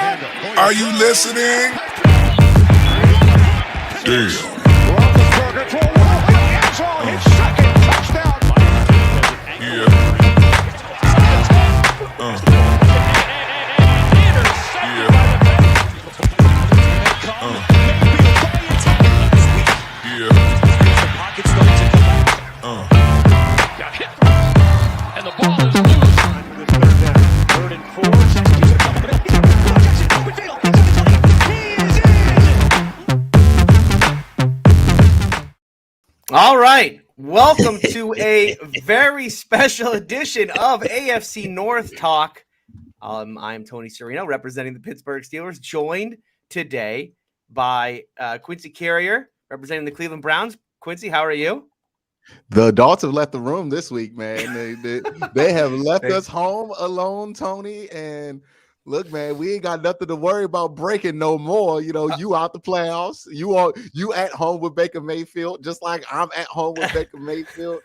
Are you listening? Damn. And the ball is loose. Third and 4. All right. Welcome to a very special edition of AFC North Talk. I'm Tony Serino, representing the Pittsburgh Steelers, joined today by Quincy Carrier, representing the Cleveland Browns. Quincy, how are you? The adults have left the room this week, man. They have left us home alone, Tony. And look, man, we ain't got nothing to worry about breaking no more. You know, you out the playoffs. You at home with Baker Mayfield, just like I'm at home with Baker Mayfield.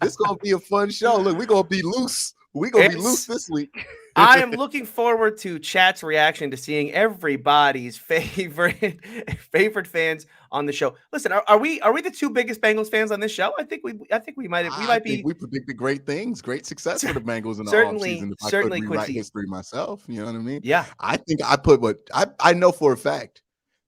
This gonna be a fun show. Look, we're gonna be loose. We're gonna be loose this week. I am looking forward to chat's reaction to seeing everybody's favorite fans on the show. Listen, are we the two biggest Bengals fans on this show? I think we might be. We predicted great things, great success for the Bengals in the offseason. If Certainly, I could rewrite Quincy. history myself, you know what I mean? Yeah. I think I put I know for a fact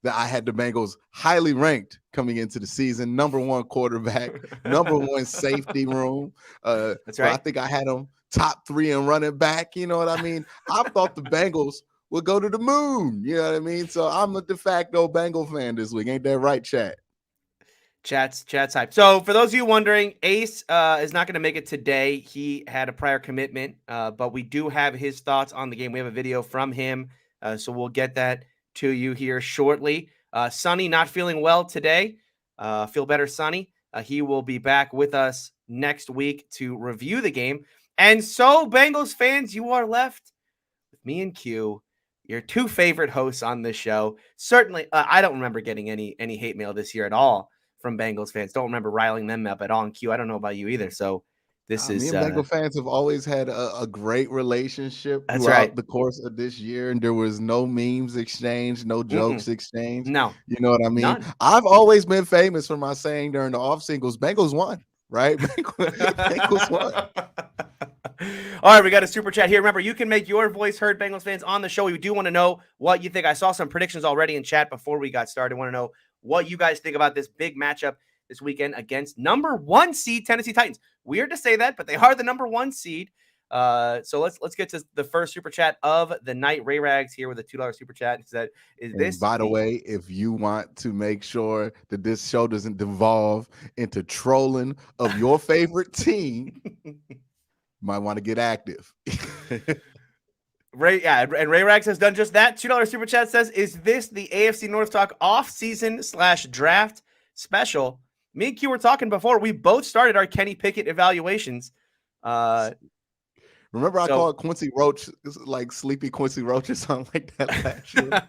that I had the Bengals highly ranked coming into the season, number one quarterback, number one safety room. That's right. I think I had them top 3 in running back. You know what I mean? I thought the Bengals would go to the moon. You know what I mean? So I'm a de facto Bengal fan this week. Ain't that right, chat? Chat's hype. So for those of you wondering, Ace is not going to make it today. He had a prior commitment, but we do have his thoughts on the game. We have a video from him, so we'll get that to you here shortly. Sonny not feeling well today. Feel better, Sonny. He will be back with us next week to review the game. And so, Bengals fans, you are left with me and Q, your two favorite hosts on this show. Certainly, I don't remember getting any hate mail this year at all from Bengals fans. Don't remember riling them up at all. And Q, I don't know about you either. So this is me and Bengal fans have always had a great relationship throughout the course of this year, and there was no memes exchanged, no jokes exchanged. No, you know what I mean? None. I've always been famous for my saying during the off singles, Bengals won, right? Bengals won. All right, we got a super chat here. Remember, you can make your voice heard, Bengals fans, on the show. We do want to know what you think. I saw some predictions already in chat before we got started. I want to know what you guys think about this big matchup this weekend against number 1 seed Tennessee Titans. Weird to say that, but they are the number 1 seed. So let's get to the first super chat of the night. Ray Rags here with a $2 super chat. And by the way, if you want to make sure that this show doesn't devolve into trolling of your favorite team, might want to get active. And Ray Rags has done just that. $2 super chat says, is this the AFC North Talk off-season / draft special? Me and Q were talking before. We both started our Kenny Pickett evaluations. Remember I called Quincy Roach like Sleepy Quincy Roach or something like that last year?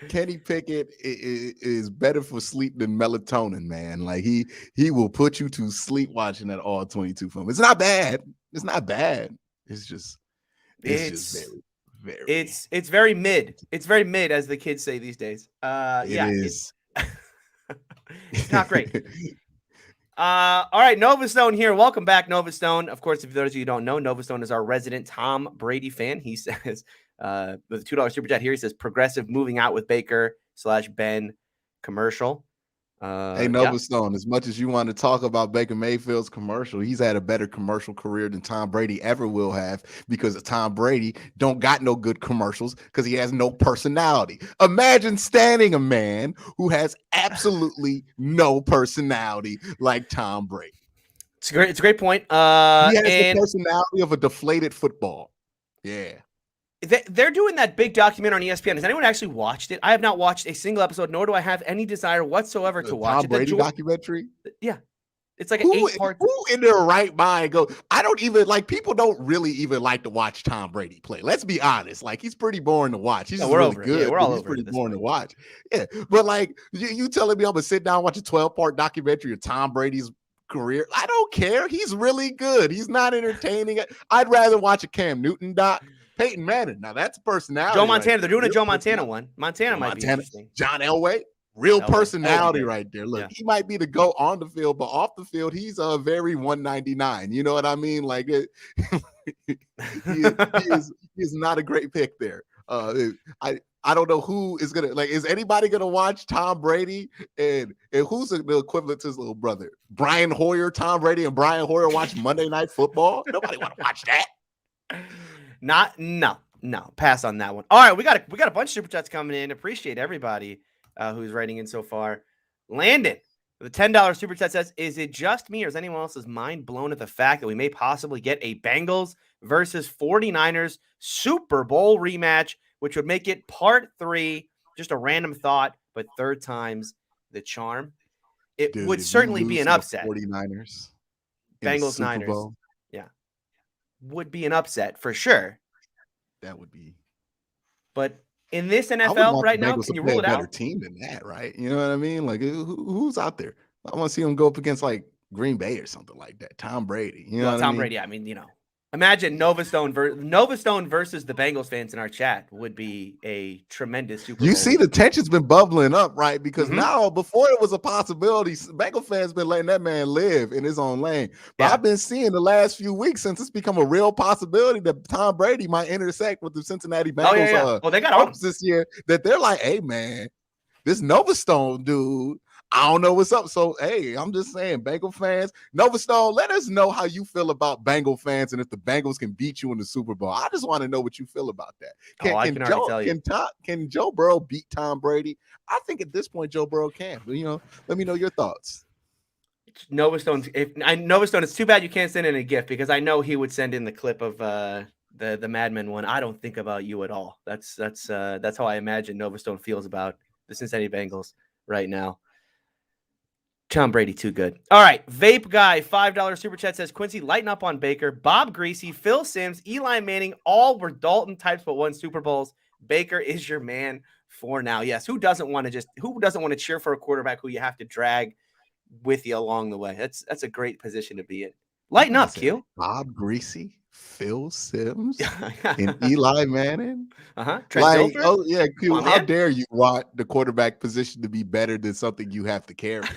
Kenny Pickett is better for sleep than melatonin, man. Like he will put you to sleep watching that all 22 film. It's not bad. It's not bad. It's just very, very. It's very mid. It's very mid, as the kids say these days. It is. It's not great. All right, Nova Stone here. Welcome back, Nova Stone. Of course, if those of you who don't know, Nova Stone is our resident Tom Brady fan. He says, with a $2 super chat here, he says, progressive moving out with Baker / Ben commercial. Hey, Nova Stone, as much as you want to talk about Baker Mayfield's commercial, he's had a better commercial career than Tom Brady ever will have, because Tom Brady don't got no good commercials because he has no personality. Imagine standing a man who has absolutely no personality like Tom Brady. It's a great point. He has the personality of a deflated football. Yeah. They're doing that big documentary on ESPN. Has anyone actually watched it? I have not watched a single episode, nor do I have any desire whatsoever to watch it. Tom Brady documentary? Yeah. It's like an 8-part. Who in their right mind go? I don't even like. People don't really even like to watch Tom Brady play. Let's be honest. Like, he's pretty boring to watch. He's just really good. Yeah, we're all he's over pretty it boring to watch. Yeah, but like you telling me I'm gonna sit down and watch a 12-part documentary of Tom Brady's career? I don't care. He's really good. He's not entertaining. I'd rather watch a Cam Newton doc Peyton Manning. Now that's personality. Joe Montana. Right They're doing a Real Joe Montana personality. one. Montana might be interesting. John Elway. Real Elway. personality Elway, right there. Look, yeah. he might be the GOAT on the field, but off the field, he's a very 199. You know what I mean? Like he is not a great pick there. I don't know who is gonna is anybody gonna watch Tom Brady and who's the equivalent to his little brother? Brian Hoyer, Tom Brady and Brian Hoyer watch Monday Night Football? Nobody want to watch that. No. Pass on that one. All right, we got a bunch of super chats coming in. Appreciate everybody who's writing in so far. Landon, the $10 super chat says, "Is it just me or is anyone else's mind blown at the fact that we may possibly get a Bengals versus 49ers Super Bowl rematch, which would make it part 3? Just a random thought, but third time's the charm." It would certainly be an upset. 49ers, Bengals Niners, yeah, would be an upset for sure. That would be. But in this NFL right now, can you rule it out? Better team than that, right? You know what I mean? Like who's out there? I want to see them go up against like Green Bay or something like that. Tom Brady, you know what Tom I mean? Brady. I mean, imagine Nova Stone versus the Bengals fans in our chat would be a tremendous Super Bowl. You see the tension's been bubbling up, right? Because now, before it was a possibility, Bengal fans been letting that man live in his own lane. But I've been seeing the last few weeks since it's become a real possibility that Tom Brady might intersect with the Cincinnati Bengals. They got this year that they're like, hey man, this Nova Stone dude, I don't know what's up. So, hey, I'm just saying, Bengal fans, Nova Stone, let us know how you feel about Bengal fans and if the Bengals can beat you in the Super Bowl. I just want to know what you feel about that. Can Joe Burrow beat Tom Brady? I think at this point, Joe Burrow can. But, let me know your thoughts. Nova Stone, it's too bad you can't send in a gift because I know he would send in the clip of the Mad Men one. I don't think about you at all. That's how I imagine Nova Stone feels about the Cincinnati Bengals right now. Tom Brady, too good. All right. Vape Guy, $5 super chat says, "Quincy, lighten up on Baker. Bob Greasy, Phil Simms, Eli Manning, all were Dalton types but won Super Bowls. Baker is your man for now." Yes. Who doesn't want to cheer for a quarterback who you have to drag with you along the way? That's a great position to be in. Lighten up, Q. Bob Greasy, Phil Simms, and Eli Manning. Trent Dilfer? Oh yeah, Q. How dare you want the quarterback position to be better than something you have to carry?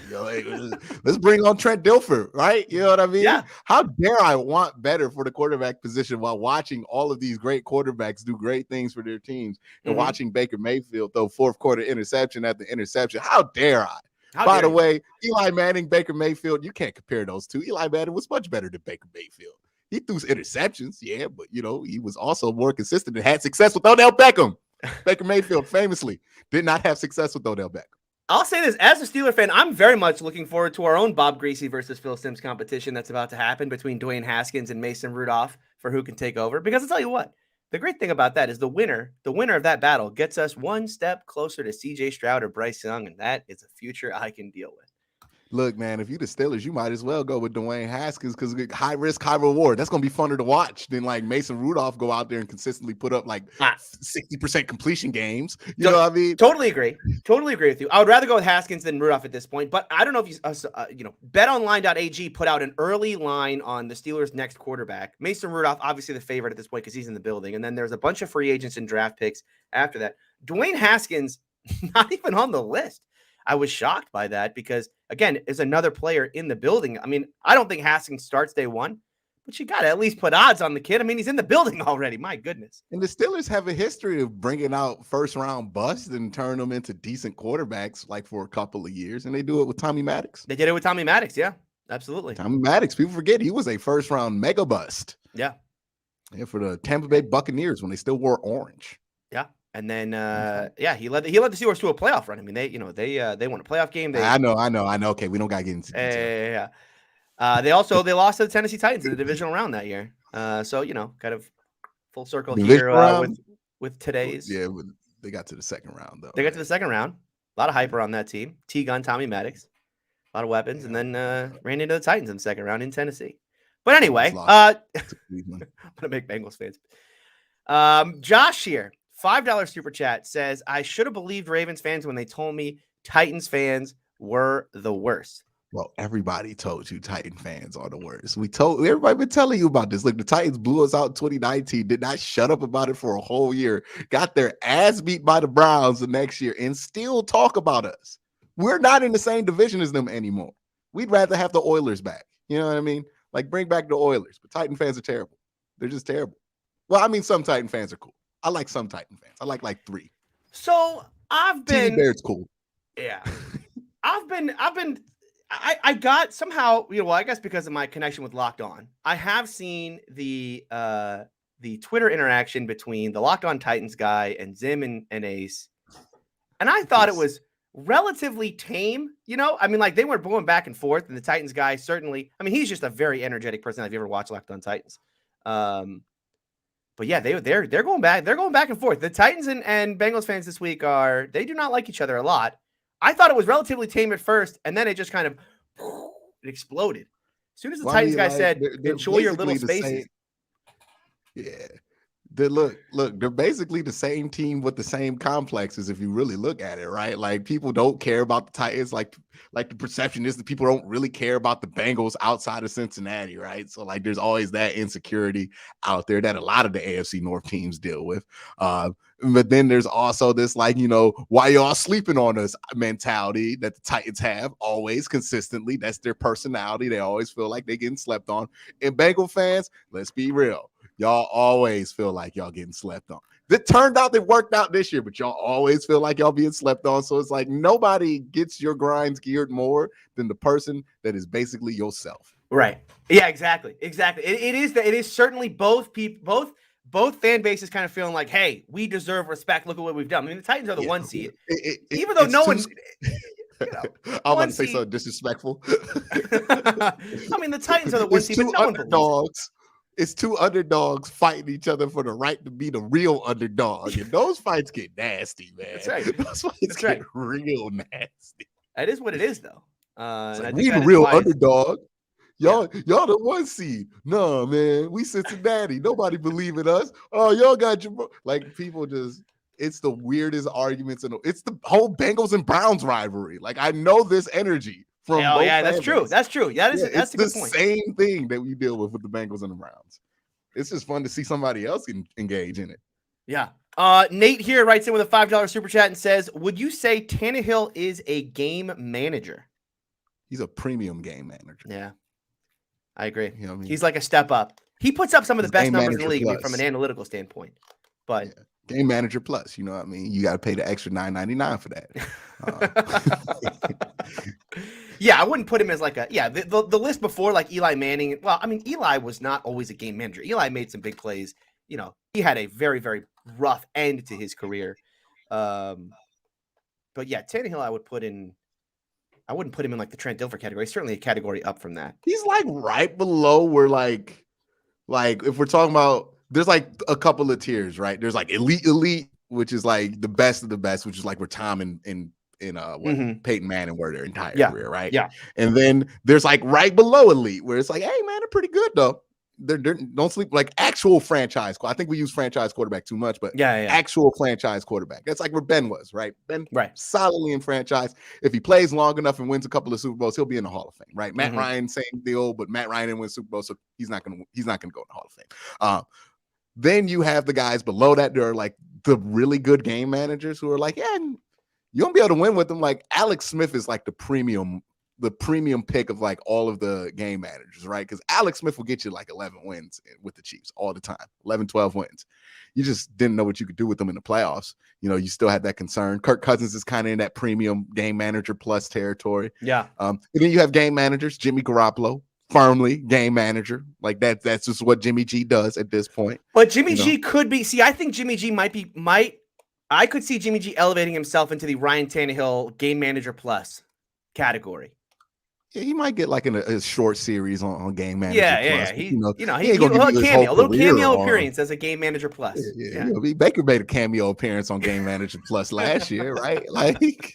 Let's bring on Trent Dilfer, right? You know what I mean? Yeah. How dare I want better for the quarterback position while watching all of these great quarterbacks do great things for their teams and watching Baker Mayfield throw fourth quarter interception after interception? How dare I? By the way, Eli Manning, Baker Mayfield, you can't compare those two. Eli Manning was much better than Baker Mayfield. He threw interceptions, yeah, but, he was also more consistent and had success with Odell Beckham. Baker Mayfield famously did not have success with Odell Beckham. I'll say this, as a Steeler fan, I'm very much looking forward to our own Bob Greasy versus Phil Simms competition that's about to happen between Dwayne Haskins and Mason Rudolph for who can take over. Because I'll tell you what, the great thing about that is the winner of that battle gets us one step closer to CJ Stroud or Bryce Young, and that is a future I can deal with. Look, man, if you the Steelers, you might as well go with Dwayne Haskins because high risk, high reward. That's going to be funner to watch than like Mason Rudolph go out there and consistently put up like 60% completion games. You know what I mean? Totally agree with you. I would rather go with Haskins than Rudolph at this point, but I don't know if betonline.ag put out an early line on the Steelers' next quarterback. Mason Rudolph, obviously the favorite at this point because he's in the building. And then there's a bunch of free agents and draft picks after that. Dwayne Haskins, not even on the list. I was shocked by that because, again, is another player in the building. I mean, I don't think Haskins starts day one, but you got to at least put odds on the kid. I mean, he's in the building already. My goodness. And the Steelers have a history of bringing out first-round busts and turn them into decent quarterbacks like for a couple of years, and they do it with Tommy Maddox. They did it with Tommy Maddox, yeah, absolutely. Tommy Maddox, people forget he was a first-round mega bust. Yeah. Yeah, for the Tampa Bay Buccaneers when they still wore orange. Yeah. And then, he led the Steelers to a playoff run. I mean, they won a playoff game. I know. Okay, we don't got to get into detail. They lost to the Tennessee Titans in the divisional round that year. So kind of full circle here with today's. Yeah, they got to the second round though. They got to the second round. A lot of hype around that team. T-Gun, Tommy Maddox, a lot of weapons, and then ran into the Titans in the second round in Tennessee. But anyway, I'm gonna make Bengals fans. Josh here. $5 super chat says, "I should have believed Ravens fans when they told me Titans fans were the worst." Well, everybody told you Titan fans are the worst. Everybody been telling you about this. Look, the Titans blew us out in 2019, did not shut up about it for a whole year, got their ass beat by the Browns the next year, and still talk about us. We're not in the same division as them anymore. We'd rather have the Oilers back. You know what I mean? Like, bring back the Oilers. But Titan fans are terrible. They're just terrible. Well, I mean, some Titan fans are cool. I like some Titan fans. I like 3. So I've TV been, Bear's cool. yeah, I got somehow, well, I guess because of my connection with Locked On, I have seen the Twitter interaction between the Locked On Titans guy and Zim and Ace. And I thought it was relatively tame, I mean, like, they were going back and forth, and the Titans guy certainly, I mean, he's just a very energetic person. If you ever watched Locked On Titans. But yeah, they're going back and forth. The Titans and Bengals fans this week they do not like each other a lot. I thought it was relatively tame at first, and then it just kind of it exploded. As soon as the Titans guy said, "Enjoy your little spaces." Yeah. Look, they're basically the same team with the same complexes if you really look at it, right? Like, people don't care about the Titans. Like the perception is that people don't really care about the Bengals outside of Cincinnati, right? So, like, there's always that insecurity out there that a lot of the AFC North teams deal with. But then there's also this, like, why y'all sleeping on us mentality that the Titans have always consistently. That's their personality. They always feel like they're getting slept on. And Bengal fans, let's be real. Y'all always feel like y'all getting slept on. It turned out it worked out this year, but y'all always feel like y'all being slept on. So it's like nobody gets your grinds geared more than the person that is basically yourself. Right. Yeah, exactly. It is certainly both people, both fan bases kind of feeling like, hey, we deserve respect. Look at what we've done. I mean, the Titans are the 1 seed. Even though no one I'm about to say something disrespectful. I mean, the Titans are the 1 seed, but no one believes it. It's 2 underdogs fighting each other for the right to be the real underdog. And those fights get nasty, man. That's right. Those fights get real nasty. That is what it is, though. Like, we the real underdog. Y'all the 1 seed. No, man. We Cincinnati. Nobody believe in us. Oh, y'all got your... Like, people just... It's the weirdest arguments. It's the whole Bengals and Browns rivalry. Like, I know this energy. That's true. That's true. That's a good point. Same thing that we deal with the Bengals and the Browns. It's just fun to see somebody else engage in it. Yeah. Nate here writes in with a $5 super chat and says, would you say Tannehill is a game manager? He's a premium game manager. Yeah, I agree. You know what I mean? He's like a step up. He puts up some of the best numbers in the league from an analytical standpoint. But game manager plus, you know what I mean? You got to pay the extra $9.99 for that. Yeah, I wouldn't put him as like the list before, like Eli Manning. Well, I mean, Eli was not always a game manager. Eli made some big plays. He had a very, very rough end to his career. But yeah, Tannehill, I wouldn't put him in like the Trent Dilfer category. Certainly a category up from that. He's like right below where like if we're talking about, there's like a couple of tiers, right? There's like elite, which is like the best of the best, which is like where Tom and Peyton Manning were their entire career, right? Yeah. And then there's like right below elite, where it's like, hey man, they're pretty good though. They're don't sleep, like actual franchise. I think we use franchise quarterback too much, but actual franchise quarterback. That's like where Ben was, right? Ben solidly in franchise. If he plays long enough and wins a couple of Super Bowls, he'll be in the Hall of Fame, right? Matt Ryan, same deal, but Matt Ryan didn't win Super Bowl, so he's not gonna go in the Hall of Fame. Then you have the guys below that. There are like the really good game managers who are like, yeah, you won't be able to win with them. Like Alex Smith is like the premium pick of like all of the game managers, right? Because Alex Smith will get you like 11 wins with the Chiefs all the time, 11, 12 wins. You just didn't know what you could do with them in the playoffs. You still had that concern. Kirk Cousins is kind of in that premium game manager plus territory. Yeah. And then you have game managers, Jimmy Garoppolo, firmly game manager. Like that's just what Jimmy G does at this point. But Jimmy G could be, I think Jimmy G I could see Jimmy G elevating himself into the Ryan Tannehill game manager plus category. Yeah, he might get like in a short series on game manager. Yeah. Plus, He a little cameo appearance as a game manager plus. Yeah. Baker made a cameo appearance on game manager plus last year, right? Like,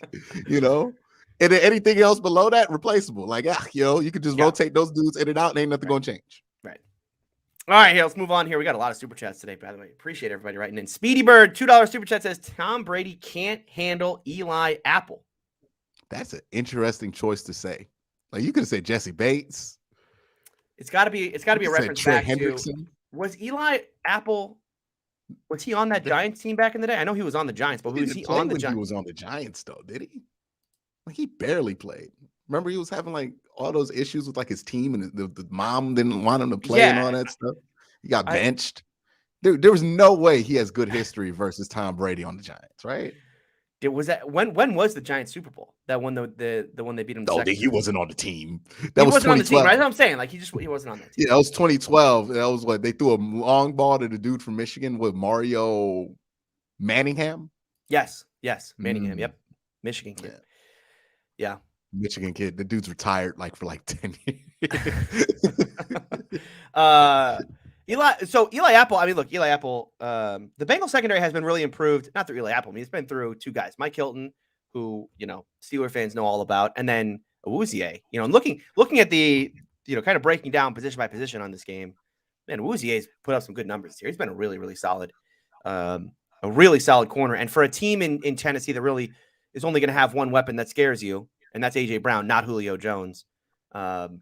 and then anything else below that, replaceable. Like, you could just rotate those dudes in and out, and ain't nothing gonna change. Right. All right, let's move on here. We got a lot of super chats today, by the way. Appreciate everybody writing in. Speedy Bird, $2 super chat says Tom Brady can't handle Eli Apple. That's an interesting choice to say. Like you could have said Jesse Bates. It's got to be a You could have said reference Trey back to, Hendrickson. was Eli Apple, was he on that Giants team back in the day? I know he was on the Giants, but He was didn't he play on the when he Giants? was on the Giants, though, did he? Like, he barely played. Remember, he was having like all those issues with like his team, and the mom didn't want him to play and all that stuff. He got benched. There was no way he has good history versus Tom Brady on the Giants, right? Was that when was the Giants Super Bowl? That one the one they beat him. No, second he wasn't on the team. He That was wasn't on the team, 2012. right? That's what I'm saying. Like he wasn't on that team. Yeah, that was 2012. That was what they threw a long ball to the dude from Michigan with Mario Manningham. Yes, Manningham. Yep, Michigan kid. Yeah. Michigan kid. The dude's retired for 10 years. Eli Apple. I mean, look, Eli Apple. The Bengals secondary has been really improved. Not through Eli Apple. I mean, it's been through two guys, Mike Hilton, who Steeler fans know all about, and then Awuzie. And looking at the kind of breaking down position by position on this game, man, Awuzie's put up some good numbers here. He's been a really, really solid, corner. And for a team in Tennessee that really is only going to have one weapon that scares you, and that's AJ Brown, not Julio Jones. Having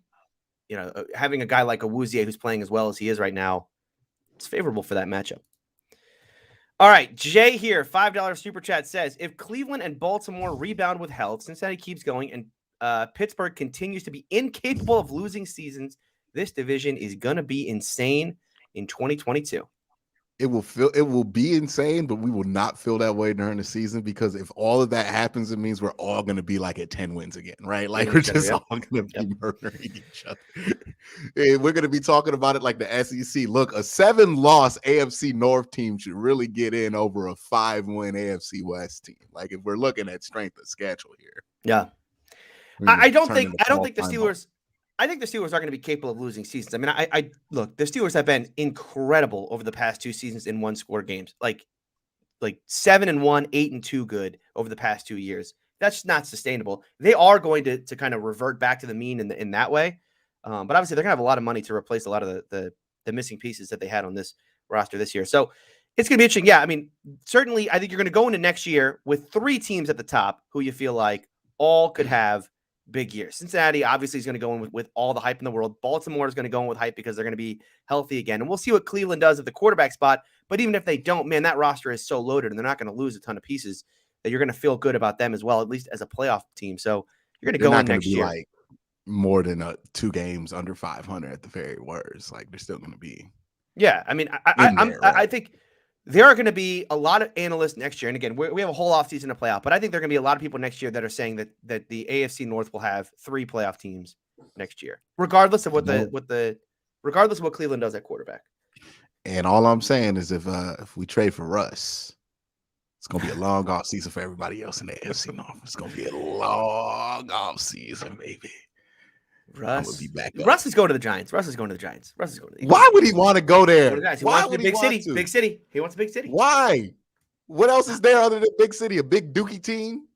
a guy like Awuzie who's playing as well as he is right now, it's favorable for that matchup. All right, Jay here, $5 super chat says, if Cleveland and Baltimore rebound with health, Cincinnati keeps going, and Pittsburgh continues to be incapable of losing seasons, this division is going to be insane in 2022. It will be insane, but we will not feel that way during the season, because if all of that happens, it means we're all going to be like at 10 wins again, right? Like we're just all going to be murdering each other. And we're going to be talking about it like the SEC. Look, a 7-loss AFC North team should really get in over a 5-win AFC West team. Like if we're looking at strength of schedule here. Yeah. I don't think the Steelers. I think the Steelers are going to be capable of losing seasons. I mean, I look, the Steelers have been incredible over the past two seasons in one-score games, like 7-1, 8-2 good over the past 2 years. That's not sustainable. They are going to kind of revert back to the mean in that way. But obviously, they're going to have a lot of money to replace a lot of the missing pieces that they had on this roster this year. So it's going to be interesting. Yeah, I mean, certainly, I think you're going to go into next year with 3 teams at the top who you feel like all could have big year. Cincinnati obviously is going to go in with all the hype in the world. Baltimore is going to go in with hype because they're going to be healthy again. And we'll see what Cleveland does at the quarterback spot. But even if they don't, man, that roster is so loaded and they're not going to lose a ton of pieces that you're going to feel good about them as well, at least as a playoff team. So you're going to go in next year. Like more than 2 games under 500 at the very worst. Like they're still going to be. Yeah. I mean, I think there are going to be a lot of analysts next year. And again, we have a whole offseason to play out, but I think there are going to be a lot of people next year that are saying that the AFC North will have 3 playoff teams next year, regardless of what Cleveland does at quarterback. And all I'm saying is if we trade for Russ, it's going to be a long off season for everybody else in the AFC North. It's going to be a long off season, baby. Russ is going to the Giants. Why would he want to go there? He wants a big city. Big city. He wants a big city. Why? What else is there other than big city? A big Dookie team?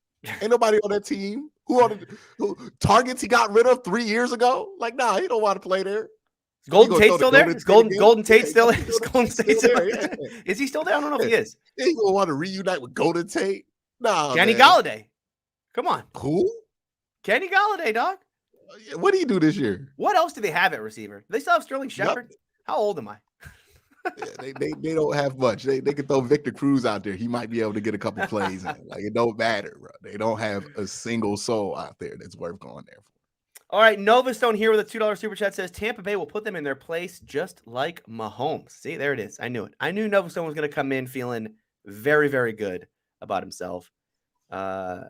Ain't nobody on that team. Who targets he got rid of 3 years ago? Like, nah, he don't want to play there. Is Golden Tate still there? Is Golden Tate still there? Is Golden Tate still there? Yeah. Is he still there? I don't know if he is. He gonna want to reunite with Golden Tate? Nah, Kenny Galladay. Come on. Who? Kenny Galladay, dog. What do you do this year? What else do they have at receiver? Do they still have Sterling Shepard? Nothing. How old am I? Yeah, they don't have much. They could throw Victor Cruz out there. He might be able to get a couple plays in. Like it don't matter, bro. They don't have a single soul out there that's worth going there for. All right, Nova Stone here with a $2 super chat says Tampa Bay will put them in their place just like Mahomes. See, there it is. I knew it. I knew Nova Stone was going to come in feeling very, very good about himself. All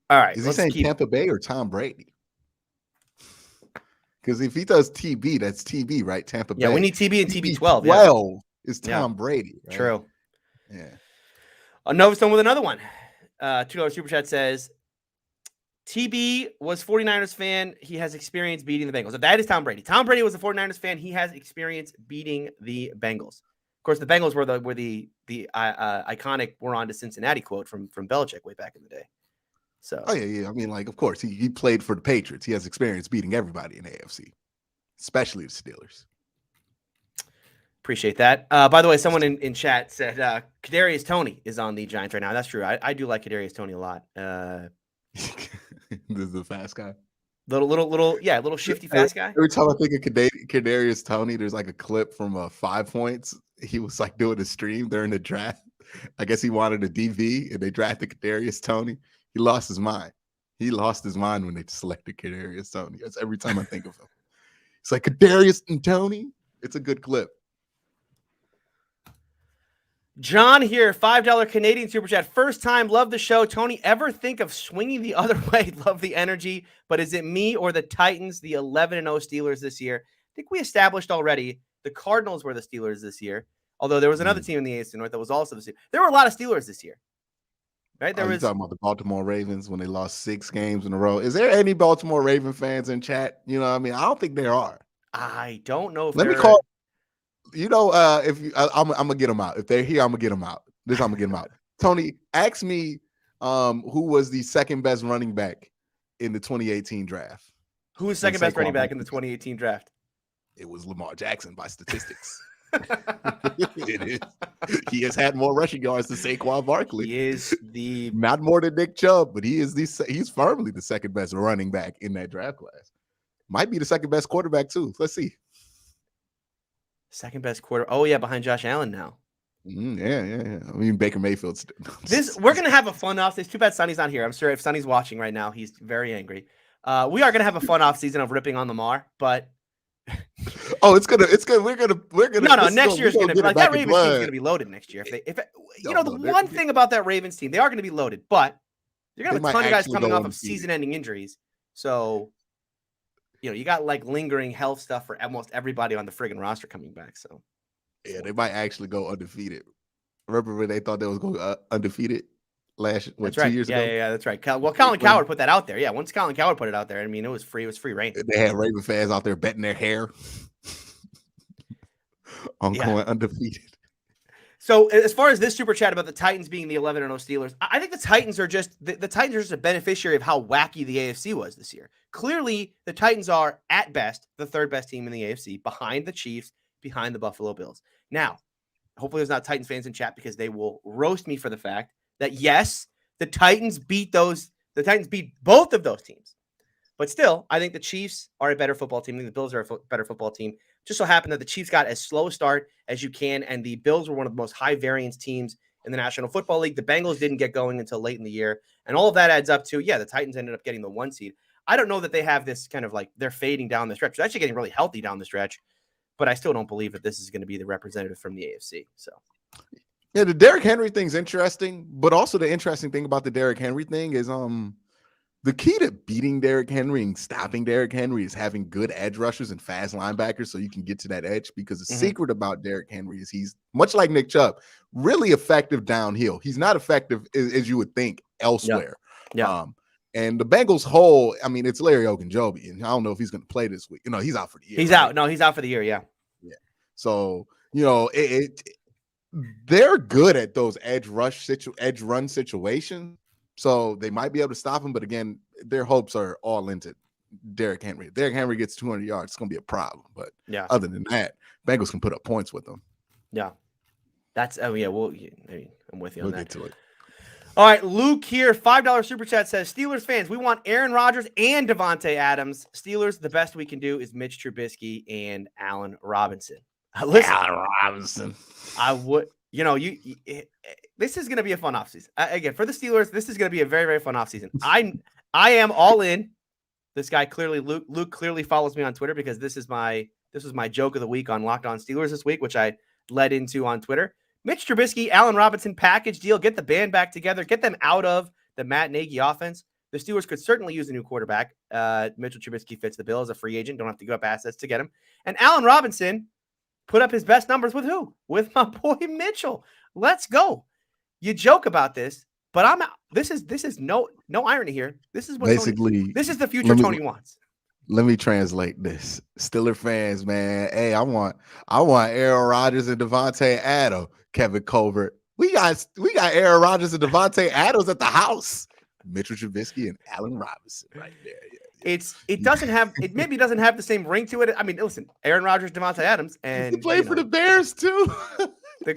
right. Is he saying Tampa Bay or Tom Brady? Because if he does TB, that's TB, right? Tampa Bay. Yeah, we need TB and TB12. 12 is Tom Brady. Right? True. Yeah. Nova Stone with another one. $2 super chat says TB was 49ers fan. He has experience beating the Bengals. So that is Tom Brady. Tom Brady was a 49ers fan. He has experience beating the Bengals. Of course, the Bengals were the iconic "We're on to Cincinnati" quote from Belichick way back in the day. So, yeah. I mean, like, of course, he played for the Patriots. He has experience beating everybody in the AFC, especially the Steelers. Appreciate that. By the way, someone in chat said Kadarius Toney is on the Giants right now. That's true. I do like Kadarius Toney a lot. This is the fast guy. Little shifty fast guy. Every time I think of Kadarius Toney, there's like a clip from 5 Points. He was like doing a stream during the draft. I guess he wanted a DV, and they drafted Kadarius Toney. He lost his mind. He lost his mind when they selected Kadarius Toney. That's every time I think of him. It's like Kadarius and Toney. It's a good clip. John here, $5 Canadian super chat. First time, love the show. Tony, ever think of swinging the other way? Love the energy, but is it me or the Titans, the 11-0 Steelers this year? I think we established already the Cardinals were the Steelers this year, although there was another team in the AFC North that was also the Steelers. There were a lot of Steelers this year, right? You talking about the Baltimore Ravens when they lost 6 games in a row? Is there any Baltimore Raven fans in chat? You know what I mean? I don't think there are. I don't know if Let me call. You know, if you, I'm gonna get them out. If they're here, I'm gonna get them out. I'm gonna get them out. Tony, ask me who was the second best running back in the 2018 draft. Who was second best running back in the 2018 draft? It was Lamar Jackson by statistics. It is. He has had more rushing yards than Saquon Barkley. He is not more than Nick Chubb, but he's firmly the second best running back in that draft class. Might be the second best quarterback too. Let's see. Second best quarter. Oh yeah, behind Josh Allen now. Yeah. I mean Baker Mayfield's. We're gonna have a fun off. It's too bad Sonny's not here. I'm sure if Sonny's watching right now, he's very angry. We are gonna have a fun off season of ripping on Lamar, but it's good. We're gonna. No. Next year's gonna be like that Ravens team's gonna be loaded next year. One thing about that Ravens team, they are gonna be loaded, but you're gonna have a ton of guys coming off of season-ending injuries. So. You got like lingering health stuff for almost everybody on the friggin' roster coming back. So, yeah, they might actually go undefeated. Remember when they thought they was going undefeated last 2 years ago? Yeah, that's right. Colin Cowherd put that out there. Yeah, once Colin Cowherd put it out there, I mean, it was free reign. They had Raven fans out there betting their hair on going undefeated. So as far as this super chat about the Titans being the 11-0 Steelers, I think the Titans are just the Titans are just a beneficiary of how wacky the AFC was this year. Clearly, the Titans are at best the third best team in the AFC, behind the Chiefs, behind the Buffalo Bills. Now, hopefully, there's not Titans fans in chat because they will roast me for the fact that yes, the Titans beat both of those teams. But still, I think the Chiefs are a better football team. I think the Bills are a better football team. Just so happened that the Chiefs got as slow a start as you can, and the Bills were one of the most high variance teams in the National Football League. The Bengals didn't get going until late in the year, and all of that adds up to, the Titans ended up getting the 1 seed. I don't know that they have this kind of like they're fading down the stretch. They're actually getting really healthy down the stretch, but I still don't believe that this is going to be the representative from the AFC. So, yeah, the Derrick Henry thing's interesting, but also the interesting thing about the Derrick Henry thing is the key to beating Derrick Henry and stopping Derrick Henry is having good edge rushers and fast linebackers so you can get to that edge, because the secret about Derrick Henry is he's, much like Nick Chubb, really effective downhill. He's not effective as you would think elsewhere. Yeah. And the Bengals hole, I mean, it's Larry Ogunjobi, and I don't know if he's going to play this week. He's out for the year. He's out. No, he's out for the year, yeah. So, they're good at those edge run situations. So they might be able to stop him, but again, their hopes are all into Derrick Henry. If Derrick Henry gets 200 yards, it's going to be a problem. But other than that, Bengals can put up points with them. Yeah. I'm with you on that. We'll get to it. All right, Luke here, $5 super chat says, Steelers fans, we want Aaron Rodgers and Devontae Adams. Steelers, the best we can do is Mitch Trubisky and Allen Robinson. Listen, Allen Robinson. I would, this is going to be a fun offseason. Again, for the Steelers, this is going to be a very, very fun offseason. I am all in. This guy clearly, Luke clearly follows me on Twitter because this was my joke of the week on Locked On Steelers this week, which I led into on Twitter. Mitch Trubisky, Allen Robinson package deal. Get the band back together. Get them out of the Matt Nagy offense. The Steelers could certainly use a new quarterback. Mitchell Trubisky fits the bill as a free agent. Don't have to give up assets to get him. And Allen Robinson put up his best numbers with who? With my boy Mitchell. Let's go. You joke about this, but this is no irony here. This is what this is the future Tony wants. Let me translate this. Steeler fans, man. Hey, I want Aaron Rodgers and Devontae Adams. Kevin Colbert. We got Aaron Rodgers and Devontae Adams at the house. Mitchell Trubisky and Allen Robinson right there. Yeah. It maybe doesn't have the same ring to it. I mean, listen, Aaron Rodgers, Devontae Adams, and he played for the Bears too. The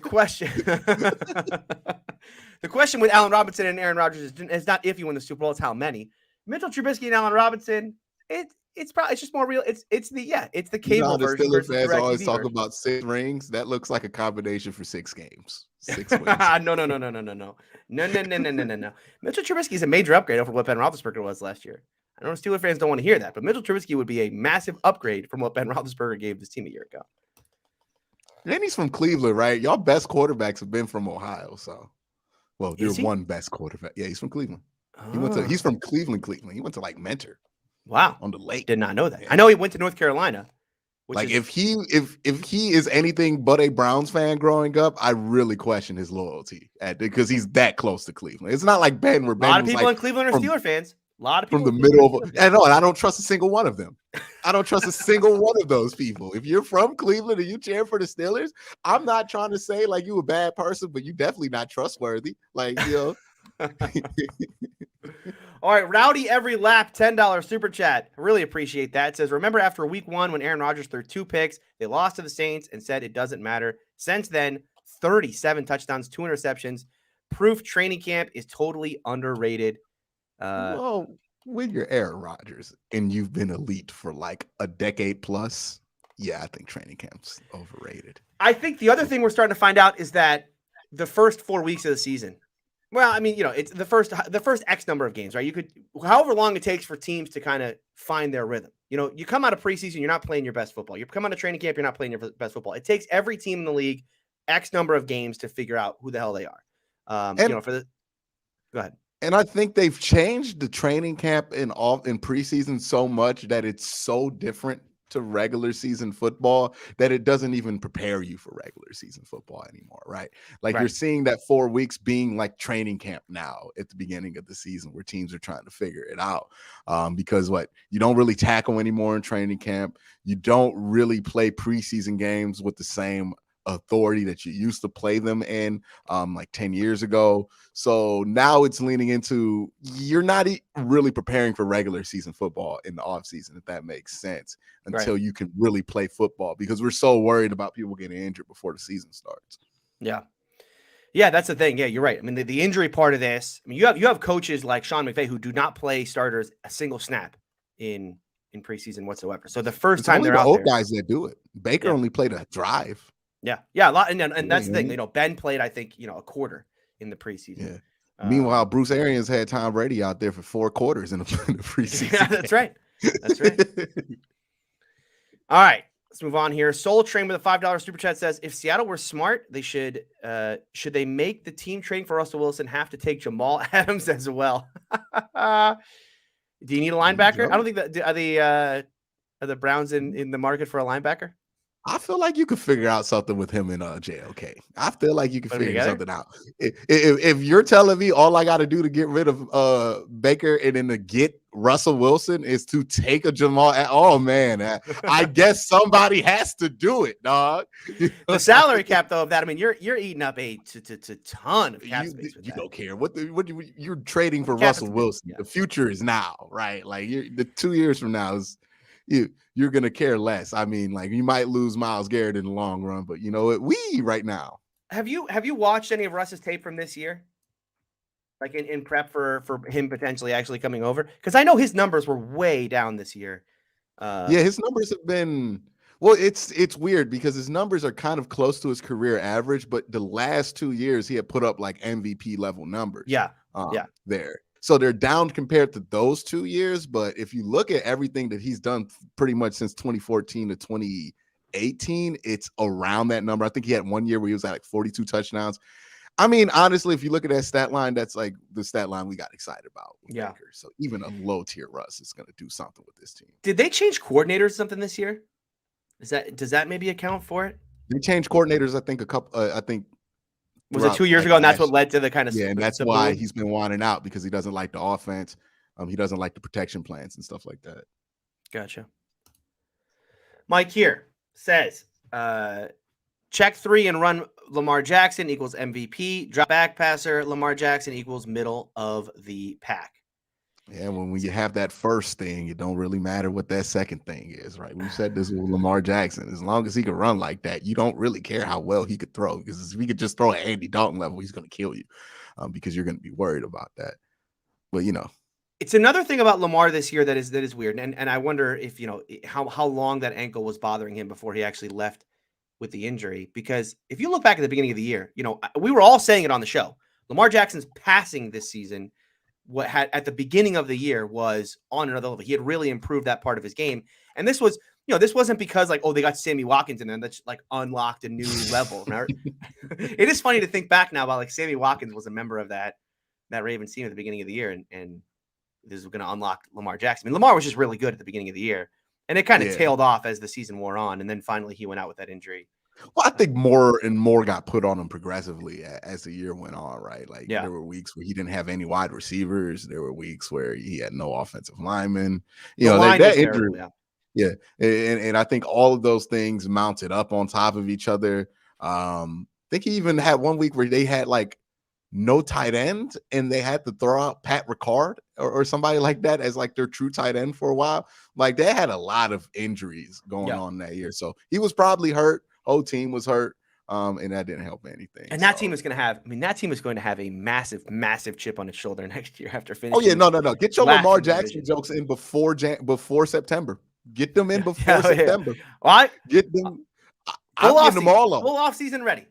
question with Allen Robinson and Aaron Rodgers is not if you win the Super Bowl, it's how many. Mitchell Trubisky and Allen Robinson, It's probably it's just more real. It's it's the You know how cable the version Steelers versus fans always DirecTV talk version. about 6 rings? That looks like a combination for 6 games, 6 wins. No, no, no, no, no, no, no, no, no, no, no, no, no, no. Mitchell Trubisky is a major upgrade over what Ben Roethlisberger was last year. I know Steelers fans don't want to hear that, but Mitchell Trubisky would be a massive upgrade from what Ben Roethlisberger gave this team a year ago. And he's from Cleveland, right? Y'all best quarterbacks have been from Ohio, so well, Is you're he? one best quarterback. Yeah, he's from Cleveland. Oh, He's from Cleveland. He went to like Mentor wow. on the lake. Did not know that. Yeah. I know he went to North Carolina. Which Like is, if he is anything but a Browns fan growing up, I really question his loyalty because he's that close to Cleveland. It's not like Ben, where a Ben lot of was people like in Cleveland are from, Steeler fans. A lot of from people the in Cleveland middle are of. Steeler fans. And I don't trust a single one of them. I don't trust a single one of those people. If you're from Cleveland and you cheer for the Steelers, I'm not trying to say like you a bad person, but you definitely not trustworthy. Like, you know. All right, Rowdy Every Lap, $10 super chat. I really appreciate that. It says, remember after week 1 when Aaron Rodgers threw 2 picks, they lost to the Saints and said it doesn't matter. Since then, 37 touchdowns, 2 interceptions. Proof training camp is totally underrated. Well, when you're Aaron Rodgers and you've been elite for like a decade plus, yeah, I think training camp's overrated. I think the other thing we're starting to find out is that the first 4 weeks of the season, well, I mean, it's the first X number of games, right? You could, however long it takes for teams to kind of find their rhythm. You come out of preseason, you're not playing your best football. You come out of training camp, you're not playing your best football. It takes every team in the league X number of games to figure out who the hell they are. Go ahead. And I think they've changed the training camp in preseason so much that it's so different to regular season football that it doesn't even prepare you for regular season football anymore, right? Like you're seeing that 4 weeks being like training camp now at the beginning of the season where teams are trying to figure it out. Because you don't really tackle anymore in training camp. You don't really play preseason games with the same authority that you used to play them in like 10 years ago. So now it's leaning into you're not really preparing for regular season football in the offseason, if that makes sense, until you can really play football, because we're so worried about people getting injured before the season starts. Yeah, that's the thing. Yeah, you're right. I mean, the injury part of this, I mean, you have coaches like Sean McVay who do not play starters a single snap in preseason whatsoever. So the first time they're out old there, guys that do it. Baker only played a drive. Yeah, a lot, and that's the thing. Ben played, I think, a quarter in the preseason. Yeah. Meanwhile, Bruce Arians had Tom Brady out there for 4 quarters in the preseason. Yeah, that's right. That's right. All right, let's move on here. Soul Train with a $5 super chat says, if Seattle were smart, they should they make the team trading for Russell Wilson have to take Jamal Adams as well? Do you need a linebacker? I don't think that are the Browns in the market for a linebacker. I feel like you could figure out something with him and JOK. I feel like you can figure something out. If you're telling me all I got to do to get rid of Baker and then to get Russell Wilson is to take a Jamal, oh man, I guess somebody has to do it, dog. The salary cap, though, of that, I mean, you're eating up a ton of cap space. You don't care what you're trading for Russell Wilson. Yeah. The future is now, right? Like the 2 years from now is you're gonna care less. I mean, like you might lose Myles Garrett in the long run, but you know what? Right now. Have you watched any of Russ's tape from this year? Like in prep for him potentially actually coming over? Because I know his numbers were way down this year. His numbers have been it's weird because his numbers are kind of close to his career average, but the last 2 years he had put up like MVP level numbers. There. So they're down compared to those 2 years. But if you look at everything that he's done pretty much since 2014 to 2018, it's around that number. I think he had 1 year where he was at like 42 touchdowns. I mean, honestly, if you look at that stat line, that's like the stat line we got excited about. Yeah. Baker. So even a low tier Russ is going to do something with this team. Did they change coordinators or something this year? Does that maybe account for it? They changed coordinators, I think, was it 2 years ago, and that's what led to the kind of and that's why he's been wanting out, because he doesn't like the offense. He doesn't like the protection plans and stuff like that. Gotcha. Mike here says, check 3 and run Lamar Jackson equals MVP. Drop back passer Lamar Jackson equals middle of the pack. Yeah, when you have that first thing, it don't really matter what that second thing is, right? We've said this with Lamar Jackson. As long as he can run like that, you don't really care how well he could throw, because if he could just throw at Andy Dalton level, he's going to kill you, because you're going to be worried about that. But, It's another thing about Lamar this year that is weird, and I wonder if how long that ankle was bothering him before he actually left with the injury. Because if you look back at the beginning of the year, we were all saying it on the show. Lamar Jackson's passing this season, what had at the beginning of the year, was on another level. He had really improved that part of his game, and this was. This wasn't because they got Sammy Watkins in there that's like unlocked a new level. Right? It is funny to think back now about Sammy Watkins was a member of that Ravens team at the beginning of the year, and this is going to unlock Lamar Jackson. I mean, Lamar was just really good at the beginning of the year, and it kind of tailed off as the season wore on, and then finally he went out with that injury. Well, I think more and more got put on him progressively as the year went on, right? There were weeks where he didn't have any wide receivers. There were weeks where he had no offensive linemen. That injury. Yeah. And I think all of those things mounted up on top of each other. I think he even had one week where they had no tight end and they had to throw out Pat Ricard or somebody like that as their true tight end for a while. They had a lot of injuries going on that year. So he was probably hurt. Whole team was hurt. And that didn't help anything. And that team is going to have a massive, massive chip on its shoulder next year after finishing. Oh yeah. No. Get your Lamar Jackson jokes in before September. Get them in before September. Well, get them. I'm getting them all on. Full off season ready.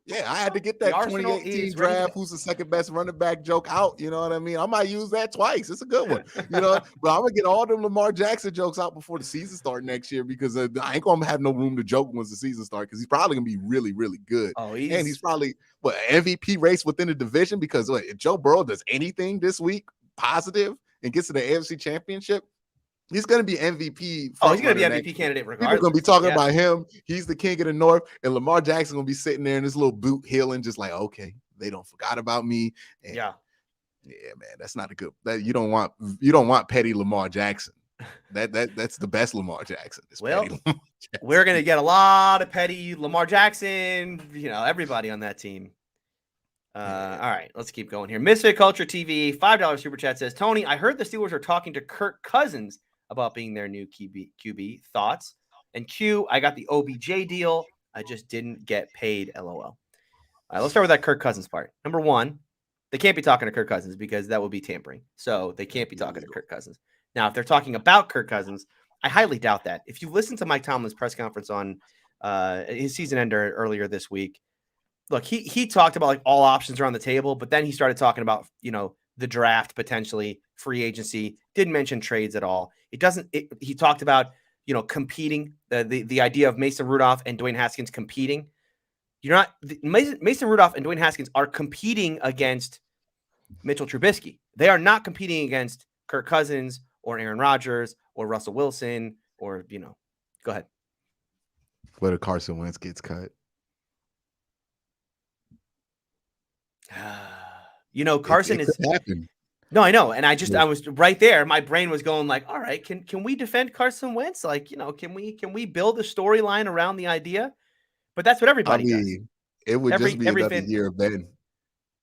Yeah, I had to get that 2018 draft. Who's the second best running back joke out? You know what I mean? I might use that twice. It's a good one. But I'm gonna get all them Lamar Jackson jokes out before the season start next year because I ain't gonna have no room to joke once the season starts because he's probably gonna be really, really good. Oh, and he's probably MVP race within the division because if Joe Burrow does anything this week positive and gets to the AFC Championship. He's going to be MVP. Oh, he's going to be MVP candidate regardless. People are going to be talking about him. He's the king of the North. And Lamar Jackson going to be sitting there in his little boot healing, just okay, they don't forgot about me. And yeah, man, that's not a good. You don't want petty Lamar Jackson. That's the best Lamar Jackson. Lamar Jackson. We're going to get a lot of petty Lamar Jackson. Everybody on that team. All right, let's keep going here. Misfit Culture TV, $5 super chat says, Tony, I heard the Steelers are talking to Kirk Cousins about being their new QB. Thoughts? And Q, I got the OBJ deal. I just didn't get paid. LOL. All right, let's start with that Kirk Cousins part. Number one, they can't be talking to Kirk Cousins because that would be tampering. So they can't be talking to Kirk Cousins. Now, if they're talking about Kirk Cousins, I highly doubt that. If you listen to Mike Tomlin's press conference on his season ender earlier this week, look, he talked about all options are on the table, but then he started talking about, the draft, potentially free agency, didn't mention trades at all. He talked about, competing, the idea of Mason Rudolph and Dwayne Haskins competing. Mason Rudolph and Dwayne Haskins are competing against Mitchell Trubisky. They are not competing against Kirk Cousins or Aaron Rodgers or Russell Wilson or, go ahead. Whether Carson Wentz gets cut. Carson is happen. No, I know. And I was right there. My brain was going all right, can we defend Carson Wentz? Can we build a storyline around the idea? But that's what everybody does. It would just be another year of Ben.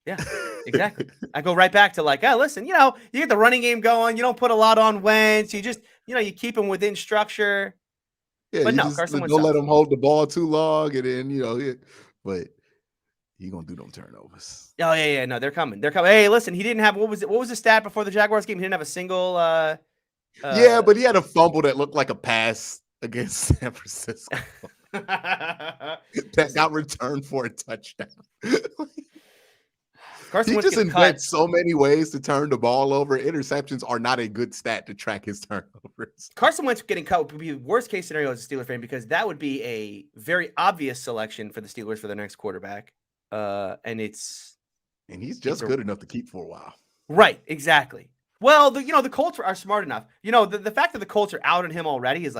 Yeah, exactly. I go right back to listen, you get the running game going. You don't put a lot on Wentz. You just, you keep him within structure. Yeah, but no, Carson Wentz don't let him hold the ball too long. And then, but he gonna do them turnovers. Oh yeah. No, they're coming. Hey, listen, he didn't have what was the stat before the Jaguars game? He didn't have a single. But he had a fumble that looked like a pass against San Francisco that got returned for a touchdown. Carson he Wentz just invents so many ways to turn the ball over. Interceptions are not a good stat to track his turnovers. Carson Wentz getting cut would be the worst case scenario as a Steelers fan because that would be a very obvious selection for the Steelers for the next quarterback. And he's just good enough to keep for a while. Right, exactly. Well, the Colts are smart enough. The fact that the Colts are out on him already is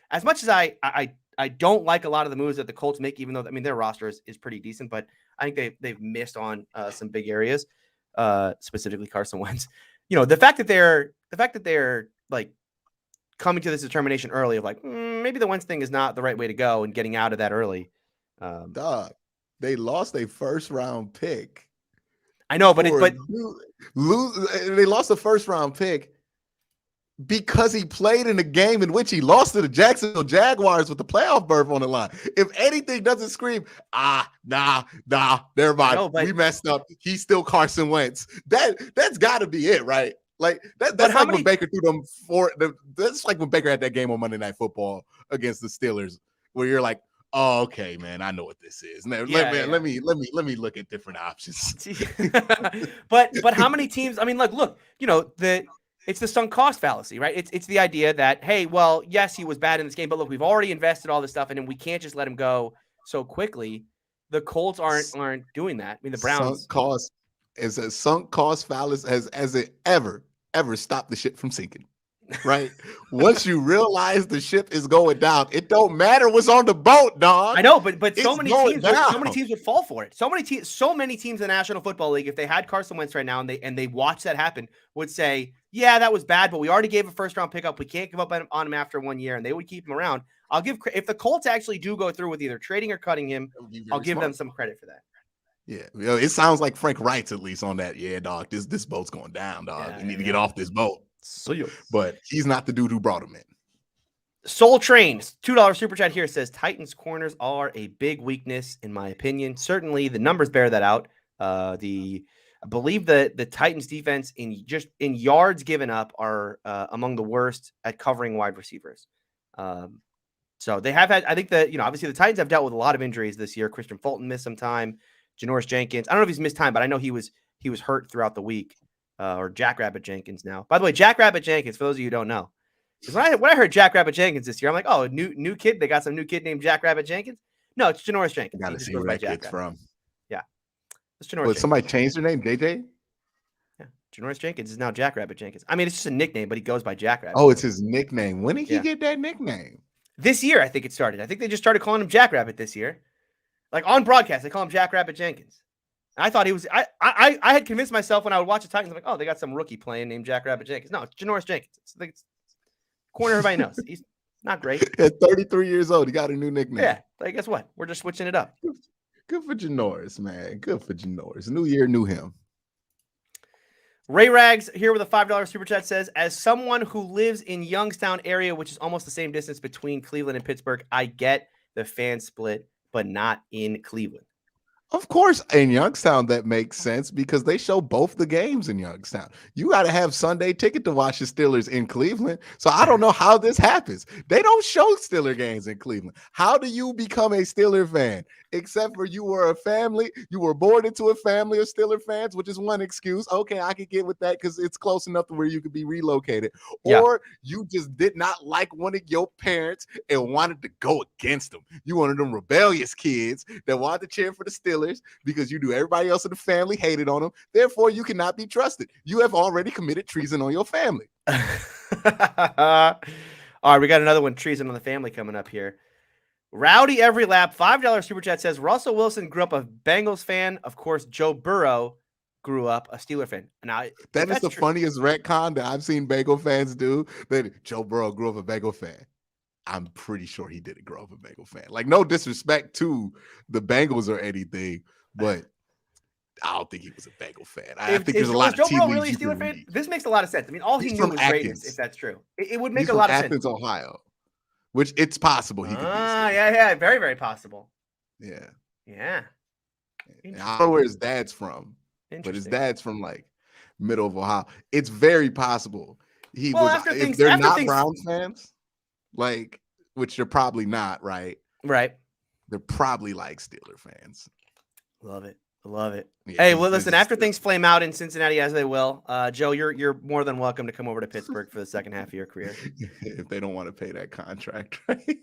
as much as I don't like a lot of the moves that the Colts make, even though their roster is pretty decent, but I think they've missed on some big areas, specifically Carson Wentz. The fact that they're coming to this determination early of maybe the Wentz thing is not the right way to go and getting out of that early. Dog. They lost a first-round pick. I know, but they lost a first-round pick because he played in a game in which he lost to the Jacksonville Jaguars with the playoff berth on the line. If anything doesn't scream, nah, never mind. We messed up. He's still Carson Wentz. That's got to be it, right? Like But that's how like many- when Baker threw them that's like when Baker had that game on Monday Night Football against the Steelers, where you're like, oh, okay, man, I know what this is. Now, let me look at different options. but how many teams? I mean, like, look, it's the sunk cost fallacy, right? It's the idea that, hey, well, yes, he was bad in this game, but look, we've already invested all this stuff, and we can't just let him go so quickly. The Colts aren't doing that. I mean, the Browns Sunk cost fallacy as it ever stopped the ship from sinking. Right? Once you realize the ship is going down, it don't matter what's on the boat, dog. I know, but so many down. teams would fall for it. So many teams in the National Football League, if they had Carson Wentz right now and they watched that happen, would say, yeah, that was bad, but we already gave a first round pickup. We can't give up on him after 1 year, and they would keep him around. If the Colts actually do go through with either trading or cutting him, I'll give them some credit for that. Yeah, it sounds like Frank Wright's at least on that. Yeah, dog, this boat's going down, dog. You need to get off this boat. But he's not the dude who brought him in. Soul Trains, $2 super chat here says Titans corners are a big weakness in my opinion. Certainly the numbers bear that out. I believe the Titans defense in yards given up are among the worst at covering wide receivers. So they have had, I think that, obviously the Titans have dealt with a lot of injuries this year. Christian Fulton missed some time. Janoris Jenkins, I don't know if he's missed time, but I know he was hurt throughout the week. Or Jackrabbit Jenkins now. By the way, Jackrabbit Jenkins, for those of you who don't know, because when I heard Jackrabbit Jenkins this year, I'm like, oh, new kid. They got some new kid named Jackrabbit Jenkins. No, it's Janoris Jenkins. Got to see where that kid's from. Yeah, it's Janoris. Jenkins. Somebody changed their name, JJ. Yeah, Janoris Jenkins is now Jackrabbit Jenkins. I mean, it's just a nickname, but he goes by Jackrabbit. Oh, it's his nickname. When did he get that nickname? This year, I think it started. I think they just started calling him Jackrabbit this year. Like on broadcast, they call him Jackrabbit Jenkins. I thought he was. I had convinced myself when I would watch the Titans, I'm like, oh, they got some rookie playing named Jackrabbit Jenkins. No, it's Janoris Jenkins. It's corner everybody knows. He's not great. At 33 years old, he got a new nickname. Yeah, like guess what? We're just switching it up. Good for Janoris, man. Good for Janoris. New year, new him. Ray Rags here with a $5 super chat says, as someone who lives in Youngstown area, which is almost the same distance between Cleveland and Pittsburgh, I get the fan split, but not in Cleveland. Of course, in Youngstown, that makes sense because they show both the games in Youngstown. You got to have Sunday ticket to watch the Steelers in Cleveland. So I don't know how this happens. They don't show Steeler games in Cleveland. How do you become a Steeler fan? Except for you were born into a family of Steeler fans, which is one excuse. Okay, I could get with that because it's close enough to where you could be relocated. Yeah. Or you just did not like one of your parents and wanted to go against them. You one of them rebellious kids that wanted to cheer for the Steelers because you knew everybody else in the family hated on them. Therefore, you cannot be trusted. You have already committed treason on your family. All right, we got another one, treason on the family, coming up here. Rowdy Every Lap, $5 super chat says, Russell Wilson grew up a Bengals fan. Of course, Joe Burrow grew up a Steeler fan. Now, that is the funniest retcon that I've seen Bengal fans do. That Joe Burrow grew up a Bengal fan. I'm pretty sure he didn't grow up a Bengal fan. Like, no disrespect to the Bengals or anything, but I don't think he was a Bengal fan. I think there's a lot of Joe Burrow really a Steeler fan? This makes a lot of sense. I mean, all he knew was greatness, if that's true. It would make a lot of sense. Athens, Ohio. Which it's possible he could be. Yeah, very, very possible. Yeah. I don't know where his dad's from, but his dad's from like middle of Ohio. It's very possible he was. If they're not Browns fans, like, which they're probably not, right? Right. They're probably like Steeler fans. Love it. Yeah, hey, well, listen, after things flame out in Cincinnati, as they will, Joe, you're more than welcome to come over to Pittsburgh for the second half of your career. If they don't want to pay that contract, right?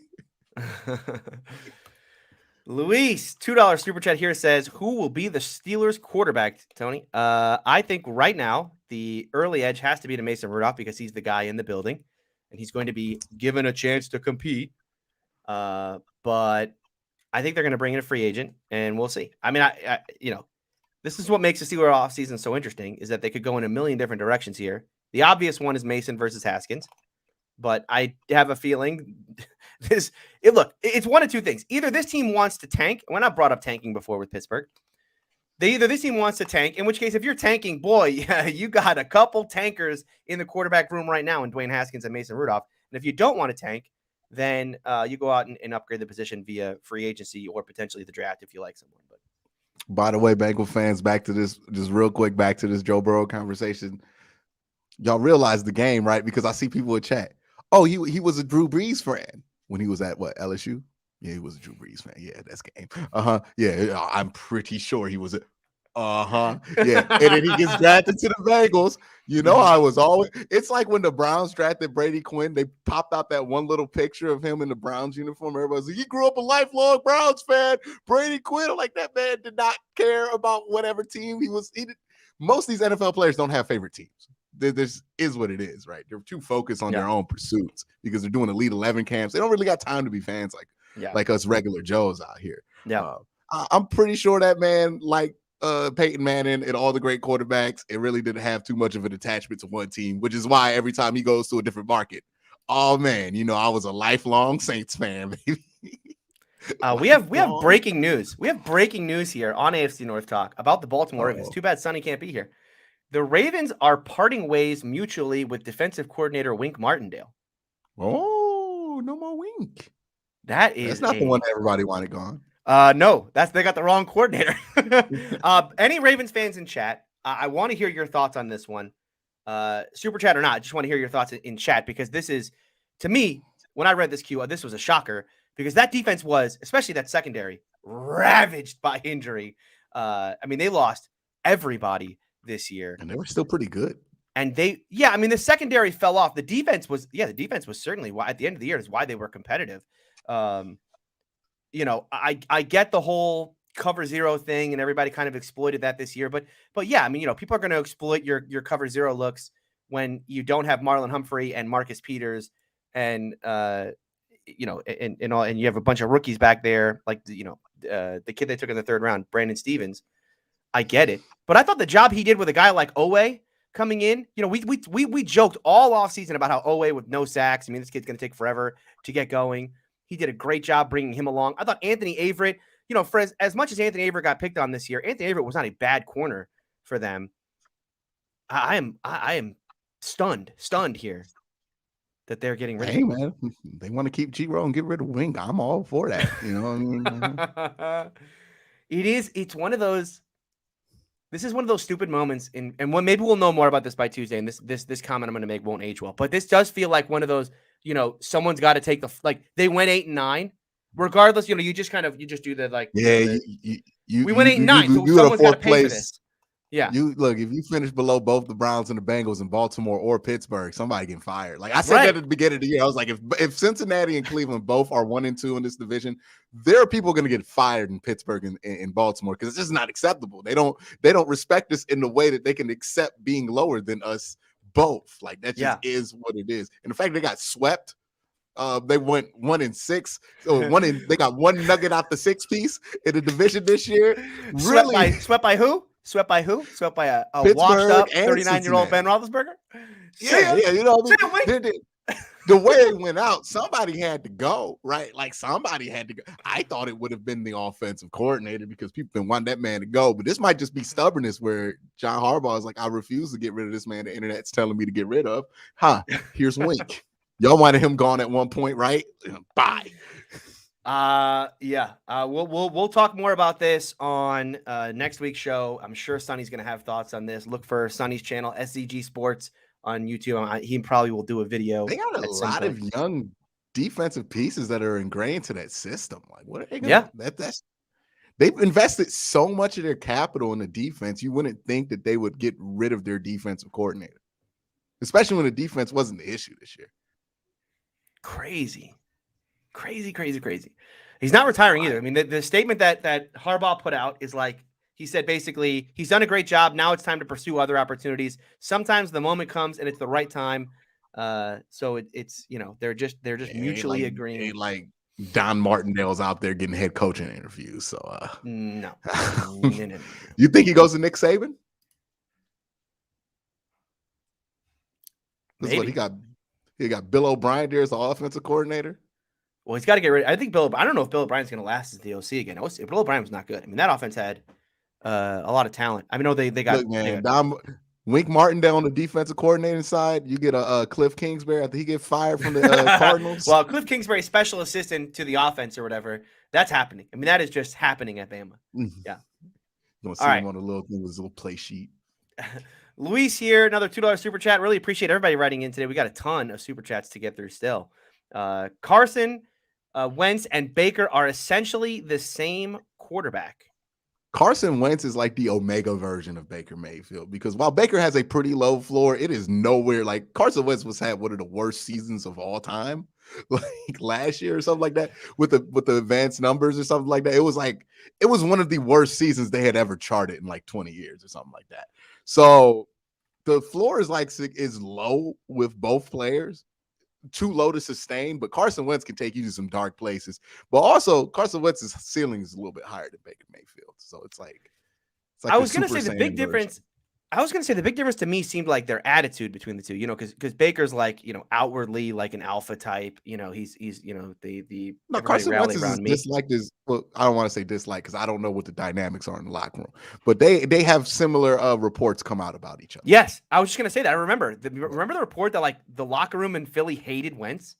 Luis, $2 super chat here says, who will be the Steelers quarterback, Tony? I think right now the early edge has to be to Mason Rudolph because he's the guy in the building and he's going to be given a chance to compete. But I think they're going to bring in a free agent, and we'll see. I mean, I this is what makes the Steelers offseason so interesting is that they could go in a million different directions here. The obvious one is Mason versus Haskins, but I have a feeling it's one of two things. Either this team wants to tank. We're not brought up tanking before with Pittsburgh. This team wants to tank, in which case, if you're tanking, boy, you got a couple tankers in the quarterback room right now in Dwayne Haskins and Mason Rudolph. And if you don't want to tank, then you go out and upgrade the position via free agency or potentially the draft if you like someone. But by the way, Bengal fans, back to this, just real quick, back to this Joe Burrow conversation. y'all realize the game, right? Because I see people in chat. Oh, he was a Drew Brees fan when he was at what, LSU? Yeah, he was a Drew Brees fan. Yeah, that's game. Yeah, I'm pretty sure he was a yeah. And then he gets drafted to the Bengals. You know, I was always it's like when the Browns drafted Brady Quinn, they popped out that one little picture of him in the Browns uniform. Everybody's like, he grew up a lifelong Browns fan. Brady Quinn. I'm like, that man did not care about whatever team he was. Most of these NFL players don't have favorite teams. This is what it is, right? They're too focused on their own pursuits because they're doing Elite 11 camps. They don't really got time to be fans like us regular Joes out here. Yeah. I'm pretty sure that man, like Peyton Manning and all the great quarterbacks, it really didn't have too much of an attachment to one team, which is why every time he goes to a different market, oh man, you know, I was a lifelong Saints fan, baby. We have breaking news. We have breaking news here on AFC North Talk about the Baltimore Ravens. Too bad Sonny can't be here. The Ravens are parting ways mutually with defensive coordinator Wink Martindale. Oh, no more Wink. That's not the one that everybody wanted gone. No, they got the wrong coordinator. Any Ravens fans in chat, I want to hear your thoughts on this one. Super chat or not, I just want to hear your thoughts in chat because this is, to me, when I read this Q, this was a shocker because that defense was, especially that secondary, ravaged by injury. I mean, they lost everybody this year. And they were still pretty good. And the secondary fell off. The defense was certainly why at the end of the year is why they were competitive. You know, I get the whole cover zero thing and everybody kind of exploited that this year, but yeah, I mean, you know, people are going to exploit your cover zero looks when you don't have Marlon Humphrey and Marcus Peters and, you know, and you have a bunch of rookies back there. Like, you know, the kid they took in the third round, Brandon Stevens. I get it. But I thought the job he did with a guy like Owe coming in, you know, we joked all offseason about how Owe with no sacks. I mean, this kid's going to take forever to get going. He did a great job bringing him along. I thought Anthony Averett, you know, for as much as Anthony Averett got picked on this year, Anthony Averett was not a bad corner for them. I am stunned here that they're getting rid of him. Man, they want to keep G-Row and get rid of Wink. I'm all for that. You know what I mean? It's one of those. This is one of those stupid moments, and when maybe we'll know more about this by Tuesday. And this comment I'm going to make won't age well, but this does feel like one of those. You know, someone's got to take they went 8-9, regardless. You know, you just do the like. Yeah, we went 8-9, so someone's got to pay for this. Yeah, you look, if you finish below both the Browns and the Bengals in Baltimore or Pittsburgh, somebody getting fired. Like I said that at the beginning of the year, I was like, if Cincinnati and Cleveland both are 1-2 in this division, there are people going to get fired in Pittsburgh and in Baltimore because it's just not acceptable. They don't respect us in the way that they can accept being lower than us both. Like that just is what it is. And the fact they got swept. They went 1-6. So they got one nugget out the 6-piece in the division this year. Really swept by who? Swept by who? Swept by a washed up 39-year-old Ben Roethlisberger? Yeah, you know what I mean? The way it went out, somebody had to go, right? Like somebody had to go. I thought it would have been the offensive coordinator because people been wanting that man to go. But this might just be stubbornness where John Harbaugh is like, I refuse to get rid of this man the internet's telling me to get rid of. Here's Wink. Y'all wanted him gone at one point, right? Bye. We'll talk more about this on next week's show. I'm sure Sonny's going to have thoughts on this. Look for Sonny's channel, SCG Sports on YouTube. He probably will do a video. They got a lot of young defensive pieces that are ingrained to that system. Like, what are they going to they've invested so much of their capital in the defense. You wouldn't think that they would get rid of their defensive coordinator, especially when the defense wasn't the issue this year. Crazy. He's not retiring either. I mean, the statement that Harbaugh put out is like, he said basically he's done a great job. Now it's time to pursue other opportunities. Sometimes the moment comes and it's the right time. So it's you know, they're just mutually agreeing. Ain't like Don Martindale's out there getting head coaching interviews. So no. You think he goes to Nick Saban? This is what he got. He got Bill O'Brien there as the offensive coordinator. Well, he's got to get rid. I think I don't know if Bill O'Brien's going to last as the OC again. Bill O'Brien was not good. I mean, that offense had a lot of talent. I mean, they got. Look, man, Wink Martindale on the defensive coordinating side. You get a Cliff Kingsbury after he get fired from the Cardinals. Well, Cliff Kingsbury, special assistant to the offense or whatever. That's happening. I mean, that is just happening at Bama. Yeah. You want to see him on a little play sheet. Luis here, another $2 super chat. Really appreciate everybody writing in today. We got a ton of super chats to get through still. Carson, Wentz, and Baker are essentially the same quarterback. Carson Wentz is like the Omega version of Baker Mayfield, because while Baker has a pretty low floor, it is nowhere like Carson Wentz had one of the worst seasons of all time, like last year or something like that, with the advanced numbers or something like that. It was one of the worst seasons they had ever charted in like 20 years or something like that. So the floor is low with both players. Too low to sustain, but Carson Wentz can take you to some dark places. But also, Carson Wentz's ceiling is a little bit higher than Baker Mayfield, so it's like I was going to say the big difference. I was going to say the big difference to me seemed like their attitude between the two. Because Baker's like outwardly like an alpha type. He's the no, Carson Wentz is disliked as well. I don't want to say dislike because I don't know what the dynamics are in the locker room, but they have similar reports come out about each other. Yes, I was just going to say that. I remember the report that like the locker room in Philly hated Wentz,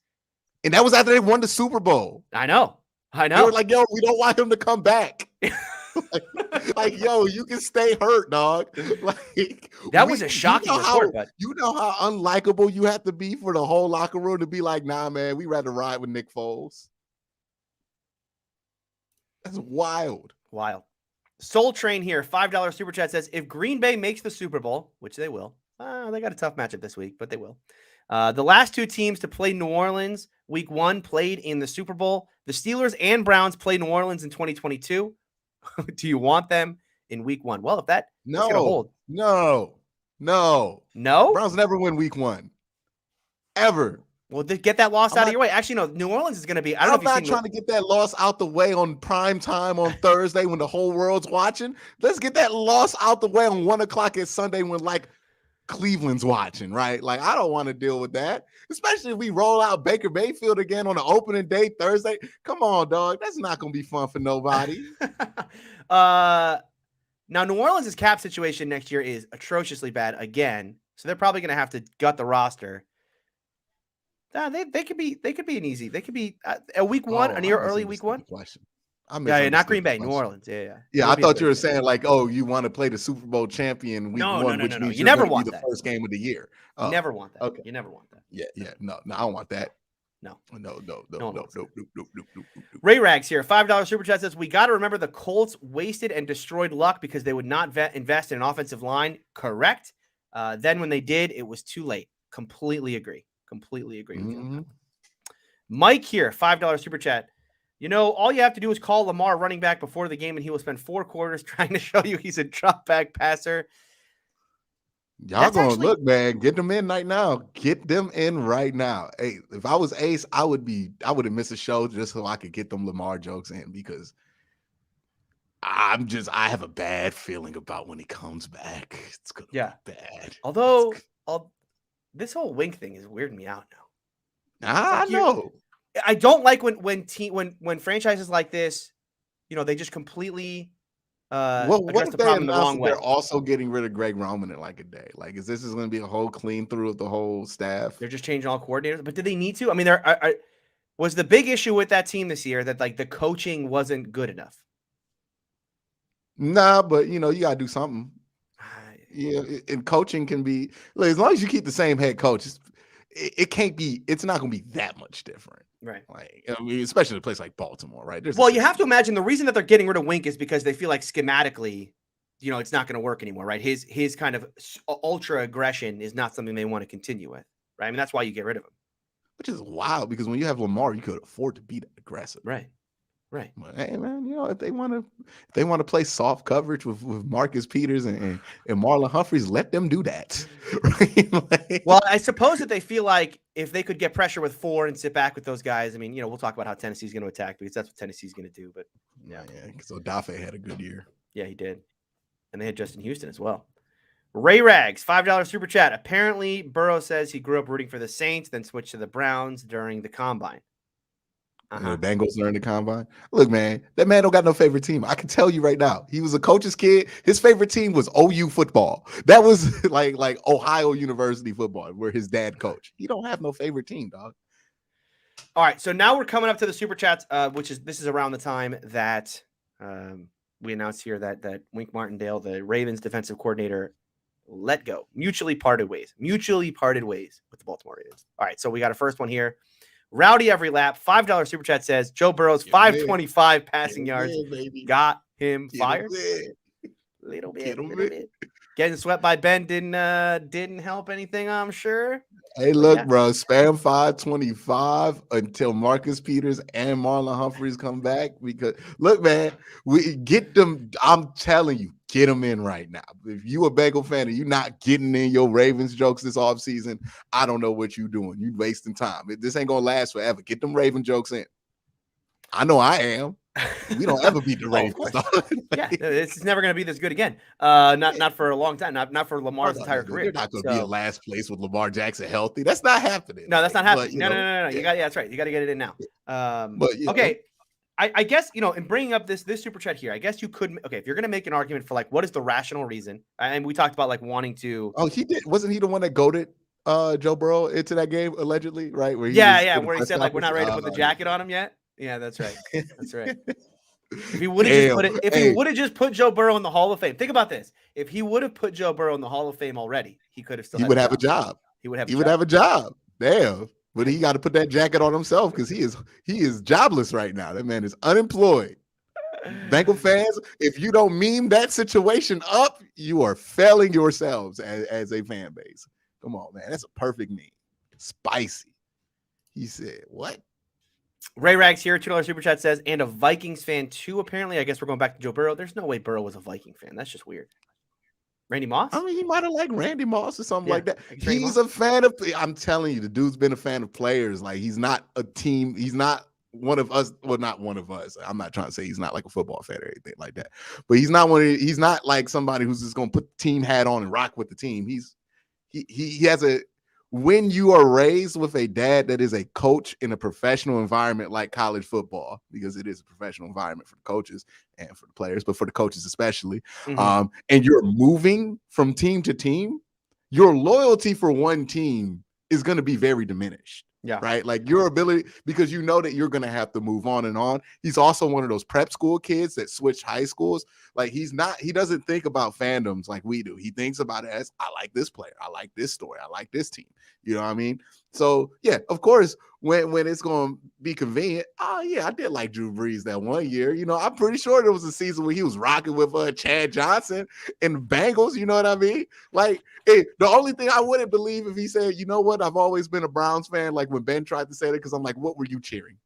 and that was after they won the Super Bowl. I know. They were like, "Yo, we don't want him to come back." like, yo, you can stay hurt, dog. Like that was a shocking report, but you know how unlikable you have to be for the whole locker room to be like, nah, man, we rather ride with Nick Foles. That's wild. Wild. Soul Train here, $5 super chat says, if Green Bay makes the Super Bowl, which they will, they got a tough matchup this week, but they will. The last two teams to play New Orleans week 1 played in the Super Bowl. The Steelers and Browns played New Orleans in 2022. Do you want them in week 1? Well, if that's gonna hold. No. Browns never win week 1. Ever. Well, get that loss out of your way. Actually, no, New Orleans is going to be. I'm not trying to get that loss out the way on prime time on Thursday when the whole world's watching. Let's get that loss out the way on 1:00 at Sunday when like Cleveland's watching, right? Like, I don't want to deal with that, especially if we roll out Baker Mayfield again on the opening day Thursday. Come on, dog. That's not going to be fun for nobody. Now, New Orleans' cap situation next year is atrociously bad again, so they're probably going to have to gut the roster. They could be an easy. They could be a week 1, a near early week 1. Question. Not Green Bay, New Orleans. Yeah. I thought you were saying like, oh, you want to play the Super Bowl champion week 1, which means you never want the first game of the year. You never want that. Okay. You never want that. Yeah. No, I don't want that. No. No. Ray Rags here, $5 super chat says, we got to remember the Colts wasted and destroyed luck because they would not invest in an offensive line. Correct. Then when they did, it was too late. Completely agree with you. Mike here, $5 super chat. All you have to do is call Lamar running back before the game, and he will spend 4 quarters trying to show you he's a drop back passer. Y'all going to look, man. Get them in right now. Get them in right now. Hey, if I was Ace, I would have missed a show just so I could get them Lamar jokes in, because I have a bad feeling about when he comes back. It's gonna be bad. Although this whole Wink thing is weirding me out now. I know. I don't like when franchises like this, they just completely what if the they problem the wrong way. They're also getting rid of Greg Roman in like a day? Like, is this going to be a whole clean through of the whole staff? They're just changing all coordinators, but do they need to? I mean, was the big issue with that team this year that like the coaching wasn't good enough? Nah, but you got to do something. Yeah, and coaching can be, like, as long as you keep the same head coach, it's not going to be that much different. Right. Like, I mean, especially in a place like Baltimore, right? You have to imagine the reason that they're getting rid of Wink is because they feel like schematically, it's not going to work anymore, right? His kind of ultra aggression is not something they want to continue with, right? I mean, that's why you get rid of him. Which is wild, because when you have Lamar, you could afford to be that aggressive. Right. But, hey, man, if they want to play soft coverage with Marcus Peters and Marlon Humphreys, let them do that. Right? Well, I suppose that they feel like if they could get pressure with 4 and sit back with those guys, I mean, we'll talk about how Tennessee's going to attack, because that's what Tennessee's going to do. But yeah, because Odafe had a good year. Yeah, he did. And they had Justin Houston as well. Ray Rags, $5 super chat. Apparently, Burrow says he grew up rooting for the Saints, then switched to the Browns during the Combine. The Bengals during the Combine. Look, man, that man don't got no favorite team. I can tell you right now. He was a coach's kid. His favorite team was OU football. That was like Ohio University football, where his dad coached. He don't have no favorite team, dog. All right, so now we're coming up to the super chats, this is around the time that we announced here that Wink Martindale, the Ravens defensive coordinator, let go. Mutually parted ways with the Baltimore Ravens. All right, so we got a first one here. Rowdy Every Lap, $5 super chat says Joe Burrow's 525 passing yards got him fired. Little bit. Getting swept by Ben didn't help anything, I'm sure. Hey, look, bro, spam 525 until Marcus Peters and Marlon Humphreys come back. Because look, man, we get them. I'm telling you, get them in right now. If you a Bengal fan and you're not getting in your Ravens jokes this offseason, I don't know what you're doing. You're wasting time. This ain't gonna last forever. Get them Raven jokes in. I know I am. We don't ever beat the Ravens. Yeah, it's never going to be this good again. Not for a long time. Not for Lamar's entire career. You're not going to be in last place with Lamar Jackson healthy. That's not happening. No, that's not happening. But, no. You got that's right. You got to get it in now. Okay. I guess in bringing up this super chat here, I guess you could. Okay, if you're going to make an argument for like what is the rational reason, and we talked about like wanting to. Oh, he did. Wasn't he the one that goated Joe Burrow into that game allegedly? Right? Where he where he said like we're not ready to put the jacket on him yet. Yeah, that's right. That's right. If he would have he would have just put Joe Burrow in the Hall of Fame. Think about this. If he would have put Joe Burrow in the Hall of Fame already, he could have still. He would have a job. He would have a job. Damn. But he got to put that jacket on himself because he is jobless right now. That man is unemployed. Bengal fans, if you don't meme that situation up, you are failing yourselves as a fan base. Come on, man. That's a perfect meme. Spicy. He said, what? Ray Rags here, $2 super chat says, and a Vikings fan too, apparently. I guess we're going back to Joe Burrow. There's no way Burrow was a Viking fan. That's just weird. Randy Moss? I mean, he might have liked Randy Moss or something like that. He's a fan of, I'm telling you, the dude's been a fan of players. Like, he's not a team. He's not one of us. Well, not one of us. I'm not trying to say he's not like a football fan or anything like that. But he's not like somebody who's just going to put the team hat on and rock with the team. He has a, when you are raised with a dad that is a coach in a professional environment like college football, because it is a professional environment for the coaches and for the players, but for the coaches especially, and you're moving from team to team, your loyalty for one team is going to be very diminished. Yeah. Right. Like your ability, because you know that you're going to have to move on and on. He's also one of those prep school kids that switch high schools. Like he doesn't think about fandoms like we do. He thinks about it as, I like this player. I like this story. I like this team. You know what I mean? So yeah, of course, when it's going to be convenient. Oh yeah, I did like Drew Brees that one year. You know, I'm pretty sure there was a season where he was rocking with Chad Johnson and the Bengals. You know what I mean? Like, the only thing I wouldn't believe if he said, you know what, I've always been a Browns fan. Like when Ben tried to say that, because I'm like, what were you cheering?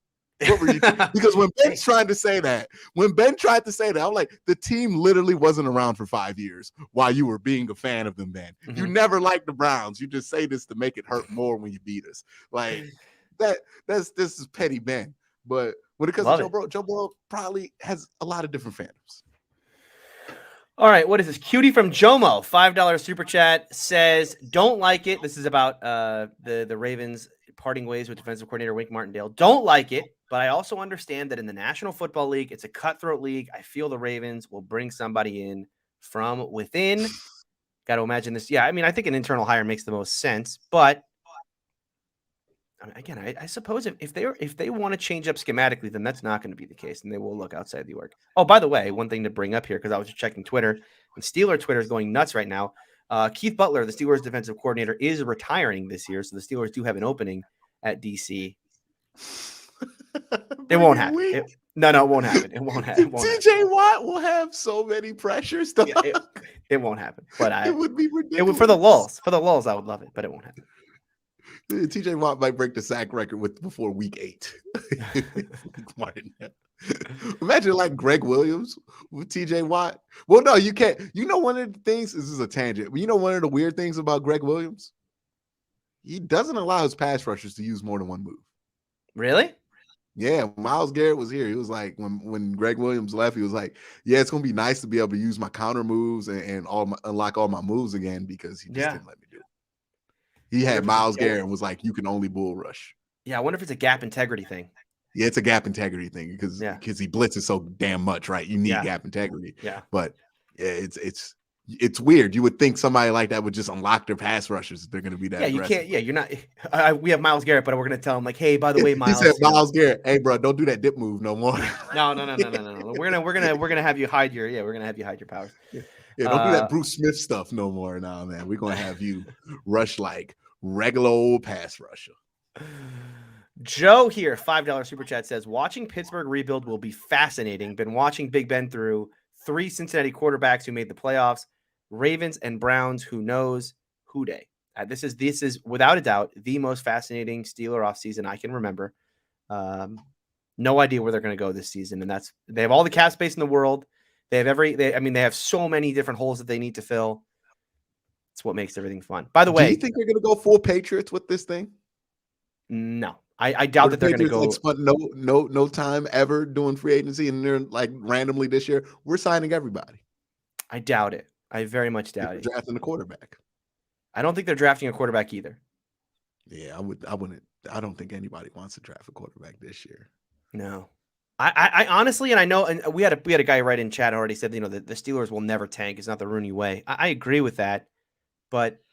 What were you cheering? Because when Ben's trying to say that, I'm like, the team literally wasn't around for 5 years while you were being a fan of them, Ben. You never liked the Browns. You just say this to make it hurt more when you beat us. Like this is petty Ben. But when it comes to Joe Burrow probably has a lot of different fandoms. All right, what is this? Cutie from Jomo, $5 super chat says, don't like it. This is about the Ravens parting ways with defensive coordinator Wink Martindale. Don't like it, but I also understand that in the National Football League, it's a cutthroat league. I feel the Ravens will bring somebody in from within. Got to imagine this. Yeah, I mean, I think an internal hire makes the most sense, but again, I suppose if they want to change up schematically, then that's not going to be the case, and they will look outside the org. Oh, by the way, one thing to bring up here, because I was just checking Twitter, and Steeler Twitter is going nuts right now. Keith Butler, the Steelers defensive coordinator, is retiring this year, so the Steelers do have an opening at DC. It won't happen. No, it won't happen. It won't happen. TJ Watt will have so many pressures. Yeah, it won't happen. But it would be ridiculous. It would, for the lulls, I would love it, but it won't happen. TJ Watt might break the sack record before week 8. Imagine like Greg Williams with TJ Watt. Well, no, you can't. You know, one of the things, this is a tangent, but you know, one of the weird things about Greg Williams, he doesn't allow his pass rushers to use more than one move. Really? Yeah, Myles Garrett was here. He was like, when Greg Williams left, he was like, yeah, it's going to be nice to be able to use my counter moves and unlock all my moves again, because he just didn't let me do it. He had Myles Garrett and was like, you can only bull rush. Yeah, I wonder if it's a gap integrity thing. Yeah, it's a gap integrity thing because he blitzes so damn much, right? You need gap integrity. Yeah. But yeah, it's weird. You would think somebody like that would just unlock their pass rushers if they're going to be that aggressive. You can't. Yeah, you're not. We have Myles Garrett, but we're going to tell him like, hey, by the way, Myles. He said, Myles Garrett, hey, bro, don't do that dip move no more. No. We're gonna have you hide your powers. Yeah, don't do that Bruce Smith stuff no more now, man. We're going to have you rush like regular old pass rusher. Joe here, $5 super chat says, watching Pittsburgh rebuild will be fascinating. Been watching Big Ben through 3 Cincinnati quarterbacks who made the playoffs, Ravens and Browns. Who knows who day? This is without a doubt the most fascinating Steeler offseason I can remember. No idea where they're going to go this season, and they have all the cap space in the world. They have they have so many different holes that they need to fill. It's what makes everything fun. By the way, do you think they're going to go full Patriots with this thing? No, I doubt that they're going to go. Like spent no time ever doing free agency, and they're like randomly this year we're signing everybody. I doubt it. I very much doubt it. Drafting a quarterback. I don't think they're drafting a quarterback either. Yeah, I wouldn't. I don't think anybody wants to draft a quarterback this year. No, I honestly, and I know, and we had a guy right in chat already said, the Steelers will never tank. It's not the Rooney way. I agree with that, but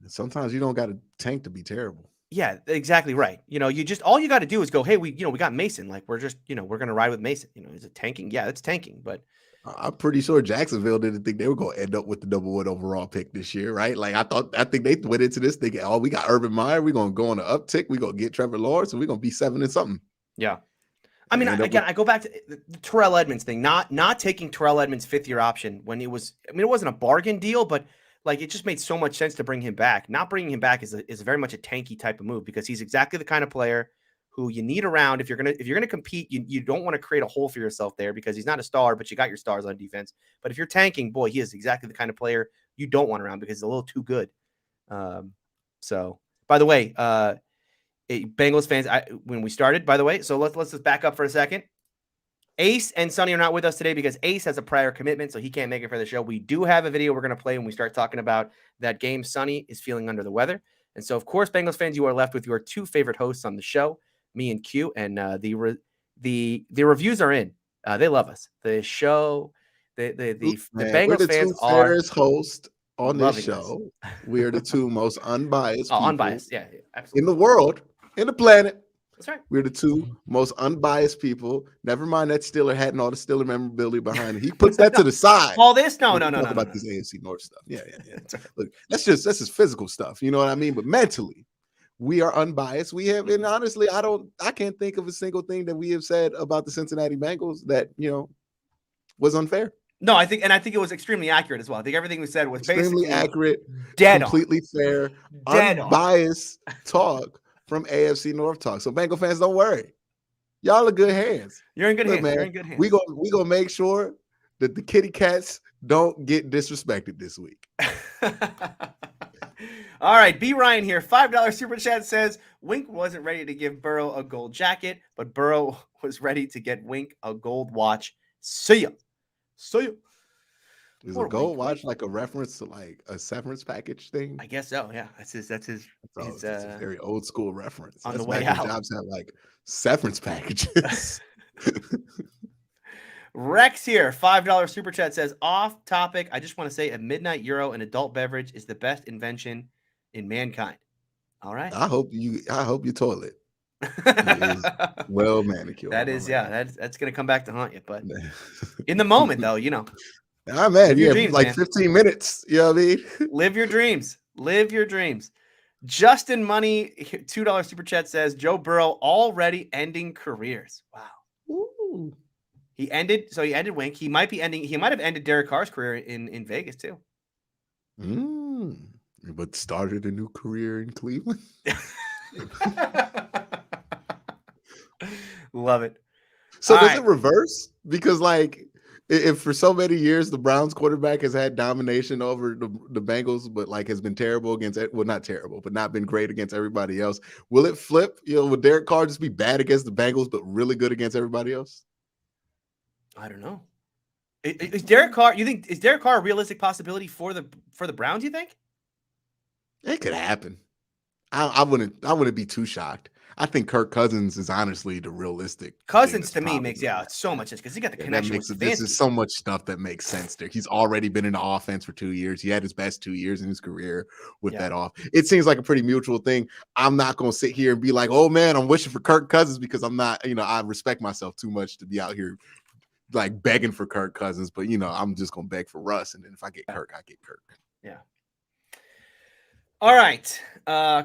sometimes you don't got to tank to be terrible. Yeah, exactly right. You just all you got to do is go, hey, we got Mason. Like we're just, we're gonna ride with Mason. Is it tanking? Yeah, it's tanking, but I'm pretty sure Jacksonville didn't think they were going to end up with the #1 overall pick this year, right? Like I think they went into this thinking, oh, we got Urban Meyer, we're gonna go on an uptick, we're gonna get Trevor Lawrence, and we're gonna be 7 and something. Yeah. I mean, again, I go back to the Terrell Edmonds thing, not taking Terrell Edmonds' 5th-year option when it wasn't a bargain deal, but like it just made so much sense to bring him back. Not bringing him back is very much a tanky type of move because he's exactly the kind of player who you need around if you're gonna compete. You don't want to create a hole for yourself there because he's not a star, but you got your stars on defense. But if you're tanking, boy, he is exactly the kind of player you don't want around because he's a little too good. So, by the way, Bengals fans, when we started, by the way, so let's just back up for a second. Ace and Sonny are not with us today because Ace has a prior commitment, so he can't make it for the show. We do have a video we're going to play when we start talking about that game. Sonny is feeling under the weather. And so, of course, Bengals fans, you are left with your 2 favorite hosts on the show, me and Q, and the reviews are in. They love us. The show, the Bengals fans are fairest hosts on this show. We are the 2 most unbiased people unbiased, yeah, absolutely. in the world, in the planet. That's right. We're the 2 most unbiased people. Never mind that Steeler hat and all the Steeler memorabilia behind it. He puts that to the side. All this? No. About this AFC North stuff. Yeah. Right. Look, that's just physical stuff. You know what I mean? But mentally, we are unbiased. We have, and honestly, I can't think of a single thing that we have said about the Cincinnati Bengals that was unfair. No, I think it was extremely accurate as well. I think everything we said was extremely basically accurate, dead completely on. fair, Dead unbiased talk from AFC North talk. So Bengal fans, don't worry. Y'all are good hands. You're in good hands. Man, you're in good hands. We gonna make sure that the kitty cats don't get disrespected this week. All right, B. Ryan here. $5 super chat says Wink wasn't ready to give Burrow a gold jacket, but Burrow was ready to get Wink a gold watch. See ya. Is a gold watch like a reference to like a severance package thing? I guess so. Yeah, that's his. It's a very old school reference. On that's the way out, jobs have like severance packages. Rex here, $5 super chat says, off topic. I just want to say a midnight Euro, an adult beverage, is the best invention in mankind. All right. I hope your toilet is well manicured. That is, yeah. That's gonna come back to haunt you. But in the moment, though, Ah, man, you have dreams, like man. 15 minutes. You know what I mean? Live your dreams. Live your dreams. Justin Money, $2 super chat says Joe Burrow already ending careers. Wow. Ooh. He ended Wink. He might have ended Derek Carr's career in Vegas too. But started a new career in Cleveland. Love it. So does it reverse? Because like if for so many years the Browns quarterback has had domination over the Bengals, but like has been terrible against, well, not terrible, but not been great against everybody else, will it flip? Will Derek Carr just be bad against the Bengals, but really good against everybody else? I don't know. Is Derek Carr? Is Derek Carr a realistic possibility for the Browns? You think it could happen? I wouldn't be too shocked. I think Kirk Cousins is honestly the realistic. Cousins to me makes so much sense because he got the connection with Stefanski. This is so much stuff that makes sense there. He's already been in the offense for 2 years. He had his best 2 years in his career with that off. It seems like a pretty mutual thing. I'm not going to sit here and be like, oh man, I'm wishing for Kirk Cousins because I'm not, I respect myself too much to be out here like begging for Kirk Cousins, but I'm just gonna beg for Russ, and then if I get Kirk, I get Kirk. Yeah. All right.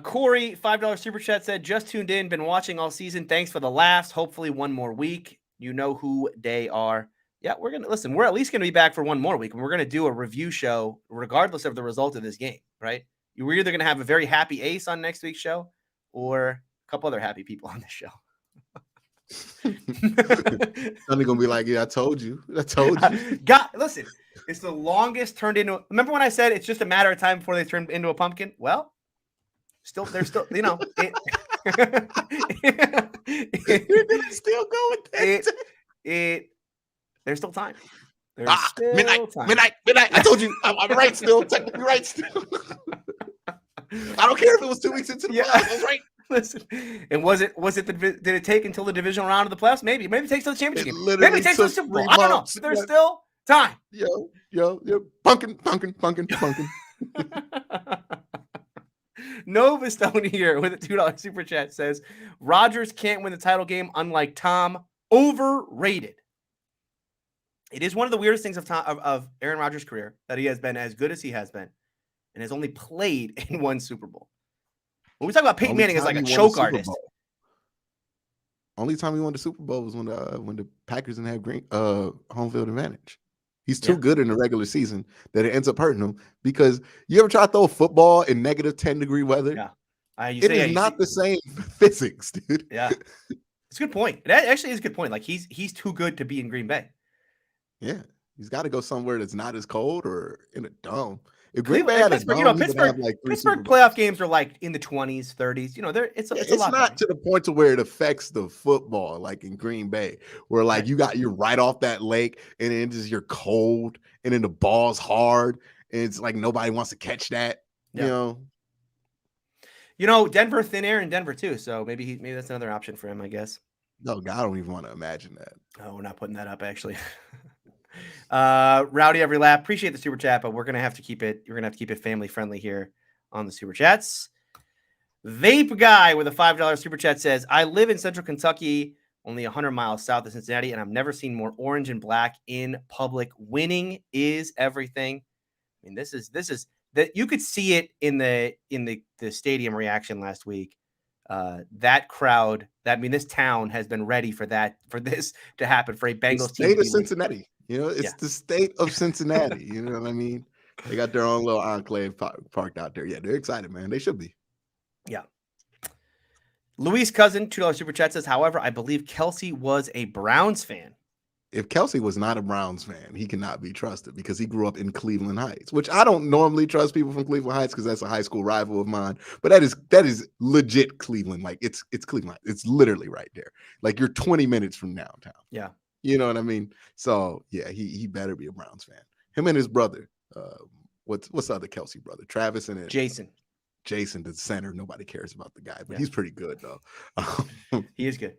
Corey, $5 super chat said, just tuned in, been watching all season. Thanks for the laughs. Hopefully one more week. You know who they are. Yeah, we're at least gonna be back for one more week, and we're gonna do a review show regardless of the result of this game, right? We're either gonna have a very happy Ace on next week's show or a couple other happy people on this show. Sonny gonna be like, yeah, I told you. God, listen, it's the longest turned into. Remember when I said it's just a matter of time before they turn into a pumpkin? Well, they're still, You're gonna still go with that. There's still time. There's midnight. time. I told you, I'm right still. Technically right still. I don't care if it was 2 weeks into the playoffs. I was right. Listen, and did it take until the divisional round of the playoffs? Maybe it takes to the championship game. Literally Maybe it takes to the took Super Bowl. 3 I don't know. months. But there's still time. Yo, pumpkin. Nova Stone here with a $2 super chat says, Rodgers can't win the title game unlike Tom. Overrated. It is one of the weirdest things of Aaron Rodgers' career that he has been as good as he has been and has only played in one Super Bowl. When we talk about Peyton Manning as like a choke artist. Only time he won the Super Bowl was when the Packers didn't have home field advantage. He's too good in the regular season that it ends up hurting him, because you ever try to throw a football in negative 10-degree weather? Yeah. It is not the same physics, dude. Yeah. It's a good point. It actually is a good point. Like he's too good to be in Green Bay. Yeah. He's got to go somewhere that's not as cold or in a dome. If Green Bay had a dome, Pittsburgh playoff games are like in the 20s, 30s. It's a lot. It's not to the point to where it affects the football, like in Green Bay, where like you're right off that lake, and then just you're cold, and then the ball's hard, and it's like nobody wants to catch that. Yeah. Denver, thin air in Denver too. So maybe that's another option for him, I guess. No, God, I don't even want to imagine that. Oh, we're not putting that up actually. Rowdy every lap. Appreciate the super chat, but we're gonna have to keep it. You're gonna have to keep it family friendly here on the super chats. Vape guy with a $5 super chat says, I live in central Kentucky, only 100 miles south of Cincinnati, and I've never seen more orange and black in public. Winning is everything. I mean, this is that you could see it in the stadium reaction last week. That crowd, this town has been ready for this to happen, for a Bengals team. State of Cincinnati. It's the state of Cincinnati. You know what I mean? They got their own little enclave parked out there. Yeah, they're excited, man. They should be. Yeah. Luis Cousin, $2 super chat says, however, I believe Kelsey was a Browns fan. If Kelsey was not a Browns fan, he cannot be trusted because he grew up in Cleveland Heights, which I don't normally trust people from Cleveland Heights because that's a high school rival of mine. But that is legit Cleveland. Like it's Cleveland. It's literally right there. Like you're 20 minutes from downtown. Yeah. You know what I mean? So yeah, he better be a Browns fan. Him and his brother. What's the other Kelsey brother? Travis and Jason, the center. Nobody cares about the guy, but he's pretty good though. He is good.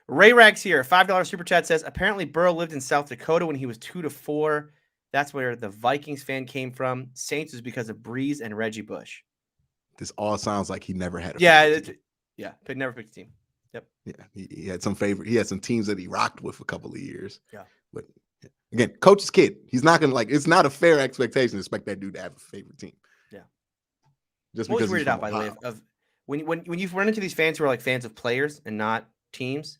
Ray Rags here, $5 super chat says, apparently Burrow lived in South Dakota when he was 2 to 4. That's where the Vikings fan came from. Saints is because of Breeze and Reggie Bush. This all sounds like he never had never picked a team. Yep. Yeah, he had some favorite. He had some teams that he rocked with a couple of years. Yeah. But again, coach's kid. He's not gonna it's not a fair expectation to expect that dude to have a favorite team. Yeah. Just I'm because weirded out by the way of when you run into these fans who are like fans of players and not teams.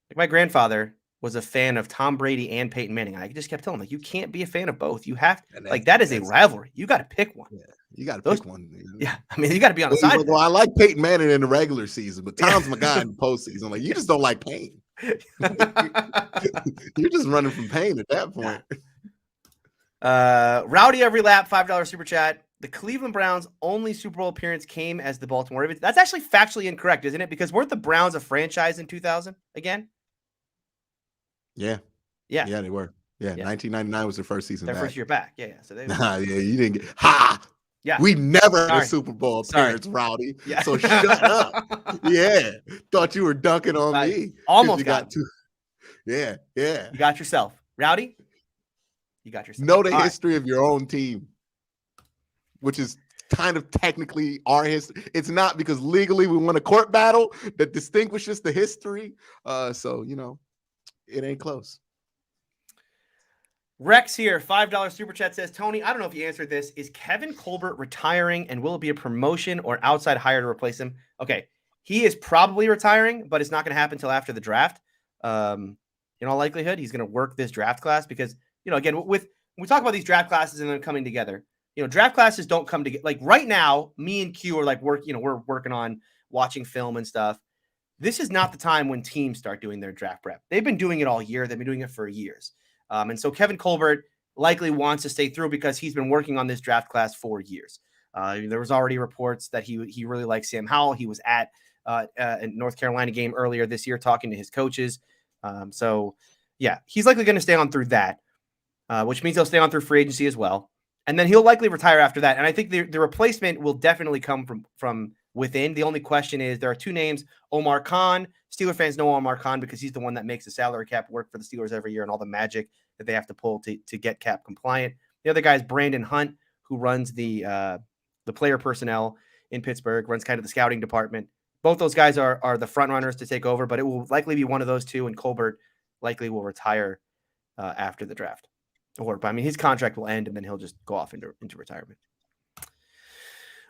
Like my grandfather was a fan of Tom Brady and Peyton Manning. I just kept telling him, like, you can't be a fan of both. You have to, that is a rivalry. You got to pick one. Yeah, you got to pick one. Yeah, I mean, you got to be on the side. Well, I like Peyton Manning in the regular season, but Tom's my guy in the postseason. Like, you just don't like pain. You're just running from pain at that point. Rowdy every lap, $5 super chat. The Cleveland Browns' only Super Bowl appearance came as the Baltimore Ravens. That's actually factually incorrect, isn't it? Because weren't the Browns a franchise in 2000 again? Yeah, they were. Yeah, 1999 was their first season. Their first year back. Yeah. So they. You didn't get Yeah, we never had a Super Bowl appearance, Rowdy. Yeah. So shut up. Yeah, thought you were dunking on me. Almost got to. Yeah. You got yourself, Rowdy. You got yourself. Know the history of your own team, which is kind of technically our history. It's not, because legally we won a court battle that distinguishes the history. So it ain't close. Rex here, $5 super chat says, Tony, I don't know if you answered this. Is Kevin Colbert retiring and will it be a promotion or outside hire to replace him? Okay. He is probably retiring, but it's not going to happen until after the draft. In all likelihood, he's going to work this draft class because, again, when we talk about these draft classes and them coming together, draft classes don't come together. Like right now, me and Q are like we're working on watching film and stuff. This is not the time when teams start doing their draft prep. They've been doing it all year. They've been doing it for years. And so Kevin Colbert likely wants to stay through because he's been working on this draft class for years. There was already reports that he really likes Sam Howell. He was at a North Carolina game earlier this year talking to his coaches. So, yeah, he's likely going to stay on through that, which means he'll stay on through free agency as well. And then he'll likely retire after that. And I think the replacement will definitely come from within. The only question is there are two names, Omar Khan. Steeler fans know Omar Khan because he's the one that makes the salary cap work for the Steelers every year and all the magic that they have to pull to get cap compliant. The other guy is Brandon Hunt, who runs the player personnel in Pittsburgh, runs kind of the scouting department. Both those guys are the front runners to take over, but it will likely be one of those two, and Colbert likely will retire after the draft. His contract will end, and then he'll just go off into retirement.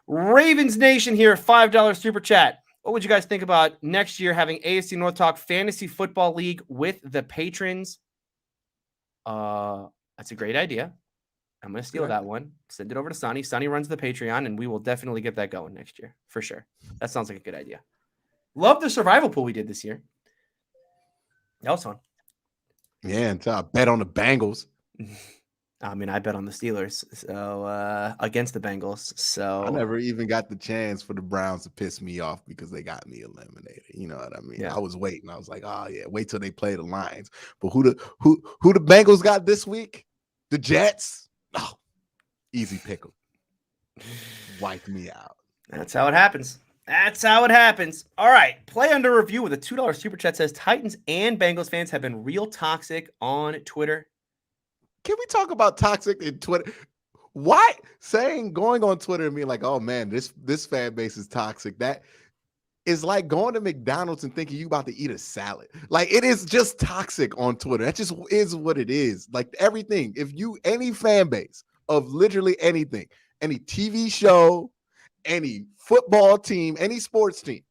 Ravens Nation here, $5 super chat. What would you guys think about next year having AFC North Talk Fantasy Football League with the patrons? That's a great idea. I'm going to steal that one. Send it over to Sonny. Sonny runs the Patreon, and we will definitely get that going next year for sure. That sounds like a good idea. Love the survival pool we did this year. That was fun. Yeah, until I bet on the Bengals. I bet on the Steelers, so against the Bengals. So I never even got the chance for the Browns to piss me off because they got me eliminated. You know what I mean? Yeah. I was waiting. I was like, oh yeah, wait till they play the Lions. But who the Bengals got this week? The Jets. Oh, easy pick 'em. Wiped me out. That's how it happens. That's how it happens. All right. Play under review with a $2 super chat says Titans and Bengals fans have been real toxic on Twitter. Can we talk about toxic in Twitter? Why going on Twitter and being like, oh man, this fan base is toxic. That is like going to McDonald's and thinking you about to eat a salad. Like it is just toxic on Twitter. That just is what it is. Like everything. If you any fan base of literally anything, any TV show, any football team, any sports team,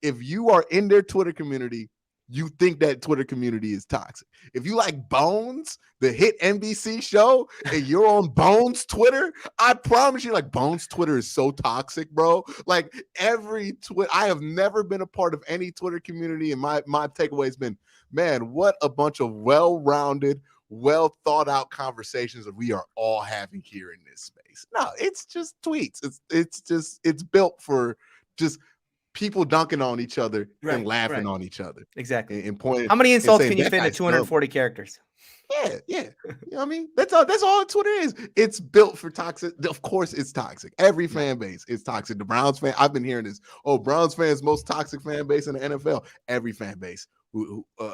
if you are in their Twitter community, you think that Twitter community is toxic. If you like Bones, the hit NBC show, and you're on Bones Twitter, I promise you, like Bones Twitter is so toxic, bro. Like every I have never been a part of any Twitter community, and my takeaway has been, man, what a bunch of well-rounded, well thought out conversations that we are all having here in this space. No, it's just tweets. It's built for just people dunking on each other and laughing on each other. Exactly. And pointing. How many insults can you fit into 240 characters? Yeah. You know what I mean? That's all Twitter is. It's built for toxic. Of course it's toxic. Every fan base is toxic. The Browns fan, I've been hearing this. Oh, Browns fans, most toxic fan base in the NFL. Every fan base,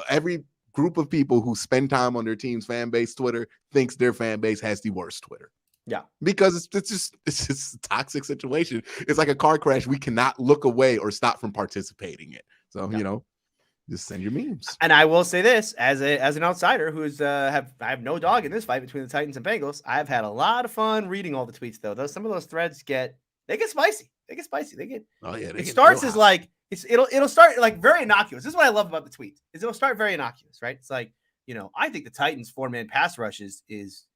every group of people who spend time on their team's fan base Twitter thinks their fan base has the worst Twitter. Yeah, because it's just a toxic situation. It's like a car crash. We cannot look away or stop from participating in. So just send your memes. And I will say this as an outsider who's I have no dog in this fight between the Titans and Bengals. I've had a lot of fun reading all the tweets though. Some of those threads get spicy. It starts as like it'll start like very innocuous. This is what I love about the tweets is it'll start very innocuous, right? It's like I think the Titans 4-man pass rush is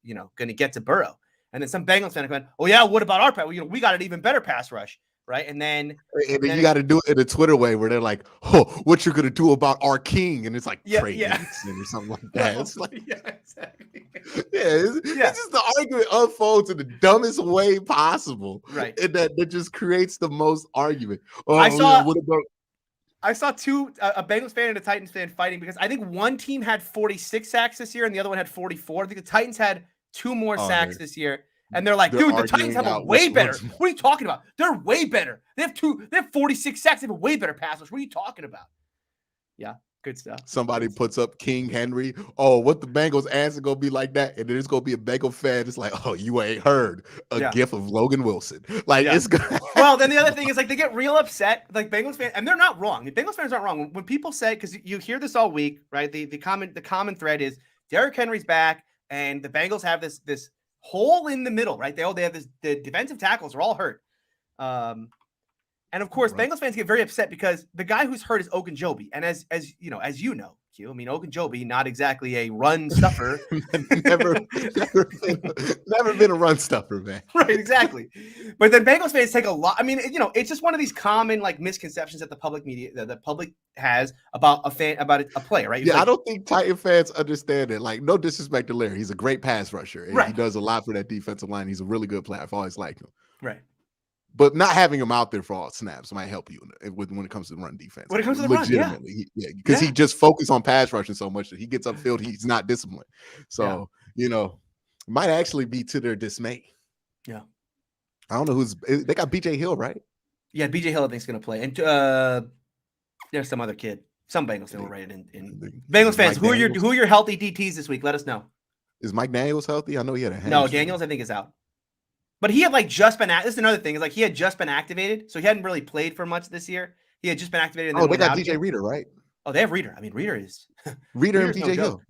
going to get to Burrow. And then some Bengals fan going, oh yeah, what about our pass? We got an even better pass rush, right? And then you got to do it in a Twitter way where they're like, oh, what you're gonna do about our king? And it's like trade or something like that. It's like, exactly. It's just the argument unfolds in the dumbest way possible, right? And that just creates the most argument. I saw two a Bengals fan and a Titans fan fighting because I think one team had 46 sacks this year and the other one had 44. I think the Titans had 2 more sacks this year. And they're like, dude, the Titans have a way better. What are you talking about? They're way better. They have 46 sacks. They have a way better pass rush. What are you talking about? Yeah, good stuff. Somebody puts up King Henry. Oh, what the Bengals answer gonna be like that? And then it's gonna be a Bengal fan. It's like, oh, you ain't heard a gif of Logan Wilson. Like it's gonna Well, then the other thing is like they get real upset, like Bengals fans, and they're not wrong. The Bengals fans aren't wrong. When people say, because you hear this all week, right? The common thread is Derrick Henry's back. and the Bengals have this hole in the middle, right? They have the defensive tackles are all hurt. And of course, Right. Bengals fans get very upset because the guy who's hurt is Ogunjobi. And as you know, Q, I mean, Ogunjobi, not exactly a run stuffer. never been a run stuffer, man. Right, exactly. But then Bengals fans take a lot. I mean, it's just one of these common like misconceptions that the public media, the public has about a player, right? Yeah, Like, I don't think Titan fans understand it. Like, no disrespect to Larry, he's a great pass rusher, and he right, does a lot for that defensive line. He's a really good player. I've always liked him. right. But not having him out there for all snaps might help you when it comes to the run defense. When it comes to the run, yeah. Because he just focused on pass rushing so much that he gets upfield, he's not disciplined. So, might actually be to their dismay. Yeah. I don't know they got BJ Hill, right? Yeah, BJ Hill I think is going to play. And there's some other kid. Some Bengals fan will write it in. Bengals fans, who are your healthy DTs this week? Let us know. Is Mike Daniels healthy? I know he had a hamstring. No, Daniels I think is out. But he had just been this is another thing, is he had just been activated, so he hadn't really played for much this year. He had just been activated. And they got DJ Reader, right? Oh, they have Reader. I mean, Reader is Reader and BJ Hill.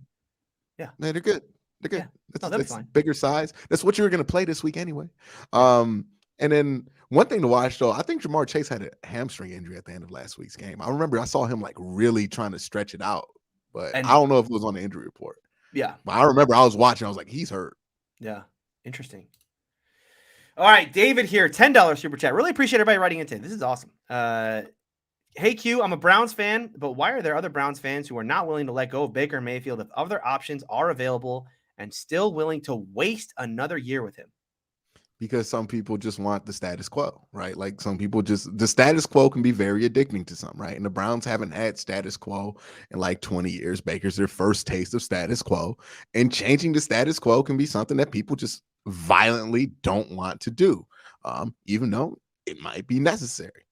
Yeah, man, they're good. They're good. Yeah. That's bigger size. That's what you were going to play this week anyway. And then one thing to watch though, I think Jamar Chase had a hamstring injury at the end of last week's game. I remember I saw him really trying to stretch it out, but I don't know if it was on the injury report. Yeah, but I remember I was watching. I was like, he's hurt. Yeah, interesting. All right, David here, $10 super chat. Really appreciate everybody writing into it. This is awesome. Hey Q, I'm a Browns fan, but why are there other Browns fans who are not willing to let go of Baker Mayfield if other options are available and still willing to waste another year with him? Because some people just want the status quo, right? Like some people the status quo can be very addicting to some, right? And the Browns haven't had status quo in 20 years. Baker's their first taste of status quo, and changing the status quo can be something that people just violently don't want to do, even though it might be necessary.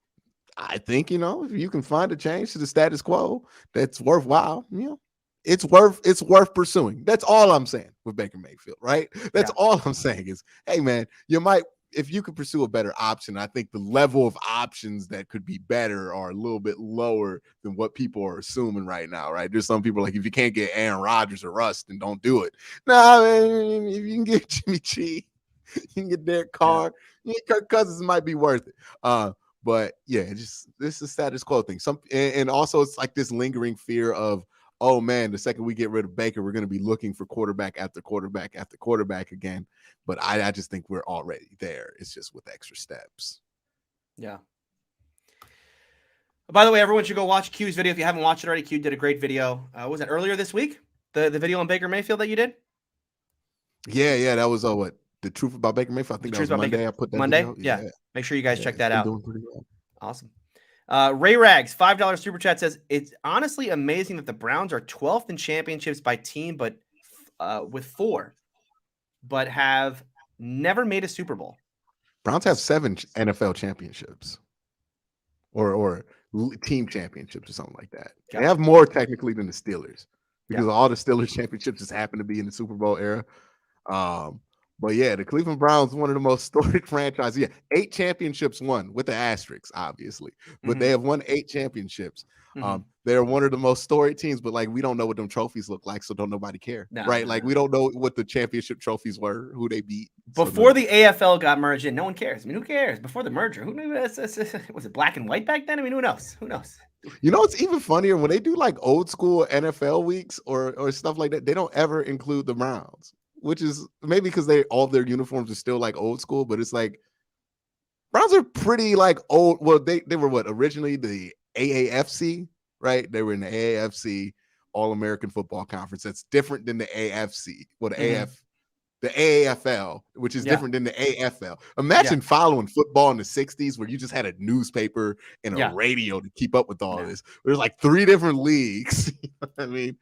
I think, if you can find a change to the status quo that's worthwhile, it's worth pursuing. That's all I'm saying with Baker Mayfield, right? That's all I'm saying is, hey man, if you could pursue a better option, I think the level of options that could be better are a little bit lower than what people are assuming right now, right? There's some people if you can't get Aaron Rodgers or Russ, then don't do it. No, man, if you can get Jimmy G, you can get Derek Carr, Kirk Cousins might be worth it. But yeah, this is a status quo thing. And also it's this lingering fear of, oh man, the second we get rid of Baker, we're going to be looking for quarterback after quarterback after quarterback again. But I just think we're already there. It's just with extra steps. Yeah. By the way, everyone should go watch Q's video. If you haven't watched it already, Q did a great video. Was it earlier this week? The video on Baker Mayfield that you did? Yeah. That was what? The Truth About Baker Mayfield. I think that was Monday. I put that Monday? Video. Yeah. Make sure you guys check that out. Doing pretty well. Awesome. Ray Rags, $5 super chat says, it's honestly amazing that the Browns are 12th in championships by team, but with 4, but have never made a Super Bowl. Browns have 7 NFL championships or team championships or something like that. Gotcha. They have more technically than the Steelers because all the Steelers championships just happen to be in the Super Bowl era. But yeah, the Cleveland Browns, one of the most storied franchises. Yeah, 8 championships won with the asterisks, obviously. But they have won 8 championships. They're one of the most storied teams, but we don't know what them trophies look like, so don't nobody care. Right? We don't know what the championship trophies were, who they beat. Before the AFL got merged in, no one cares. I mean, who cares? Before the merger, who knew? Was it black and white back then? I mean, who knows? Who knows? It's even funnier when they do like old school NFL weeks or stuff like that. They don't ever include the Browns, which is maybe because all their uniforms are still like old school, but it's like Browns are pretty like old. Well, they were what originally the AAFC, right? They were in the AAFC All-American Football Conference. That's different than the AFC. Well, the AAFL, which is different than the AFL. Imagine following football in the 60s where you just had a newspaper and a radio to keep up with all this. There's like 3 different leagues, you know what I mean?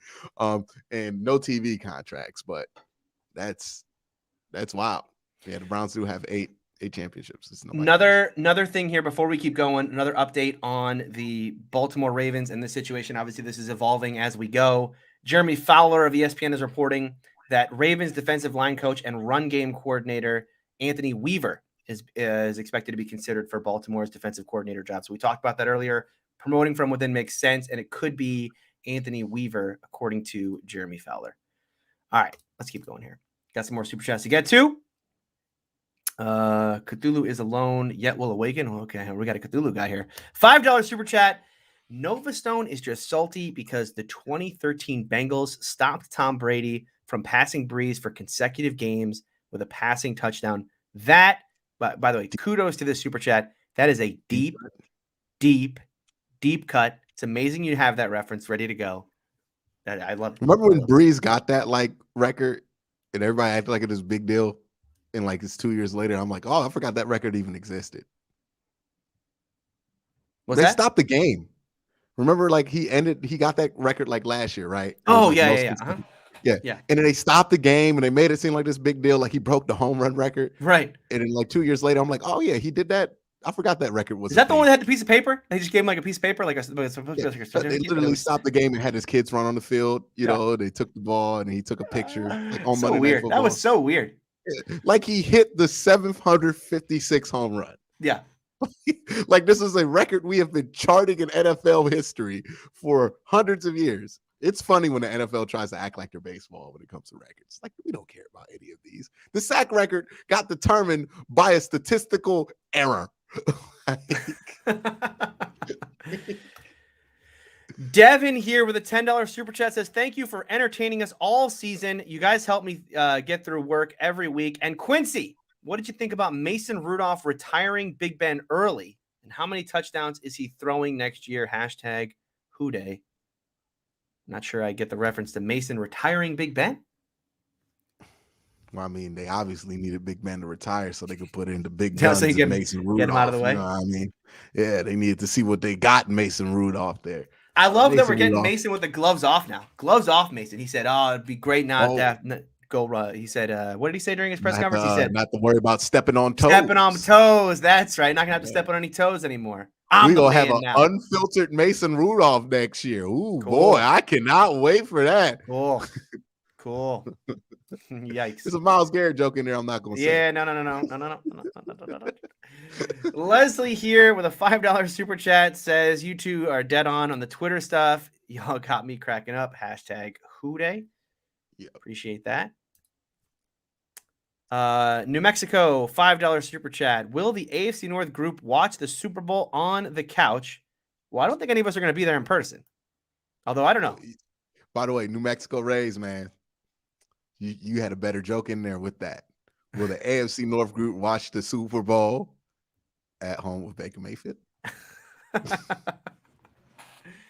And no TV contracts, but that's wild. Yeah, the Browns do have 8 championships. Another thing here before we keep going, another update on the Baltimore Ravens and this situation. Obviously, this is evolving as we go. Jeremy Fowler of ESPN is reporting that Ravens defensive line coach and run game coordinator Anthony Weaver is expected to be considered for Baltimore's defensive coordinator job. So we talked about that earlier. Promoting from within makes sense, and it could be Anthony Weaver, according to Jeremy Fowler. All right. Let's keep going here. Got some more super chats to get to. Cthulhu is alone, yet will awaken. Okay, we got a Cthulhu guy here. $5 super chat. Nova Stone is just salty because the 2013 Bengals stopped Tom Brady from passing Breeze for consecutive games with a passing touchdown. That, by the way, kudos to this super chat. That is a deep cut. It's amazing you have that reference ready to go. I love it. Remember when Breeze got that like record and everybody acted like it was a big deal? And like it's 2 years later, I'm like, oh, I forgot that record even existed. They stopped the game. Remember, like he got that record like last year, right? Oh, like yeah. Yeah. And then they stopped the game and they made it seem like this big deal, like he broke the home run record. Right. And then like 2 years later, I'm like, oh yeah, he did that. I forgot that record was. Is that the one that had the piece of paper? They just gave him like a piece of paper, like they literally stopped the game and had his kids run on the field. You know, they took the ball and he took a picture. Like on so Monday weird. Night Football. That was so weird. Like he hit the 756 home run. Yeah. Like this is a record we have been charting in NFL history for hundreds of years. It's funny when the NFL tries to act like they're baseball when it comes to records. Like, we don't care about any of these. The sack record got determined by a statistical error. Devin here with a $10 super chat says, thank you for entertaining us all season. You guys help me get through work every week. And Quincy, what did you think about Mason Rudolph retiring Big Ben early? And how many touchdowns is he throwing next year? Hashtag Who Day. Not sure I get the reference to Mason retiring Big Ben. Well, I mean, they obviously needed Big Ben to retire so they could put in the big guns so and Mason Rudolph. Get him out of the way. You know what I mean? Yeah, they needed to see what they got in Mason Rudolph there. I love that we're getting Mason with the gloves off now. Gloves off, Mason. He said, oh, it'd be great not to have to go. He said, what did he say during his press conference? He said, not to worry about stepping on toes. Stepping on toes. That's right. Not going to have to step on any toes anymore. We're going to have an unfiltered Mason Rudolph next year. Ooh, cool. Boy, I cannot wait for that. Cool. Yikes. There's a Myles Garrett joke in there I'm not going to say. Yeah, no. Leslie here with a $5 super chat says, you two are dead on the Twitter stuff. Y'all got me cracking up. Hashtag Who Day. Yeah. Appreciate that. New Mexico, $5 super chat. Will the AFC North group watch the Super Bowl on the couch? Well, I don't think any of us are going to be there in person. Although, I don't know. By the way, New Mexico Rays, man, you had a better joke in there with that. Will the AFC North group watch the Super Bowl at home with Baker Mayfield?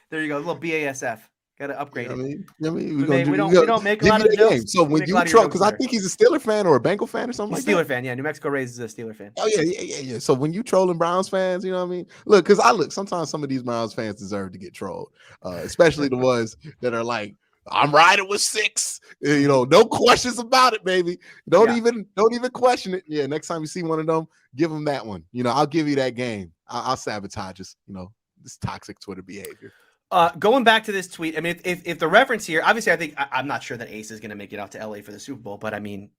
There you go. A little BASF. Got to upgrade it. We don't make a lot of jokes. So when you troll, because I think he's a Steeler fan or a Bengal fan or something like that. Steeler fan, yeah. New Mexico Rays is a Steeler fan. Oh, yeah. So when you trolling Browns fans, you know what I mean? Look, because sometimes some of these Browns fans deserve to get trolled, especially the ones that are like, I'm riding with 6. No questions about it, baby. Don't even question it. Yeah, next time you see one of them, give them that one. I'll give you that game. I'll sabotage this. This toxic Twitter behavior. Going back to this tweet, I mean, if the reference here, obviously, I'm not sure that Ace is going to make it out to LA for the Super Bowl, but I mean,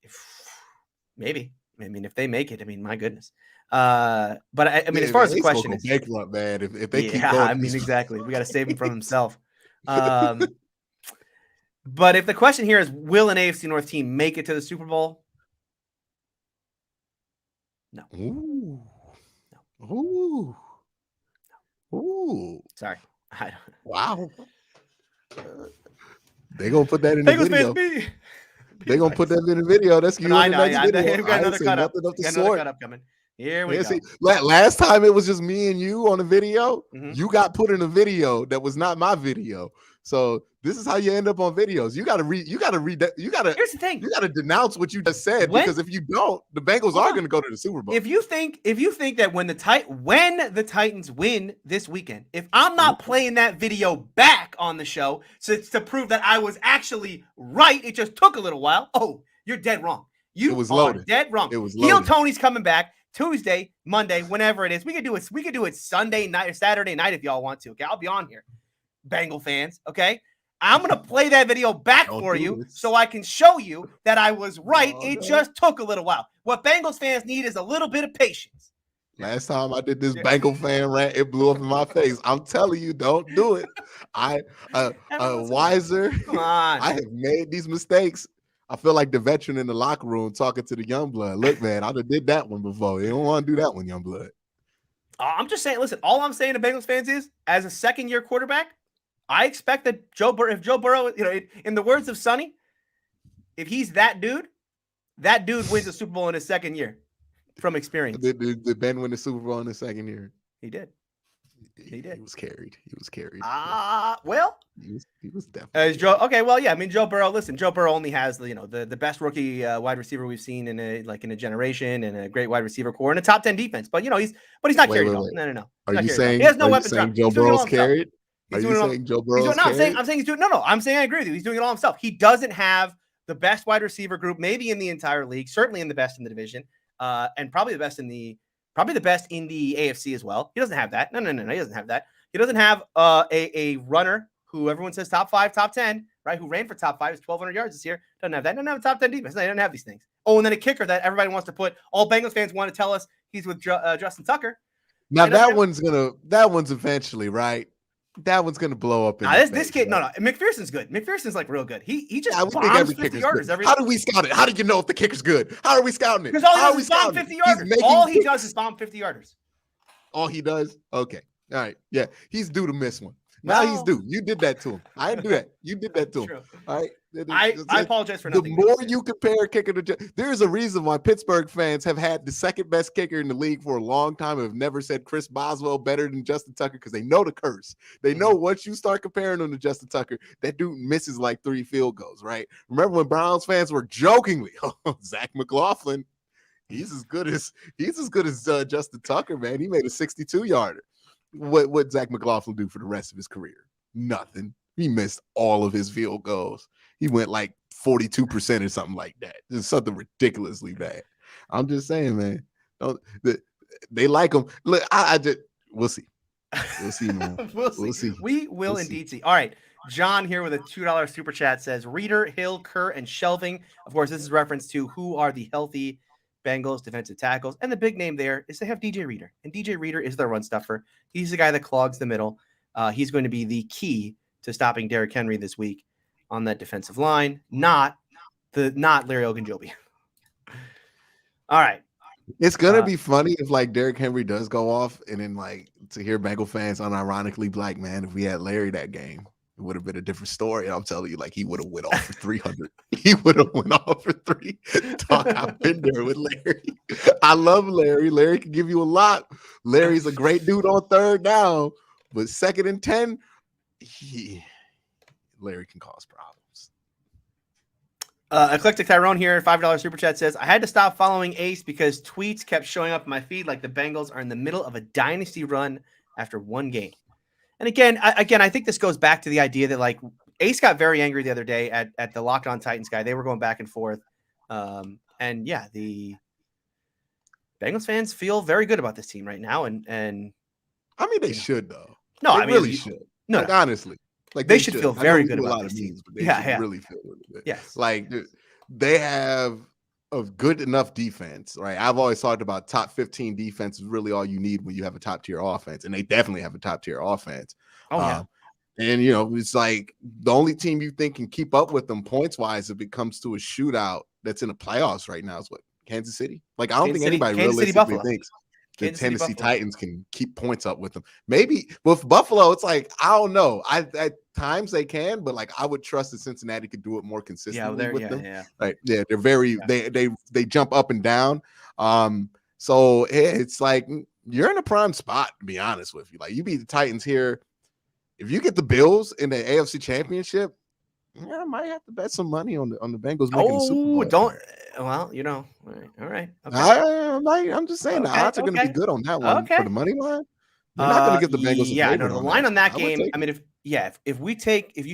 maybe. I mean, if they make it, I mean, my goodness. But I mean, as far as the question is, bankrupt, man. If they keep going, I mean, exactly. We got to save him from himself. But if the question here is, will an AFC North team make it to the Super Bowl? No. Ooh. No. Ooh. Sorry. Wow. They're going to put that in the video. They're going to put that in the video. That's you in the next video. I've got another cut up. Another cut up coming. Here we go. See, last time it was just me and you on the video. Mm-hmm. You got put in a video that was not my video. So this is how you end up on videos. You got to read. You got to read that. Here's the thing. You got to denounce what you just said, because if you don't, the Bengals are going to go to the Super Bowl. If you think that when the Titans win this weekend, if I'm not playing that video back on the show to prove that I was actually right, it just took a little while. Oh, you're dead wrong. It was loaded. Dead wrong. It was loaded. Heel Tony's coming back Tuesday, Monday, whenever it is. We could do it Sunday night or Saturday night if y'all want to. Okay, I'll be on here, Bengal fans. Okay. I'm going to play that video back for you so I can show you that I was right. It just took a little while. What Bengals fans need is a little bit of patience. Last time I did this Bengal fan rant, it blew up in my face. I'm telling you, don't do it. Wiser. Come on. I have made these mistakes. I feel like the veteran in the locker room talking to the young blood. Look, man, I done did that one before. You don't want to do that one, young blood. I'm just saying, listen, all I'm saying to Bengals fans is, as a second-year quarterback, I expect that if Joe Burrow, in the words of Sonny, if he's that dude wins a Super Bowl in his second year from experience. Did Ben win the Super Bowl in his second year? He did. He did. He was carried. Well, he was definitely. Okay, well, yeah. I mean, Joe Burrow. Listen, Joe Burrow only has the best rookie wide receiver we've seen in a generation, and a great wide receiver core and a top 10 defense. But he's not carried at all. No. Are you saying he has no weapons? Joe Burrow's carried? Are you saying Joe Burrow's carried? I'm saying he's doing. No. I'm saying I agree with you. He's doing it all himself. He doesn't have the best wide receiver group, maybe in the entire league. Certainly in the best in the division, and probably the best in the AFC as well. He doesn't have that. No. He doesn't have that. He doesn't have a runner who everyone says top 5, top 10, right? Who ran for top 5, is 1,200 yards this year. Doesn't have that. Doesn't have a top 10 defense. They don't have these things. Oh, and then a kicker that everybody wants to put. All Bengals fans want to tell us he's with Justin Tucker. Now that one's eventually, right? That one's gonna blow up. This kid, right? No. McPherson's good. McPherson's like real good. He just bombs 50 yarders every. How do we scout it? How do you know if the kicker's good? How are we scouting it? Because all he does is bomb 50 yarders. All he does is bomb 50 yarders. All he does? Okay. All right. Yeah. He's due to miss one. Now he's due. You did that to him. I didn't do that. You did that to him. True. All right. I apologize for nothing. The more you compare kicker to, there's a reason why Pittsburgh fans have had the second best kicker in the league for a long time and have never said Chris Boswell better than Justin Tucker, because they know the curse. They know once you start comparing him to Justin Tucker, that dude misses like 3 field goals, right? Remember when Browns fans were jokingly, Zach McLaughlin, he's as good as Justin Tucker, man. He made a 62-yarder. What Zach McLaughlin do for the rest of his career? Nothing. He missed all of his field goals. He went like 42% or something like that. Just something ridiculously bad. I'm just saying, man. They like him. Look, we'll see. We'll see, man. We'll see. We will indeed see. All right. John here with a $2 super chat says, Reader, Hill, Kerr, and Shelving. Of course, this is reference to who are the healthy Bengals defensive tackles. And the big name there is they have DJ Reader. And DJ Reader is their run stuffer. He's the guy that clogs the middle. He's going to be the key to stopping Derrick Henry this week on that defensive line, not Larry Ogunjobi. All right. It's gonna be funny if like Derrick Henry does go off, and then like to hear Bengal fans unironically be like, man, if we had Larry that game, it would have been a different story. And I'm telling you, like, he would have went off for 300. He would have went off for 3. I've been there with Larry. I love Larry. Larry can give you a lot. Larry's a great dude on third down, but 2nd and 10, Larry can cause problems. Eclectic Tyrone here, $5 super chat says, I had to stop following Ace because tweets kept showing up in my feed like the Bengals are in the middle of a dynasty run after one game. And again, I think this goes back to the idea that like Ace got very angry the other day at the Locked On Titans guy. They were going back and forth. And yeah, the Bengals fans feel very good about this team right now. And I mean, they should though. No, they I mean, really should. No, like, honestly, like they should feel very good about a lot of this means, but they should really feel really good. Yes, like they have a good enough defense, right? I've always talked about top 15 defense is really all you need when you have a top tier offense, and they definitely have a top tier offense. Oh yeah. And it's like the only team you think can keep up with them points wise if it comes to a shootout that's in the playoffs right now is what, Kansas City? Like I don't think anybody realistically thinks the Tennessee Titans can keep points up with them. Maybe with Buffalo, it's like I don't know. At times they can, but like I would trust that Cincinnati could do it more consistently with them. Yeah. Like they're very they jump up and down. So it's like you're in a prime spot to be honest with you. Like you beat the Titans here. If you get the Bills in the AFC Championship, I might have to bet some money on the Bengals making the Super Bowl. All right. Okay. I'm just saying the odds are going to be good on that one for the money line. You're not going to get the Bengals. Yeah, no, the line on that game. I mean, if you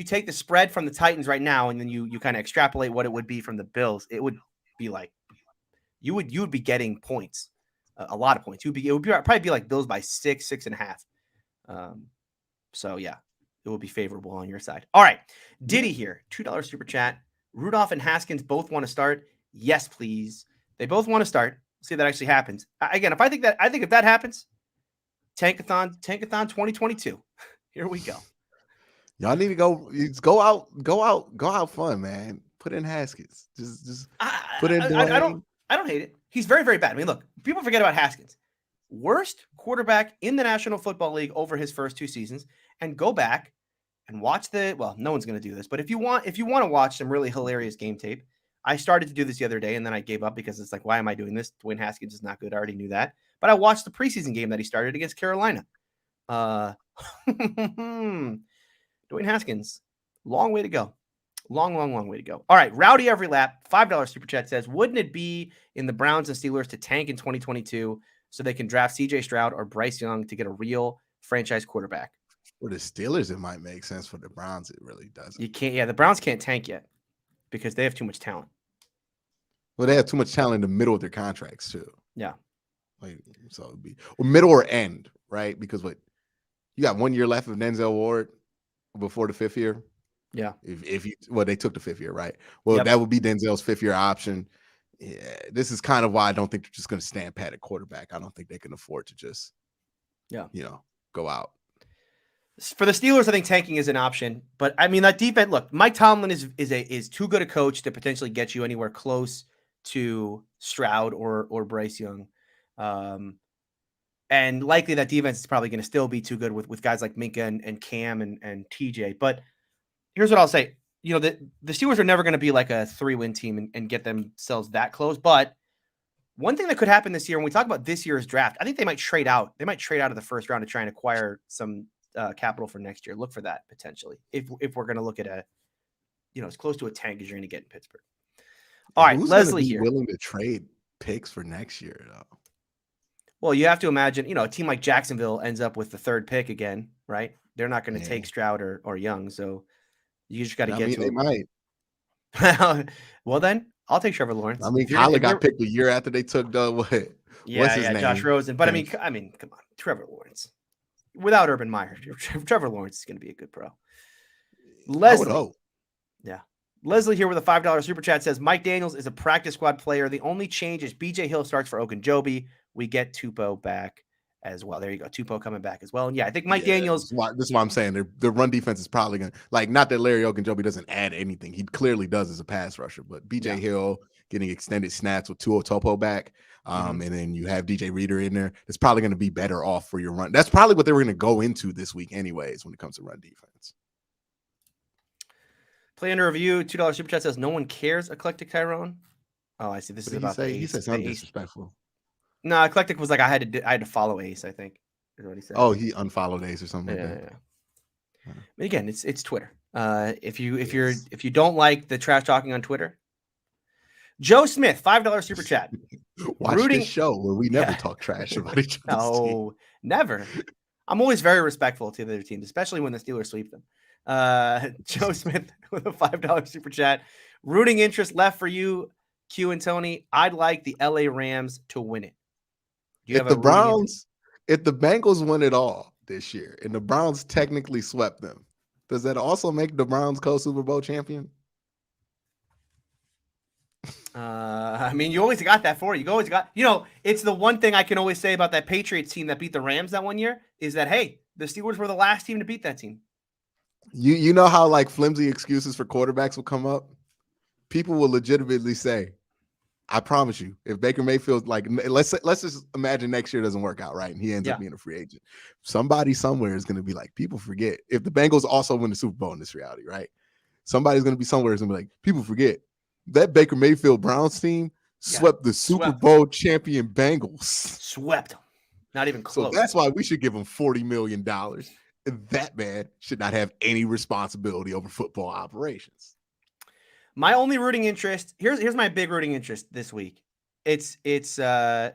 take the spread from the Titans right now, and then you kind of extrapolate what it would be from the Bills, it would be like you would be getting points, a lot of points. It would probably be like Bills by 6, 6.5. So yeah, it will be favorable on your side. All right, Diddy here, $2 super chat. Rudolph and Haskins both want to start. Yes, please. They both want to start. See if that actually happens. Again, if that happens, Tankathon 2022. Here we go. Y'all need to go out fun, man. Put in Haskins. Just I, put in I Dwayne. I don't hate it. He's very, very bad. I mean, look, people forget about Haskins. Worst quarterback in the National Football League over his first 2 seasons. And go back and watch no one's going to do this, but if you want to watch some really hilarious game tape, I started to do this the other day and then I gave up because it's like, why am I doing this? Dwayne Haskins is not good. I already knew that. But I watched the preseason game that he started against Carolina. Dwayne Haskins, long way to go. Long way to go. All right. Rowdy Every Lap, $5 super chat says, wouldn't it be in the Browns and Steelers to tank in 2022 so they can draft CJ Stroud or Bryce Young to get a real franchise quarterback? For the Steelers, it might make sense. For the Browns, it really doesn't. You can't. Yeah, the Browns can't tank yet because they have too much talent. Well, they have too much talent in the middle of their contracts too. Yeah. Like, so it'd be or middle or end, right? Because what you got 1 year left of Denzel Ward before the 5th year. Yeah. If they took the 5th year, right? Well, that would be Denzel's 5th year option. Yeah, this is kind of why I don't think they're just going to stand pat at quarterback. I don't think they can afford to just, go out. For the Steelers, I think tanking is an option, but I mean that defense. Look, Mike Tomlin is too good a coach to potentially get you anywhere close to Stroud or Bryce Young, and likely that defense is probably going to still be too good with guys like Minka and Cam and TJ. But here's what I'll say: the Steelers are never going to be like a 3-win team and get themselves that close. But one thing that could happen this year, when we talk about this year's draft, I think they might trade out. They might trade out of the first round to try and acquire some capital for next year. Look for that potentially if we're going to look at as close to a tank as you're going to get in Pittsburgh. All right, Who's Leslie here. Willing to trade picks for next year though? Well, you have to imagine, a team like Jacksonville ends up with the 3rd pick again, right? They're not going to take Stroud or Young, so you just got to get to they might. Well, then I'll take Trevor Lawrence. I mean, Kyler got picked a year after they took what's his name? Josh Rosen. But I mean, come on, Trevor Lawrence. Without Urban Meyer, Trevor Lawrence is going to be a good pro. Leslie. Yeah. Leslie here with a $5 super chat says, Mike Daniels is a practice squad player. The only change is BJ Hill starts for Ogunjobi. We get Tupou back as well. There you go. Tupou coming back as well. And I think Mike Daniels. This is why I'm saying the run defense is probably going to, not that Larry Ogunjobi doesn't add anything. He clearly does as a pass rusher, but BJ Hill getting extended snaps with Tua Topo back. And then you have DJ Reader in there. It's probably going to be better off for your run. That's probably what they were going to go into this week anyways when it comes to run defense. Play under review, $2 super chat says, no one cares, Eclectic Tyrone. Oh, I see. This is about he said something disrespectful. No, Eclectic was like, I had to follow Ace, I think. Is what he said. Oh, he unfollowed Ace or something. Yeah. But again, it's Twitter. If you don't like the trash talking on Twitter, Joe Smith, $5 super chat. Watch this show where we never talk trash about each other. No, never. I'm always very respectful to the other teams, especially when the Steelers sweep them. Joe Smith with a $5 super chat. Rooting interest left for you, Q and Tony. I'd like the LA Rams to win it. If the Bengals win it all this year and the Browns technically swept them, does that also make the Browns co-Super Bowl champion? I mean, you always got that for it. You always got, it's the one thing I can always say about that Patriots team that beat the Rams that one year is that, hey, the Steelers were the last team to beat that team. You know how like flimsy excuses for quarterbacks will come up? People will legitimately say, I promise you, if Baker Mayfield, like, let's just imagine next year doesn't work out, right? And he ends up being a free agent. Somebody somewhere is going to be like, people forget. If the Bengals also win the Super Bowl in this reality, right? Somebody's going to be somewhere is going to be like, people forget. That Baker Mayfield Browns team swept the Super Bowl champion Bengals. Swept them. Not even close. So that's why we should give him $40 million. That man should not have any responsibility over football operations. My only rooting interest, here's my big rooting interest this week. It's I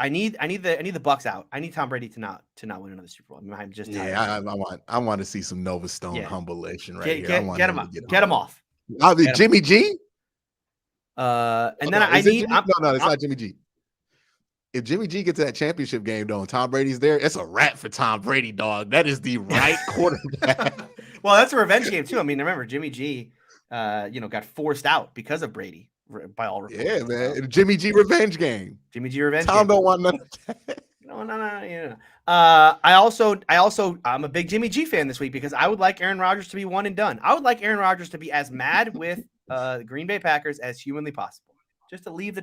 need the Bucks out. I need Tom Brady to not win another Super Bowl. I mean, I'm just tired. I want to see some Nova Stone humiliation right here. Get him off. Jimmy G. And then I need. No, it's not Jimmy G. If Jimmy G gets to that championship game, though, and Tom Brady's there, it's a wrap for Tom Brady, dog. That is the right quarterback. Well, that's a revenge game too. I mean, remember Jimmy G, got forced out because of Brady by all reports. Yeah, man. Jimmy G revenge game. Jimmy G revenge. Tom don't want none of that. No. Yeah. I'm a big Jimmy G fan this week because I would like Aaron Rodgers to be one and done. I would like Aaron Rodgers to be as mad with the Green Bay Packers as humanly possible. Just to leave the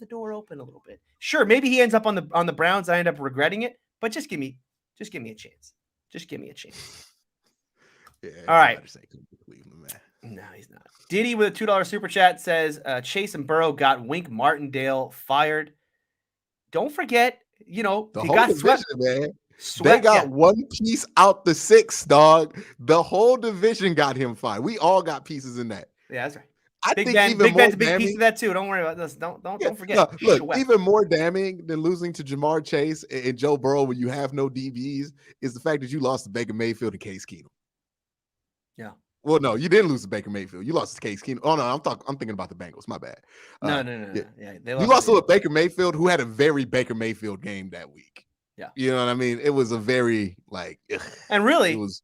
door open a little bit. Sure, maybe he ends up on the Browns. I end up regretting it, but just give me a chance. Just give me a chance. Yeah, All right. Cleveland, man. No, he's not. Diddy with a $2 super chat says Chase and Burrow got Wink Martindale fired. Don't forget, The he whole got division, swept. man. They got one piece out the 6, dog. The whole division got him fired. We all got pieces in that. Yeah, that's right. I Big think Ben, even Big more Ben's a big damning, piece of that too. Don't worry about this. Don't forget. No, look, Swept. even more damning than losing to Jamar Chase and Joe Burrow when you have no DBs is the fact that you lost to Baker Mayfield and Case Keenum. Yeah. Well, no, you didn't lose to Baker Mayfield. You lost to Case Keenum. Oh no, I'm thinking about the Bengals. My bad. No. Yeah. Yeah, You lost to a Baker Mayfield who had a very Baker Mayfield game that week. Yeah. You know what I mean? It was a very and really it was.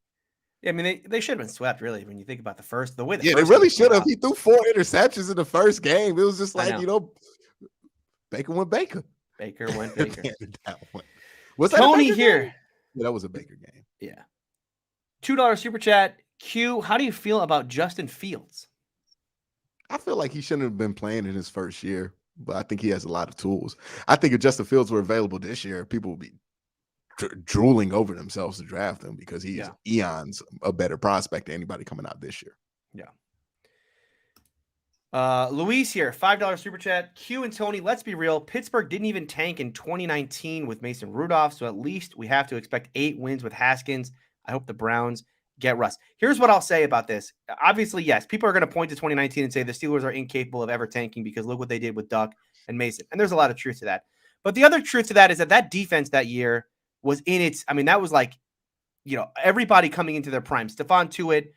I mean, they should have been swept, really, when you think about the way. They really should have. He threw 4 interceptions in the first game. It was just like, Baker went Baker. Baker went Baker. Was that Tony here? Game? Yeah, that was a Baker game. Yeah. $2 super chat. Q, how do you feel about Justin Fields? I feel like he shouldn't have been playing in his first year, but I think he has a lot of tools. I think if Justin Fields were available this year, people would be drooling over themselves to draft him because he is eons a better prospect than anybody coming out this year. Yeah. Luis here, $5 super chat. Q and Tony, let's be real. Pittsburgh didn't even tank in 2019 with Mason Rudolph, so at least we have to expect 8 wins with Haskins. I hope the Browns get Russ. Here's what I'll say about this. Obviously, yes, people are going to point to 2019 and say the Steelers are incapable of ever tanking because look what they did with Duck and Mason. And there's a lot of truth to that. But the other truth to that is that defense that year was in its, that was like, everybody coming into their prime. Stephon Tuitt,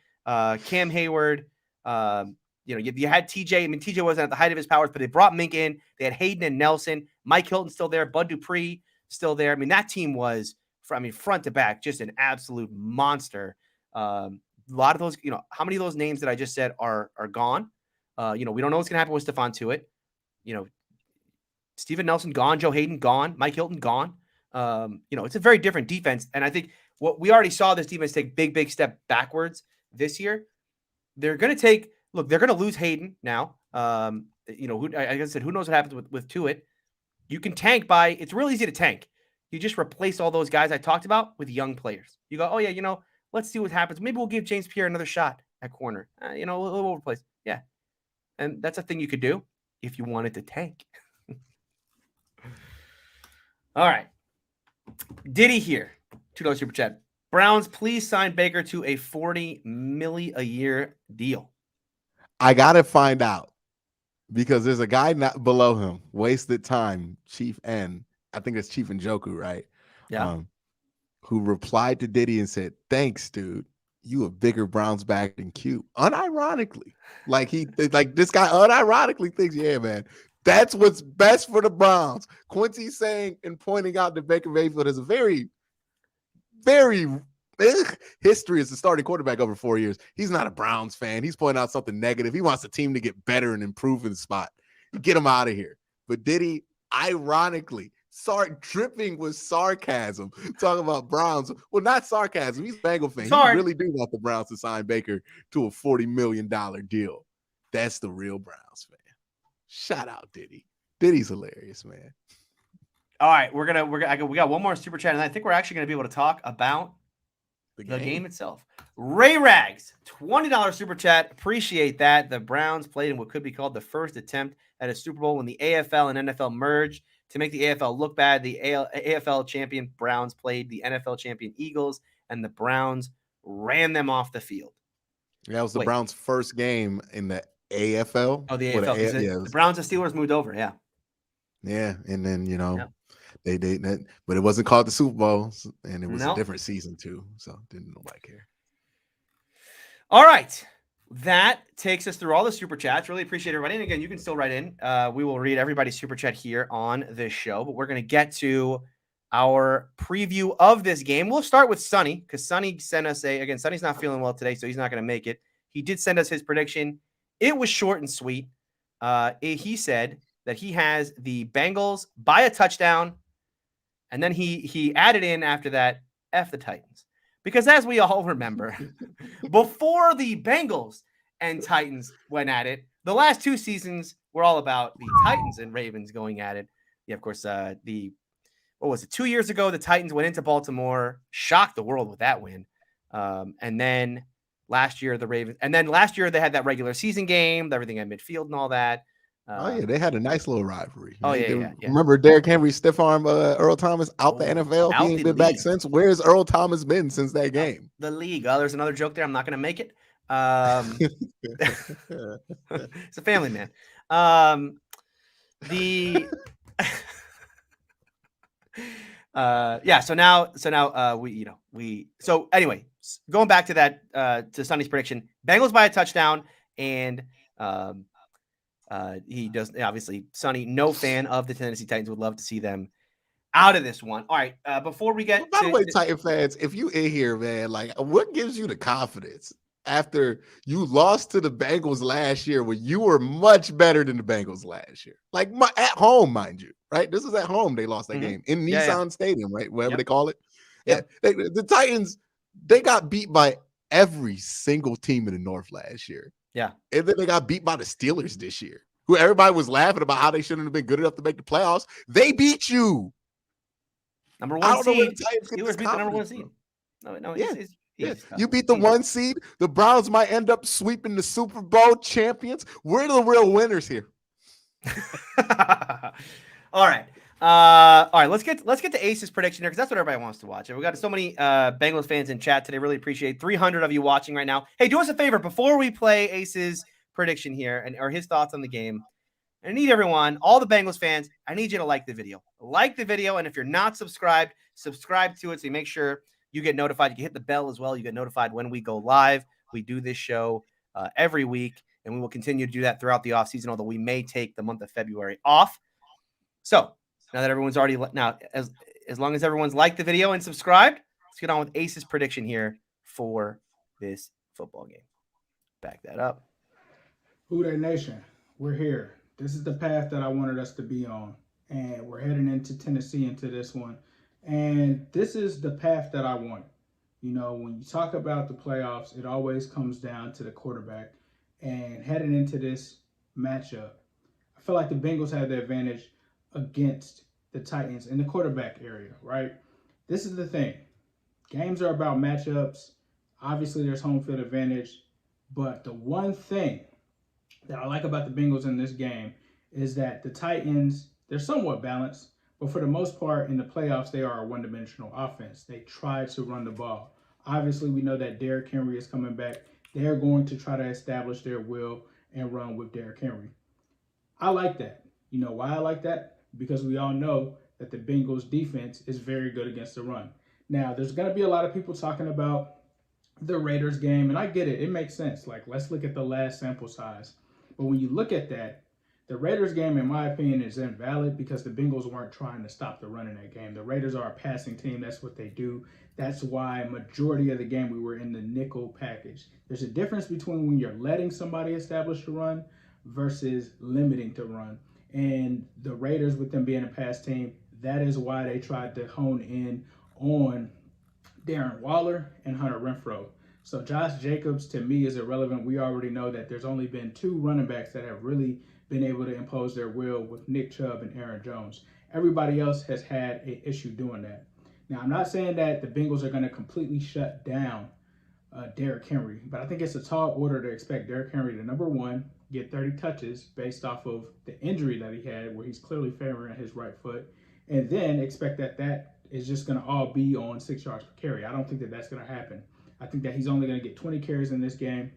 Cam Hayward, you had TJ. TJ wasn't at the height of his powers, but they brought Mink in. They had Hayden and Nelson. Mike Hilton still there. Bud Dupree still there. That team was, front to back, just an absolute monster. A lot of those, how many of those names that I just said are gone? We don't know what's going to happen with Stephon Tuitt. Steven Nelson gone. Joe Hayden gone. Mike Hilton gone. It's a very different defense. And I think what we already saw this defense take big step backwards this year. They're going to they're going to lose Hayden now. Like I said, who knows what happens with Tuitt. You can tank it's real easy to tank. You just replace all those guys I talked about with young players. You go, oh yeah, let's see what happens. Maybe we'll give James Pierre another shot at corner. We'll replace. Yeah. And that's a thing you could do if you wanted to tank. All right. Diddy here. $2 super chat. Browns, please sign Baker to a $40 million a year deal. I got to find out because there's a guy not below him, wasted time, Chief N. I think it's Chief Njoku, right? Yeah. Who replied to Diddy and said, thanks, dude. You a bigger Browns back than Q. Unironically. This guy unironically thinks, yeah, man, that's what's best for the Browns. Quincy saying and pointing out that Baker Mayfield is a very, very history as the starting quarterback over 4 years. He's not a Browns fan. He's pointing out something negative. He wants the team to get better and improve in the spot. Get him out of here. But Diddy, ironically, dripping with sarcasm, talking about Browns. Well, not sarcasm. He's a Bengal fan. He really do want the Browns to sign Baker to a $40 million deal. That's the real Browns fan. Shout out Diddy. Diddy's hilarious, man. All right, we got one more super chat, and I think we're actually going to be able to talk about the game itself. Ray Rags, $20 super chat. Appreciate that. The Browns played in what could be called the first attempt at a Super Bowl when the AFL and NFL merged to make the AFL look bad. The AFL champion Browns played the NFL champion Eagles, and the Browns ran them off the field. That was the Browns' first game in the AFL. Oh, the AFL. The Browns and Steelers moved over, yeah. Yeah, and then, they but it wasn't called the Super Bowl, and it was a different season too, so didn't nobody care. All right. That takes us through all the super chats. Really appreciate everybody. And again, you can still write in. We will read everybody's super chat here on this show, but we're going to get to our preview of this game. We'll start with Sonny because Sonny sent us Sonny's not feeling well today, so he's not going to make it. He did send us his prediction. It was short and sweet. He said that he has the Bengals by a touchdown, and then he added in after that, F the Titans. Because as we all remember, before the Bengals and Titans went at it. The last 2 seasons were all about the Titans and Ravens going at it. Yeah, of course, what was it? 2 years ago, the Titans went into Baltimore, shocked the world with that win. And then last year, the Ravens, and then last year they had that regular season game, everything at midfield and all that. Oh yeah, they had a nice little rivalry. Oh They- yeah, they- yeah, yeah. Remember Derrick Henry stiff arm Earl Thomas out the Oh, NFL? out He ain't the been back league. since. Where's Earl Thomas been since that game? The league. Oh, there's another joke there. I'm not going to make it. It's a family man. The yeah. So now so anyway, going back to that to Sonny's prediction, Bengals by a touchdown, and he does obviously Sonny, no fan of the Tennessee Titans, would love to see them out of this one. All right. Before we get By the way, Titan fans, if you in here, man, like what gives you the confidence after you lost to the Bengals last year when you were much better than the Bengals last year? Like at home, mind you, right? This is at home. They lost that game in Nissan Stadium, right? Whatever they call it. Yeah. The Titans, they got beat by every single team in the North last year. Yeah. And then they got beat by the Steelers this year, who everybody was laughing about how they shouldn't have been good enough to make the playoffs. They beat you. Number 1 seed. Steelers beat the number 1 seed. No, yeah. You beat the 1 seed. The Browns might end up sweeping the Super Bowl champions. We're the real winners here. All right. All right. Let's get to Ace's prediction here because that's what everybody wants to watch. And we got so many Bengals fans in chat today. Really appreciate 300 of you watching right now. Hey, do us a favor before we play Ace's prediction here or his thoughts on the game. I need everyone, all the Bengals fans, I need you to like the video. Like the video, and if you're not subscribed, subscribe to it so you make sure you get notified. You can hit the bell as well. You get notified when we go live. We do this show every week, and we will continue to do that throughout the offseason, although we may take the month of February off. So now that everyone's already as long as everyone's liked the video and subscribed, let's get on with Ace's prediction here for this football game. Back that up. Who Dey Nation, we're here. This is the path that I wanted us to be on, and we're heading into Tennessee into this one. And this is the path that I want. You know, when you talk about the playoffs, it always comes down to the quarterback. And heading into this matchup, I feel like the Bengals have the advantage against the Titans in the quarterback area, right? This is the thing. Games are about matchups. Obviously, there's home field advantage. But the one thing that I like about the Bengals in this game is that the Titans, they're somewhat balanced, but for the most part in the playoffs, they are a one-dimensional offense. They try to run the ball. Obviously, we know that Derrick Henry is coming back. They're going to try to establish their will and run with Derrick Henry. I like that. You know why I like that? Because we all know that the Bengals defense is very good against the run. Now, there's going to be a lot of people talking about the Raiders game, and I get it. It makes sense. Like, let's look at the last sample size. But when you look at that, the Raiders game, in my opinion, is invalid because the Bengals weren't trying to stop the run in that game. The Raiders are a passing team. That's what they do. That's why majority of the game we were in the nickel package. There's a difference between when you're letting somebody establish the run versus limiting the run. And the Raiders, with them being a pass team, that is why they tried to hone in on Darren Waller and Hunter Renfrow. So Josh Jacobs, to me, is irrelevant. We already know that there's only been 2 running backs that have really been able to impose their will with Nick Chubb and Aaron Jones. Everybody else has had an issue doing that. Now, I'm not saying that the Bengals are going to completely shut down Derrick Henry, but I think it's a tall order to expect Derrick Henry to, number one, get 30 touches based off of the injury that he had where he's clearly favoring his right foot, and then expect that is just going to all be on 6 yards per carry. I don't think that that's going to happen. I think that he's only going to get 20 carries in this game.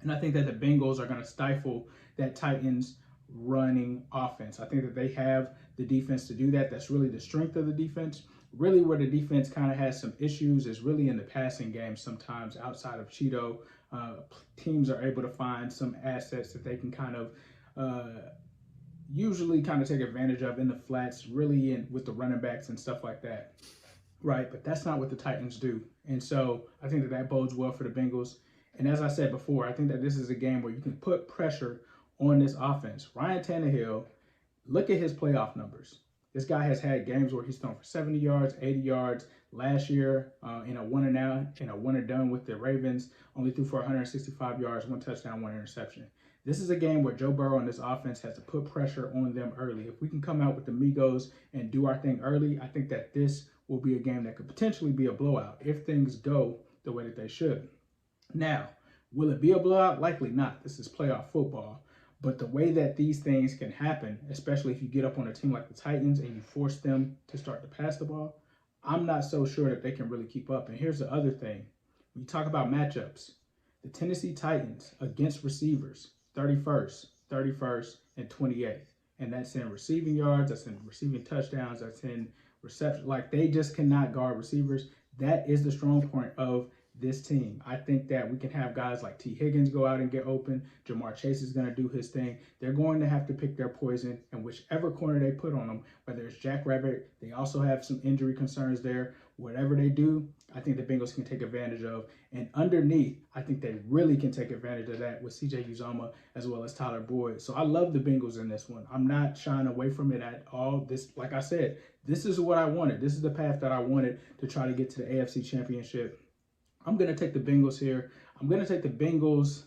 And I think that the Bengals are going to stifle that Titans running offense. I think that they have the defense to do that. That's really the strength of the defense. Really where the defense kind of has some issues is really in the passing game sometimes outside of Cheeto. Teams are able to find some assets that they can kind of usually kind of take advantage of in the flats, really with the running backs and stuff like that. Right, but that's not what the Titans do. And so I think that bodes well for the Bengals. And as I said before, I think that this is a game where you can put pressure on this offense. Ryan Tannehill, look at his playoff numbers. This guy has had games where he's thrown for 70 yards, 80 yards. Last year, in a one and out, in a one and done with the Ravens, only threw for 165 yards, 1 touchdown, 1 interception. This is a game where Joe Burrow and this offense has to put pressure on them early. If we can come out with the Migos and do our thing early, I think that this will be a game that could potentially be a blowout if things go the way that they should. Now, will it be a blowout? Likely not. This is playoff football. But the way that these things can happen, especially if you get up on a team like the Titans and you force them to start to pass the ball, I'm not so sure that they can really keep up. And here's the other thing. When you talk about matchups, the Tennessee Titans against receivers, 31st, 31st, and 28th. And that's in receiving yards, that's in receiving touchdowns, that's in reception. Like, they just cannot guard receivers. That is the strong point of this team. I think that we can have guys like T. Higgins go out and get open. Jamar Chase is going to do his thing. They're going to have to pick their poison, and whichever corner they put on them, whether it's Jack Rabbit, they also have some injury concerns there. Whatever they do, I think the Bengals can take advantage of. And underneath, I think they really can take advantage of that with CJ Uzomah as well as Tyler Boyd. So I love the Bengals in this one. I'm not shying away from it at all. This, like I said, this is what I wanted. This is the path that I wanted to try to get to the AFC Championship. I'm going to take the Bengals here. I'm going to take the Bengals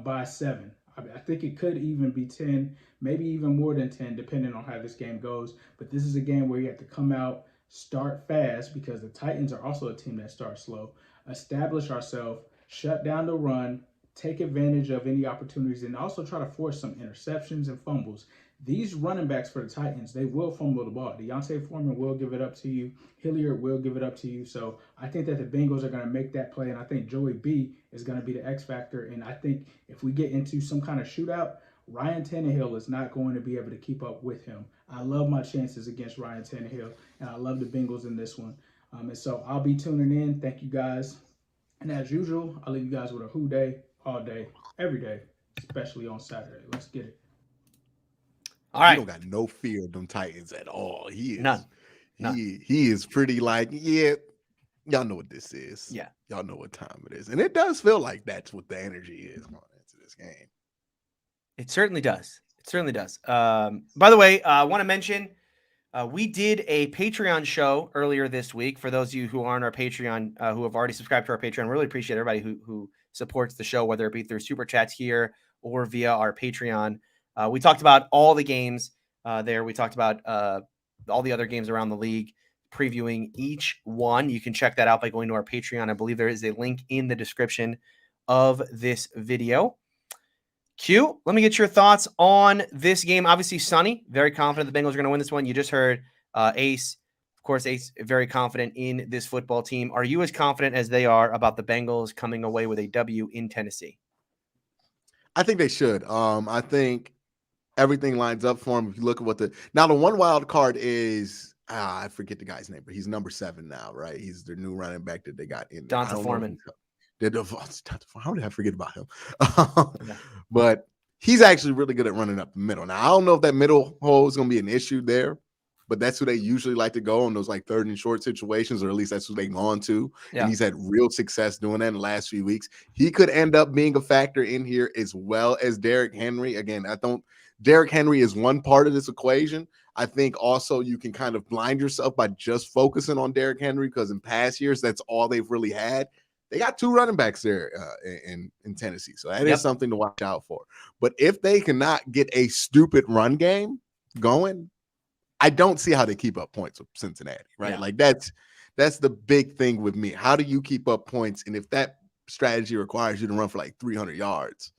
by 7. I think it could even be 10, maybe even more than 10, depending on how this game goes. But this is a game where you have to come out, start fast, because the Titans are also a team that starts slow, establish ourselves, shut down the run, take advantage of any opportunities, and also try to force some interceptions and fumbles. These running backs for the Titans, they will fumble the ball. Deontay Foreman will give it up to you. Hilliard will give it up to you. So I think that the Bengals are going to make that play, and I think Joey B is going to be the X factor. And I think if we get into some kind of shootout, Ryan Tannehill is not going to be able to keep up with him. I love my chances against Ryan Tannehill, and I love the Bengals in this one. And so I'll be tuning in. Thank you guys. And as usual, I'll leave you guys with a who day, all day, every day, especially on Saturday. Let's get it. All right. He don't got no fear of them Titans at all. He is None. He is pretty like, yeah, y'all know what this is. Yeah. Y'all know what time it is. And it does feel like that's what the energy is going into this game. It certainly does. It certainly does. By the way, I want to mention we did a Patreon show earlier this week. For those of you who aren't our Patreon, who have already subscribed to our Patreon, really appreciate everybody who supports the show, whether it be through Super Chats here or via our Patreon. We talked about all the games there. We talked about all the other games around the league, previewing each one. You can check that out by going to our Patreon. I believe there is a link in the description of this video. Q, let me get your thoughts on this game. Obviously, Sonny, very confident the Bengals are going to win this one. You just heard Ace. Of course, Ace, very confident in this football team. Are you as confident as they are about the Bengals coming away with a W in Tennessee? I think they should. I think everything lines up for him. If you look at what the one wild card is, I forget the guy's name, but he's number 7 now, right? He's their new running back that they got in. Donta Foreman. How did I forget about him? But he's actually really good at running up the middle. Now, I don't know if that middle hole is going to be an issue there, but that's who they usually like to go on those like 3rd and short situations, or at least that's who they've gone to. Yeah. And he's had real success doing that in the last few weeks. He could end up being a factor in here as well as Derrick Henry. Again, Derrick Henry is one part of this equation. I think also you can kind of blind yourself by just focusing on Derrick Henry, because in past years, that's all they've really had. They got 2 running backs there in Tennessee. So that is something to watch out for. But if they cannot get a stupid run game going, I don't see how they keep up points with Cincinnati, right? Yeah. Like that's the big thing with me. How do you keep up points? And if that strategy requires you to run for like 300 yards,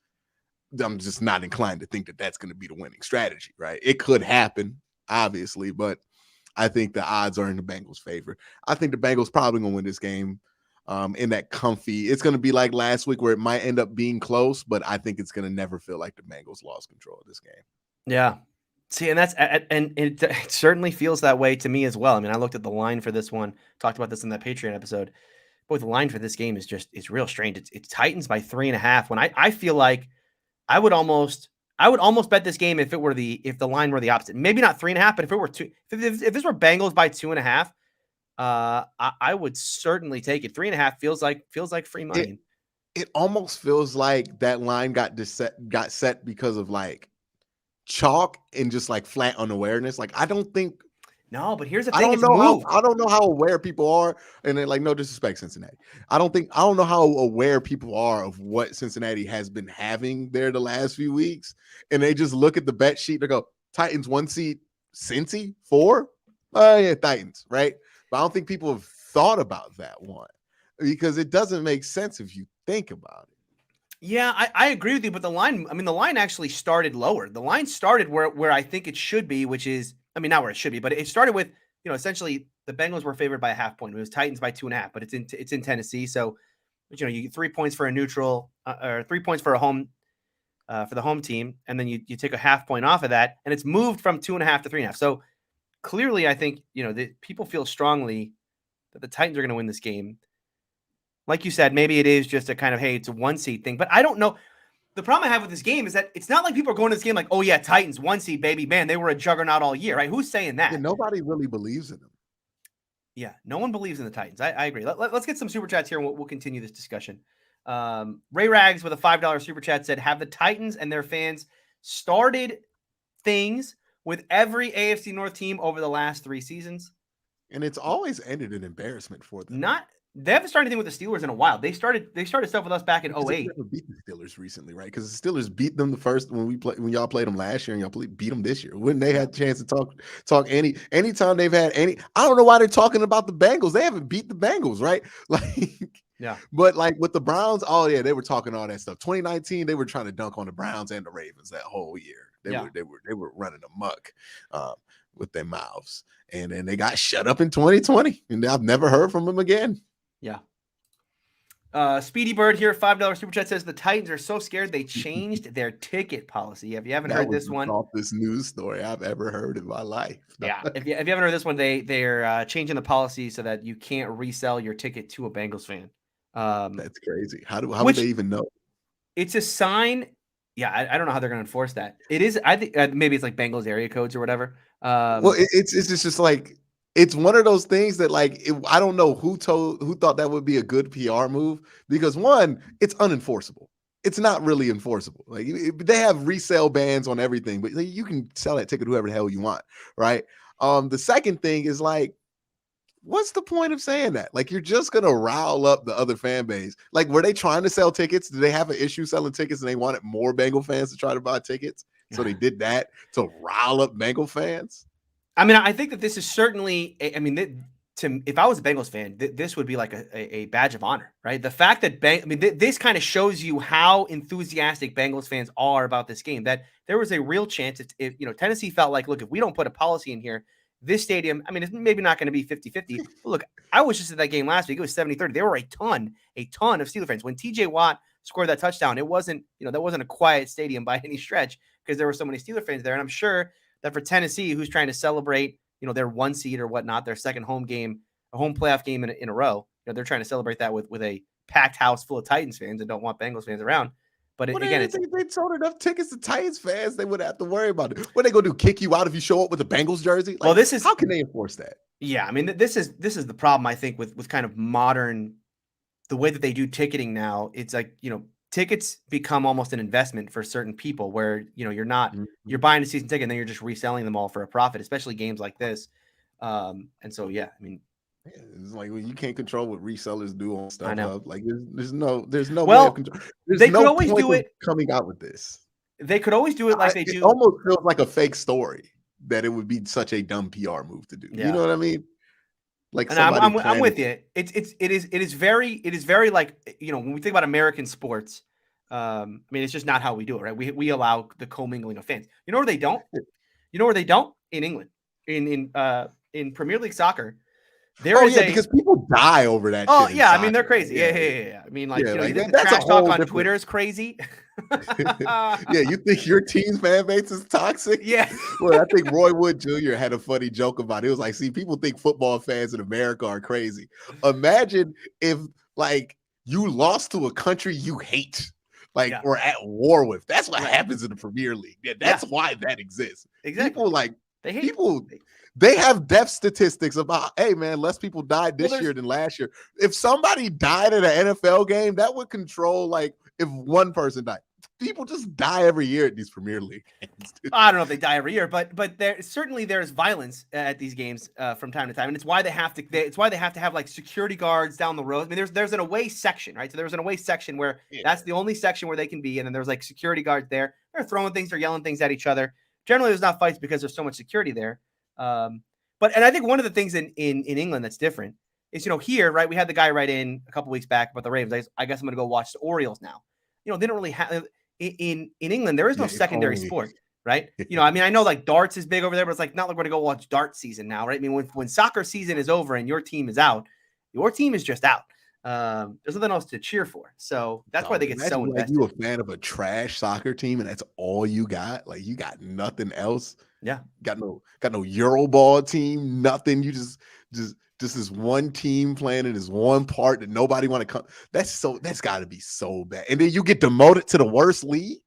I'm just not inclined to think that that's going to be the winning strategy, right? It could happen, obviously, but I think the odds are in the Bengals' favor. I think the Bengals probably going to win this game in that comfy. It's going to be like last week where it might end up being close, but I think it's going to never feel like the Bengals lost control of this game. Yeah. See, and it certainly feels that way to me as well. I mean, I looked at the line for this one, talked about this in that Patreon episode. Boy, the line for this game is it's real strange. It's Titans by 3.5. When I feel like I would almost bet this game if the line were the opposite. Maybe not 3.5, but if it were 2, if this were Bengals by 2.5, I would certainly take it. 3.5 feels like free money. It almost feels like that line got set because of like chalk and just like flat unawareness. Like I don't think No, but here's the I thing: don't it's know moved. how aware people are, and then, like, no disrespect, Cincinnati. I don't know how aware people are of what Cincinnati has been having there the last few weeks, and they just look at the bet sheet. They go Titans 1 seed, Cincy 4. Oh yeah, Titans, right? But I don't think people have thought about that one because it doesn't make sense if you think about it. Yeah, I agree with you, but the line actually started lower. The line started where I think it should be, which is, I mean, not where it should be, but it started with, essentially the Bengals were favored by a half point. It was Titans by 2.5, but it's in Tennessee. So, you get 3 points for a neutral, or 3 points for a home, for the home team. And then you take a half point off of that, and it's moved from 2.5 to 3.5. So clearly I think, that people feel strongly that the Titans are going to win this game. Like you said, maybe it is just a kind of, hey, it's a 1 seed thing, but I don't know. The problem I have with this game is that it's not like people are going to this game like, oh yeah, Titans 1 seed, baby, man, they were a juggernaut all year, right? Who's saying that? Yeah, nobody really believes in them. Yeah, no one believes in the Titans. I agree. Let's get some super chats here, and we'll continue this discussion. Ray Rags with a $5 super chat said, have the Titans and their fans started things with every AFC North team over the last 3 seasons? And it's always ended in embarrassment for them. They haven't started anything with the Steelers in a while. They started stuff with us back in 08. They never beat the Steelers recently, right? Because the Steelers beat them the first when y'all played them last year, and y'all beat them this year. When they had a chance to talk anytime they've had any. I don't know why they're talking about the Bengals. They haven't beat the Bengals, right? Like, yeah. But like with the Browns, oh yeah, they were talking all that stuff. 2019, they were trying to dunk on the Browns and the Ravens that whole year. They were running amok with their mouths, and then they got shut up in 2020, and I've never heard from them again. Yeah. Speedy Bird here, $5 super chat says the Titans are so scared they changed their ticket policy. If you haven't heard this one, this news story I've ever heard in my life. Yeah, if you haven't heard this one, they're changing the policy so that you can't resell your ticket to a Bengals fan. That's crazy. How would they even know? It's a sign. Yeah, I don't know how they're going to enforce that. It is. I think maybe it's like Bengals area codes or whatever. Well, it's just like. It's one of those things that, like, I don't know who thought that would be a good PR move, because one, it's unenforceable. It's not really enforceable. Like, they have resale bans on everything, but you can sell that ticket to whoever the hell you want, right? The second thing is, like, what's the point of saying that? Like, you're just gonna rile up the other fan base. Like, were they trying to sell tickets? Did they have an issue selling tickets and they wanted more Bengal fans to try to buy tickets? So they did that to rile up Bengal fans? I mean, I think that this is certainly, if I was a Bengals fan, this would be like a badge of honor, right? The fact that this kind of shows you how enthusiastic Bengals fans are about this game, that there was a real chance if Tennessee felt like, look, if we don't put a policy in here, this stadium, I mean, it's maybe not going to be 50-50. But look, I was just at that game last week. It was 70-30. There were a ton of Steelers fans. When TJ Watt scored that touchdown, it wasn't, that wasn't a quiet stadium by any stretch, because there were so many Steelers fans there. And I'm sure that for Tennessee, who's trying to celebrate, their 1 seed or whatnot, their second home game, a home playoff game in a row, they're trying to celebrate that with a packed house full of Titans fans and don't want Bengals fans around. But again, if they sold enough tickets to Titans fans, they wouldn't have to worry about it. What are they gonna do? Kick you out if you show up with a Bengals jersey? Like, well, how can they enforce that? Yeah, I mean, this is the problem, I think, with kind of modern, the way that they do ticketing now. It's like, tickets become almost an investment for certain people, where you're buying a season ticket and then you're just reselling them all for a profit, especially games like this. And so, yeah, I mean, it's like, when you can't control what resellers do on stuff. I know. Like, there's no way of control. They could always do it coming out with this. They could always do it like they do. It almost feels like a fake story that it would be such a dumb PR move to do. Yeah. You know what I mean? Like, and I'm with you. It is very like, when we think about American sports, I mean, it's just not how we do it, right? We allow the commingling of fans. You know where they don't? In England, in Premier League soccer, because people die over that. Oh shit yeah, I mean, they're crazy. Yeah. I mean, like, the trash talk on Twitter is crazy. Yeah, you think your team's fan base is toxic? Yeah. Well, I think Roy Wood Jr. had a funny joke about it. It was like, see, people think football fans in America are crazy. Imagine if, like, you lost to a country you hate, like, or at war with. That's what happens in the Premier League. Yeah, that's why that exists. Exactly. People, like, they have death statistics about, hey, man, less people died this year than last year. If somebody died at an NFL game, that would control, like, if one person died. people just die every year at these Premier League games. Dude. I don't know if they die every year, but there's violence at these games from time to time, and it's why they have to have like security guards down the road. I mean, there's an away section, right? So there's an away section where that's the only section where they can be, and then there's like security guards there. They're throwing things, they're yelling things at each other. Generally, there's not fights because there's so much security there. But I think one of the things in England that's different is, here, right? We had the guy write in a couple weeks back about the Ravens. I guess I'm going to go watch the Orioles now. They don't really have in England. There is no secondary sport, right? I mean, I know like darts is big over there, but it's like not like we're going to go watch dart season now, right? I mean, when soccer season is over and your team is out, your team is just out. There's nothing else to cheer for. So that's why they get so invested. You a fan of a trash soccer team and that's all you got? Like you got nothing else? Yeah. Got no Euroball team, nothing. You just this one team playing in this one part that nobody want to come. That's got to be so bad. And then you get demoted to the worst league.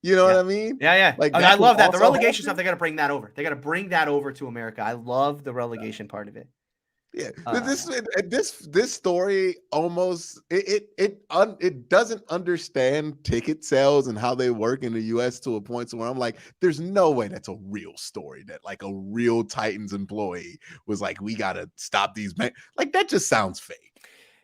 You know what I mean? Yeah. Like I love that. The relegation stuff, they got to bring that over. They got to bring that over to America. I love the relegation part of it. Yeah, this story almost it doesn't understand ticket sales and how they work in the U.S. to a point where I'm like, there's no way that's a real story that like a real Titans employee was like, we gotta stop these like that just sounds fake.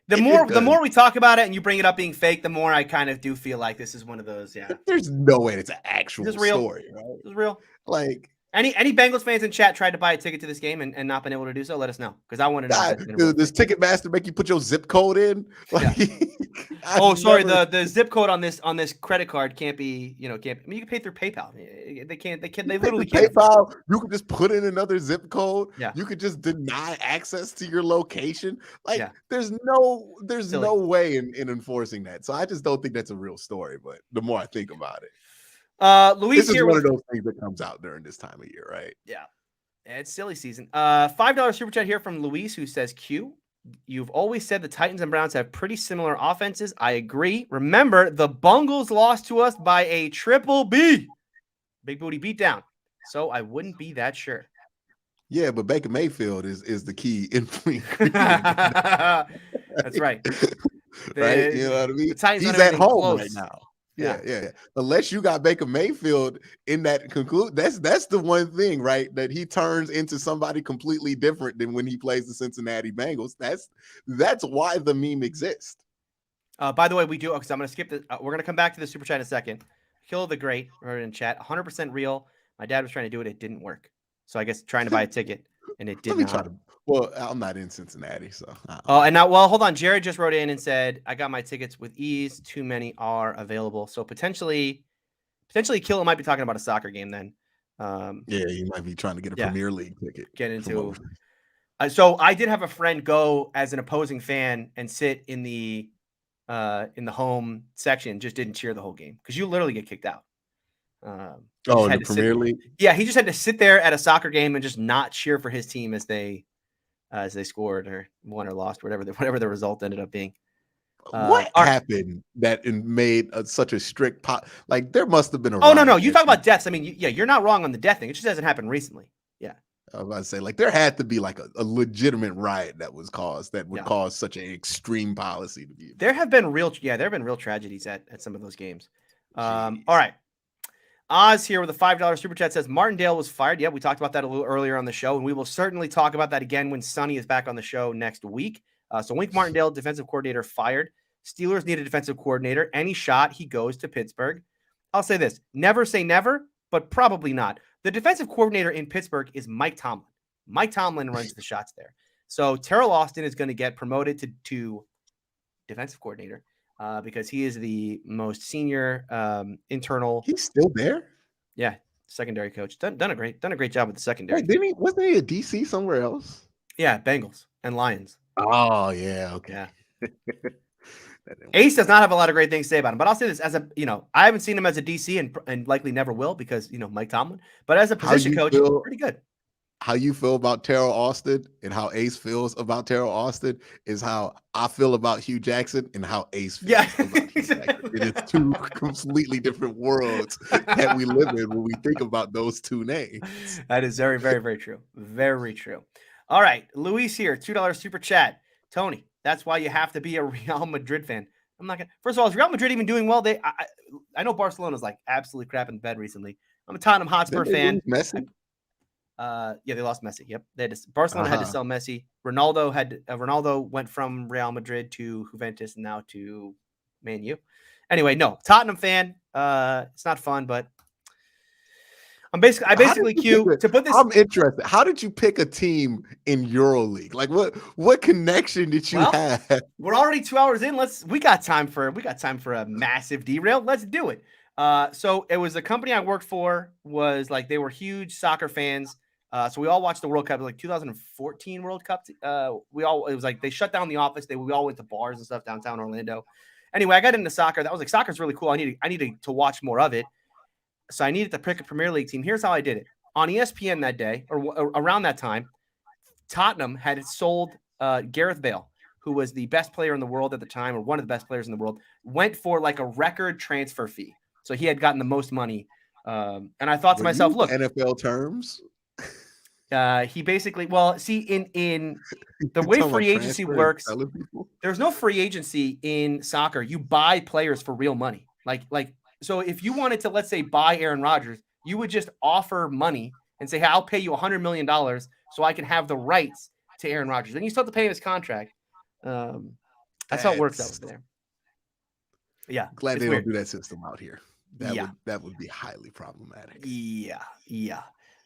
The more we talk about it and you bring it up being fake, the more I kind of do feel like this is one of those. Yeah, there's no way it's an actual story. Right? This is real. Like. Any Bengals fans in chat tried to buy a ticket to this game and not been able to do so? Let us know because I want to know. Does Ticketmaster make you put your zip code in? Like, yeah. Sorry. The zip code on this credit card can't be. Can't. I mean, you can pay through PayPal. They can't. They literally can't. PayPal. You can just put in another zip code. Yeah. You could just deny access to your location. Like there's no way in enforcing that. So I just don't think that's a real story. But the more I think about it. Luis this is here one of those things that comes out during this time of year, right? Yeah, it's silly season. $5 super chat here from Luis who says, "Q, you've always said the Titans and Browns have pretty similar offenses. I agree. Remember, the Bungles lost to us by a triple B, big booty beatdown. So I wouldn't be that sure." Yeah, but Baker Mayfield is the key ingredient. That's right. Right? You know what I mean? He's at home close. right now. Yeah. Unless you got Baker Mayfield in that conclude, that's the one thing, right? That he turns into somebody completely different than when he plays the Cincinnati Bengals. That's why the meme exists. By the way, we do because I'm going to skip the. We're going to come back to the super chat in a second. Kill the Great, wrote in chat, 100% real. My dad was trying to do it; it didn't work. So I guess trying to buy a ticket and it didn't. Well, I'm not in Cincinnati, so. And now, hold on. Jared just wrote in and said, "I got my tickets with ease. Too many are available." So potentially, Killa might be talking about a soccer game then. Yeah, you might be trying to get a Premier League ticket. Get into. So I did have a friend go as an opposing fan and sit in the home section. Just didn't cheer the whole game because you literally get kicked out. In the Premier League. Yeah, he just had to sit there at a soccer game and just not cheer for his team as they scored or won or lost, whatever the result ended up being. What happened that made such a strict like there must have been a. Oh no, you talk about deaths. I mean, you're not wrong on the death thing. It just hasn't happened recently. Yeah, I was about to say like there had to be like a legitimate riot that was caused that would cause such an extreme policy to be. There have been real tragedies at some of those games. All right. Oz here with a $5 super chat says Martindale was fired. Yeah, we talked about that a little earlier on the show, and we will certainly talk about that again when Sonny is back on the show next week. So Wink Martindale, defensive coordinator, fired. Steelers need a defensive coordinator. Any shot, he goes to Pittsburgh. I'll say this. Never say never, but probably not. The defensive coordinator in Pittsburgh is Mike Tomlin. Mike Tomlin runs the shots there. So Terrell Austin is going to get promoted to defensive coordinator. Because he is the most senior internal. He's still there. Yeah, secondary coach. Done a great job with the secondary. Wait, wasn't he a DC somewhere else? Yeah, Bengals and Lions. Oh yeah, okay. Yeah. Ace does not have a lot of great things to say about him, but I'll say this: I haven't seen him as a DC and likely never will because Mike Tomlin. But as a position coach, pretty good. How you feel about Terrell Austin and how Ace feels about Terrell Austin is how I feel about Hugh Jackson and how Ace feels about Hugh Jackson. It is two completely different worlds that we live in when we think about those two names. That is very, very, very true. Very true. All right. Luis here, $2 super chat. Tony, that's why you have to be a Real Madrid fan. I'm not going to. First of all, is Real Madrid even doing well? I I know Barcelona's like absolutely crap in bed recently. I'm a Tottenham Hotspur Didn't they fan. lose Messi? Yeah, they lost Messi. Yep, Barcelona had to sell Messi. Ronaldo went from Real Madrid to Juventus and now to Man U. Anyway, no, Tottenham fan. It's not fun, but I basically Q to put this. I'm interested. How did you pick a team in EuroLeague? Like what connection did you have? We're already 2 hours in. We got time for a massive derail. Let's do it. So it was a company I worked for, was like, they were huge soccer fans. So we all watched the World Cup, like 2014 World Cup. It was like they shut down the office. We all went to bars and stuff downtown Orlando. Anyway, I got into soccer. That was like, soccer's really cool. I needed to watch more of it. So I needed to pick a Premier League team. Here's how I did it. On ESPN that day, or around that time, Tottenham had sold Gareth Bale, who was the best player in the world at the time, or one of the best players in the world, went for like a record transfer fee. So he had gotten the most money. And I thought to myself, look, NFL terms. He basically, in the way free agency works, there's no free agency in soccer. You buy players for real money. So if you wanted to, let's say, buy Aaron Rodgers, you would just offer money and say, hey, I'll pay you $100 million so I can have the rights to Aaron Rodgers. Then you still have to pay him his contract. That's how it works out there. Yeah. Glad they don't do that system out here. That would be highly problematic. Yeah.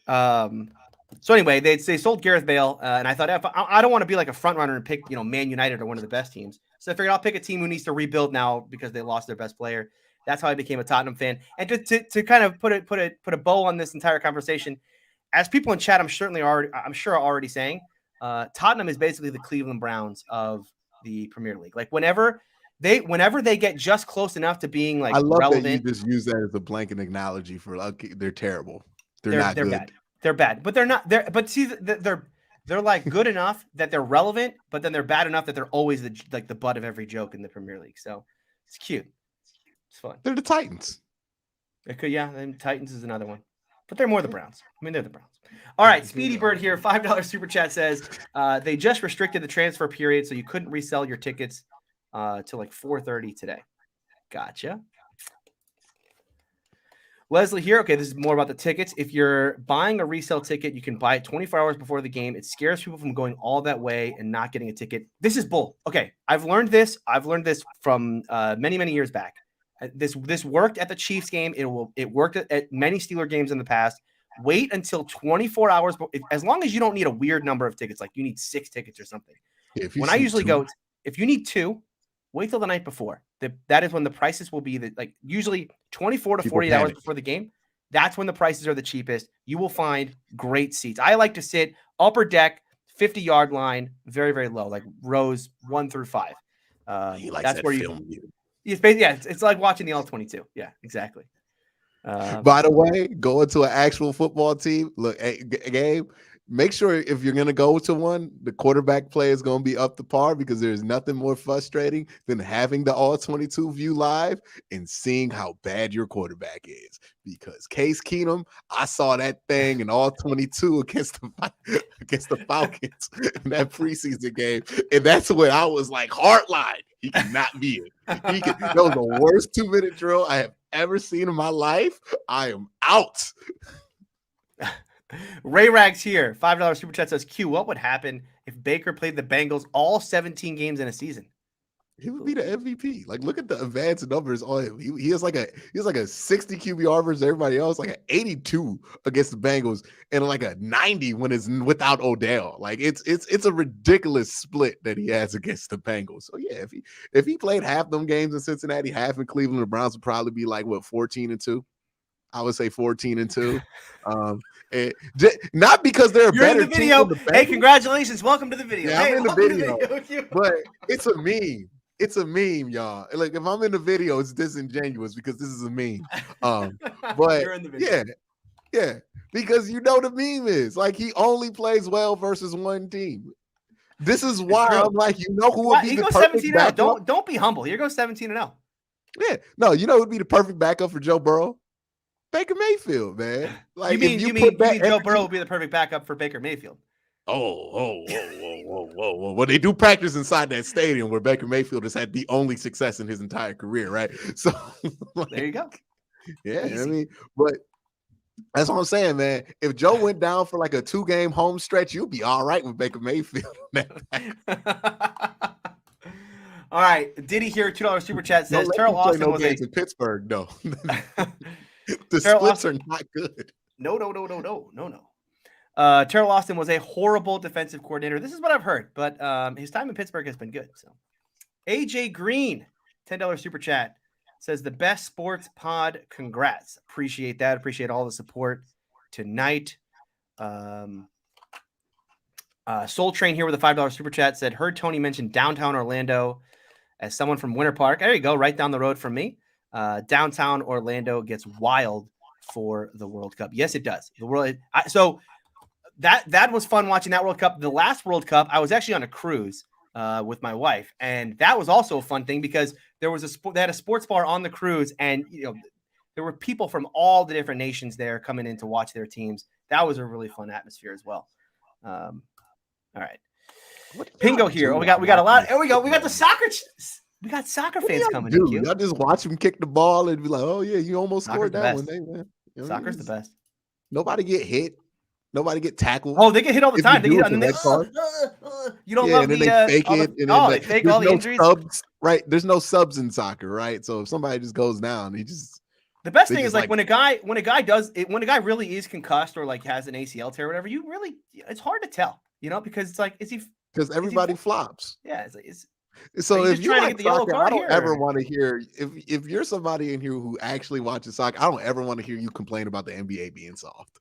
So anyway, they sold Gareth Bale, and I thought, I don't want to be like a front runner and pick, Man United or one of the best teams. So I figured I'll pick a team who needs to rebuild now because they lost their best player. That's how I became a Tottenham fan. And to kind of put a bow on this entire conversation, as people in chat, I'm sure are already saying, Tottenham is basically the Cleveland Browns of the Premier League. Like whenever they get just close enough to being like, I love relevant, that you just use that as a blanket analogy for they're terrible. They're not good. Bad. They're bad, but they're not. They're like good enough that they're relevant, but then they're bad enough that they're always the butt of every joke in the Premier League. So it's cute. It's fun. They're the Titans. And Titans is another one. But they're more the Browns. I mean, they're the Browns. All right, Speedy Bird here, $5 super chat says they just restricted the transfer period, so you couldn't resell your tickets till like 4:30 today. Gotcha. Leslie here. Okay, this is more about the tickets. If you're buying a resale ticket, you can buy it 24 hours before the game. It scares people from going all that way and not getting a ticket. This is bull. Okay, I've learned this from many, many years back. This worked at the Chiefs game. It worked at many Steeler games in the past. Wait until 24 hours. As long as you don't need a weird number of tickets, like you need 6 tickets or something. When I usually go, if you need 2, wait till the night before. That is when the prices will be usually 24 to 48 hours before the game. That's when the prices are the cheapest. You will find great seats. I like to sit upper deck, 50-yard line, very, very low, like rows 1 through 5. That's where it's like watching the All-22. Yeah, exactly. By the way, going to an actual football team, look, Gabe, make sure if you're going to go to one, the quarterback play is going to be up to par, because there's nothing more frustrating than having the All-22 view live and seeing how bad your quarterback is. Because Case Keenum, I saw that thing in All-22 against the Falcons in that preseason game, and that's when I was like, hardline, he cannot be it. That was the worst 2-minute drill I have ever seen in my life. I am out. Ray Rags here, $5 super chat says, Q, what would happen if Baker played the Bengals all 17 games in a season? He would be the MVP. Like, look at the advanced numbers on him. He has like a 60 QBR versus everybody else, like an 82 against the Bengals, and like a 90 when it's without Odell. Like it's a ridiculous split that he has against the Bengals. So yeah, if he played half them games in Cincinnati, half in Cleveland, the Browns would probably be like 14-2. I would say 14-2. Not because they're a better in the video. team. Hey, congratulations! Welcome to the video. Yeah, I'm in the video, but it's a meme. It's a meme, y'all. Like if I'm in the video, it's disingenuous because this is a meme. But You're in the video. yeah, because the meme is like he only plays well versus one team. This is why I'm like, who would be the perfect backup? Don't be humble. Here goes 17-0. Yeah, no, who would be the perfect backup for Joe Burrow? Baker Mayfield, man. Like you mean Joe Burrow would be the perfect backup for Baker Mayfield? Whoa. Well, they do practice inside that stadium where Baker Mayfield has had the only success in his entire career, right? So, There you go. yeah, Easy. I mean, but that's what I'm saying, man. If Joe went down for like a 2-game home stretch, you'll be all right with Baker Mayfield. All right. Diddy here, $2 super chat Don't says let Terrell him play Austin no was games in Pittsburgh, though. The Terrell splits Austin. are not good. No. Terrell Austin was a horrible defensive coordinator. This is what I've heard, but his time in Pittsburgh has been good. So, AJ Green, $10 super chat says the best sports pod. Congrats. Appreciate that. Appreciate all the support tonight. Soul Train here with a $5 super chat said, heard Tony mention downtown Orlando as someone from Winter Park. There you go, right down the road from me. Downtown Orlando gets wild for the World Cup. Yes, it does. So that was fun watching that World Cup. The last World Cup, I was actually on a cruise with my wife, and that was also a fun thing because there was they had a sports bar on the cruise, and there were people from all the different nations there coming in to watch their teams. That was a really fun atmosphere as well. All right. Pingo here. Oh, we got a lot. There we go. We got the soccer. We got soccer fans coming in. Y'all just watch them kick the ball and be like, "Oh yeah, you almost scored that one." Man. Soccer's the best. Nobody get hit. Nobody get tackled. Oh, they get hit all the time. They get, you don't love and then the they fake it. they fake all the injuries. Subs, right? There's no subs in soccer, right? So if somebody just goes down, the best thing is like when a guy really is concussed or like has an ACL tear or whatever, it's hard to tell, because it's like, because everybody flops. Yeah. So if you're like soccer, I don't ever want to hear if you're somebody in here who actually watches soccer, I don't ever want to hear you complain about the NBA being soft.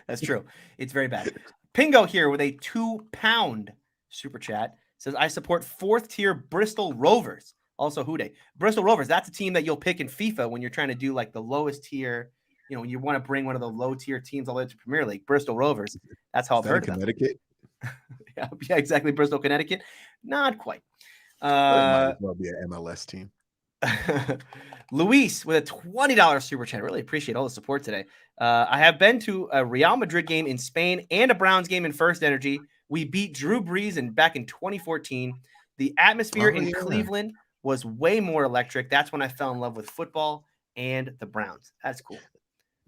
That's true. It's very bad. Pingo here with a £2 super chat says, I support 4th tier Bristol Rovers. Also, Houday. Bristol Rovers, that's a team that you'll pick in FIFA when you're trying to do like the lowest tier, when you want to bring one of the low tier teams all the way to Premier League. Bristol Rovers. That's how I've heard of them. Connecticut. Yeah, exactly. Bristol, Connecticut. Not quite. Might as well be an MLS team. Luis with a $20 super chat. Really appreciate all the support today. I have been to a Real Madrid game in Spain and a Browns game in First Energy. We beat Drew Brees back in 2014. The atmosphere in Cleveland was way more electric. That's when I fell in love with football and the Browns. That's cool.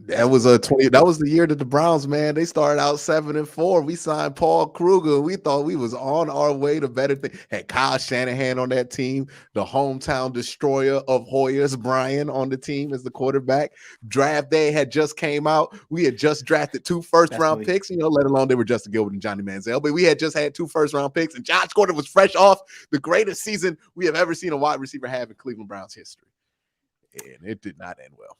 That was the year that the Browns, man, they started out 7-4. We signed Paul Kruger. We thought we was on our way to better things. Had Kyle Shanahan on that team, the hometown destroyer of Hoyas, Brian, on the team as the quarterback. Draft day had just came out. We had just drafted 2 first-round picks, let alone they were Justin Gilbert and Johnny Manziel. But we had just had 2 first-round picks, and Josh Gordon was fresh off the greatest season we have ever seen a wide receiver have in Cleveland Browns history. And it did not end well.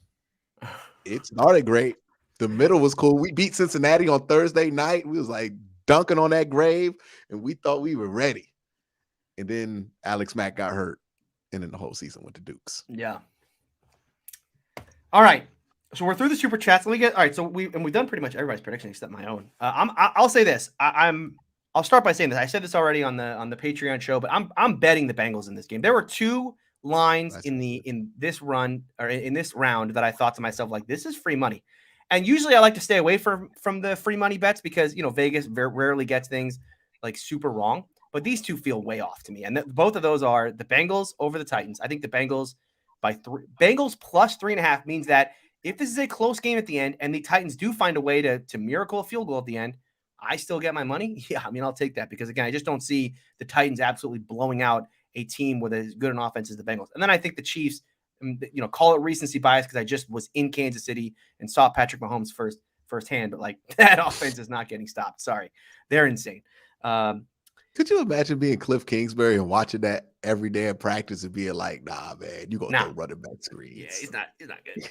It started great. The middle was cool. We beat Cincinnati on Thursday night. We was like dunking on that grave, and we thought we were ready. And then Alex Mack got hurt, and then the whole season went to Dukes. Yeah. All right. So we're through the super chats. Let me get all right. So we've done pretty much everybody's prediction except my own. I'll say this. I'll start by saying this. I said this already on the Patreon show, but I'm betting the Bengals in this game. There were 2 lines in this run or in this round that I thought to myself, like, this is free money. And usually I like to stay away from the free money bets because, Vegas rarely gets things like super wrong, but these 2 feel way off to me. And both of those are the Bengals over the Titans. I think the Bengals Bengals plus 3.5 means that if this is a close game at the end and the Titans do find a way to miracle a field goal at the end, I still get my money. Yeah. I mean, I'll take that because again, I just don't see the Titans absolutely blowing out a team with as good an offense as the Bengals. And then I think the Chiefs, call it recency bias because I just was in Kansas City and saw Patrick Mahomes firsthand, but like that offense is not getting stopped. Sorry. They're insane. Could you imagine being Cliff Kingsbury and watching that every day in practice and being like, nah, man, you gonna go running back screens. Yeah, he's not good.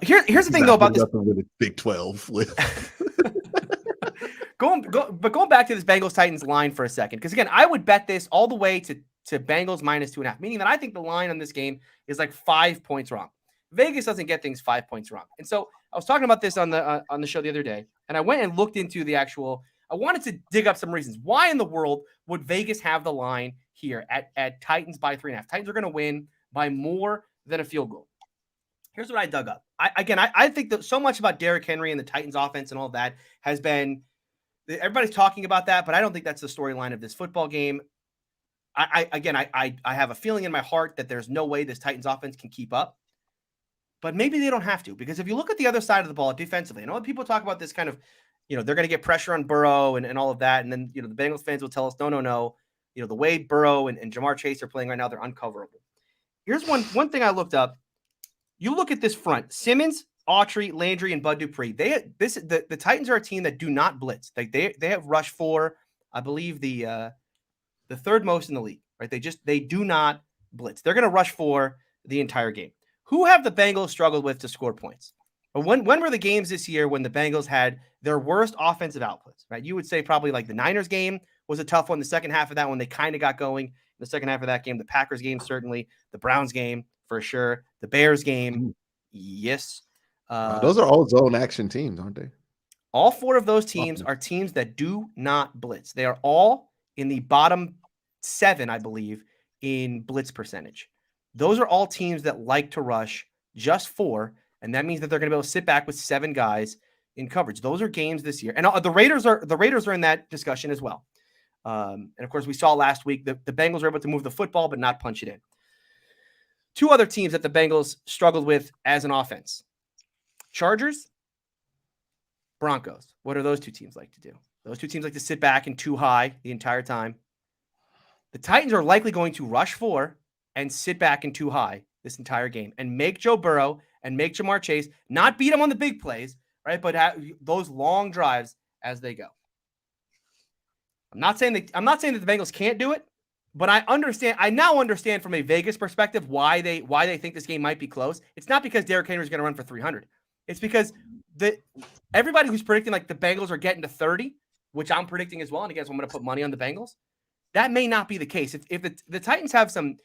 Here's the thing though about this with a Big 12 with Going back to this Bengals Titans line for a second, because again, I would bet this all the way to Bengals minus 2.5, meaning that I think the line on this game is like 5 points wrong. Vegas doesn't get things 5 points wrong, and so I was talking about this on the show the other day, and I went and looked into the actual. I wanted to dig up some reasons why in the world would Vegas have the line here at Titans by 3.5. Titans are going to win by more than a field goal. Here's what I dug up. I think that so much about Derrick Henry and the Titans offense and all that has been, everybody's talking about that, but I don't think that's the storyline of this football game. I have a feeling in my heart that there's no way this Titans offense can keep up, but maybe they don't have to, because if you look at the other side of the ball defensively, I know when people talk about this kind of, they're going to get pressure on Burrow and all of that. And then, the Bengals fans will tell us, no. The way Burrow and Jamar Chase are playing right now, they're uncoverable. Here's one thing I looked up. You look at this front: Simmons, Autry, Landry, and Bud Dupree. The Titans are a team that do not blitz. Like they have rushed for, I believe, the third most in the league. Right? They do not blitz. They're going to rush for the entire game. Who have the Bengals struggled with to score points? When were the games this year when the Bengals had their worst offensive outputs? Right? You would say probably like the Niners game was a tough one. The second half of that one, they kind of got going. The second half of that game, the Packers game, certainly. The Browns game, for sure. The Bears game, yes. Those are all zone action teams, aren't they? All four of those teams are teams that do not blitz. They are all in the bottom 7, I believe, in blitz percentage. Those are all teams that like to rush just 4, and that means that they're going to be able to sit back with 7 guys in coverage. Those are games this year. And the Raiders are in that discussion as well. And of course, we saw last week the Bengals were able to move the football but not punch it in. 2 other teams that the Bengals struggled with as an offense: Chargers, Broncos. What do those 2 teams like to do? Those 2 teams like to sit back and too high the entire time. The Titans are likely going to rush 4 and sit back and too high this entire game and make Joe Burrow and make Jamar Chase not beat him on the big plays, right? But have those long drives as they go. I'm not saying that the Bengals can't do it, but I now understand from a Vegas perspective why they think this game might be close. It's not because Derrick Henry is going to run for 300. It's because everybody who's predicting like the Bengals are getting to 30, which I'm predicting as well, and again, so I'm going to put money on the Bengals. That may not be the case. If the Titans have some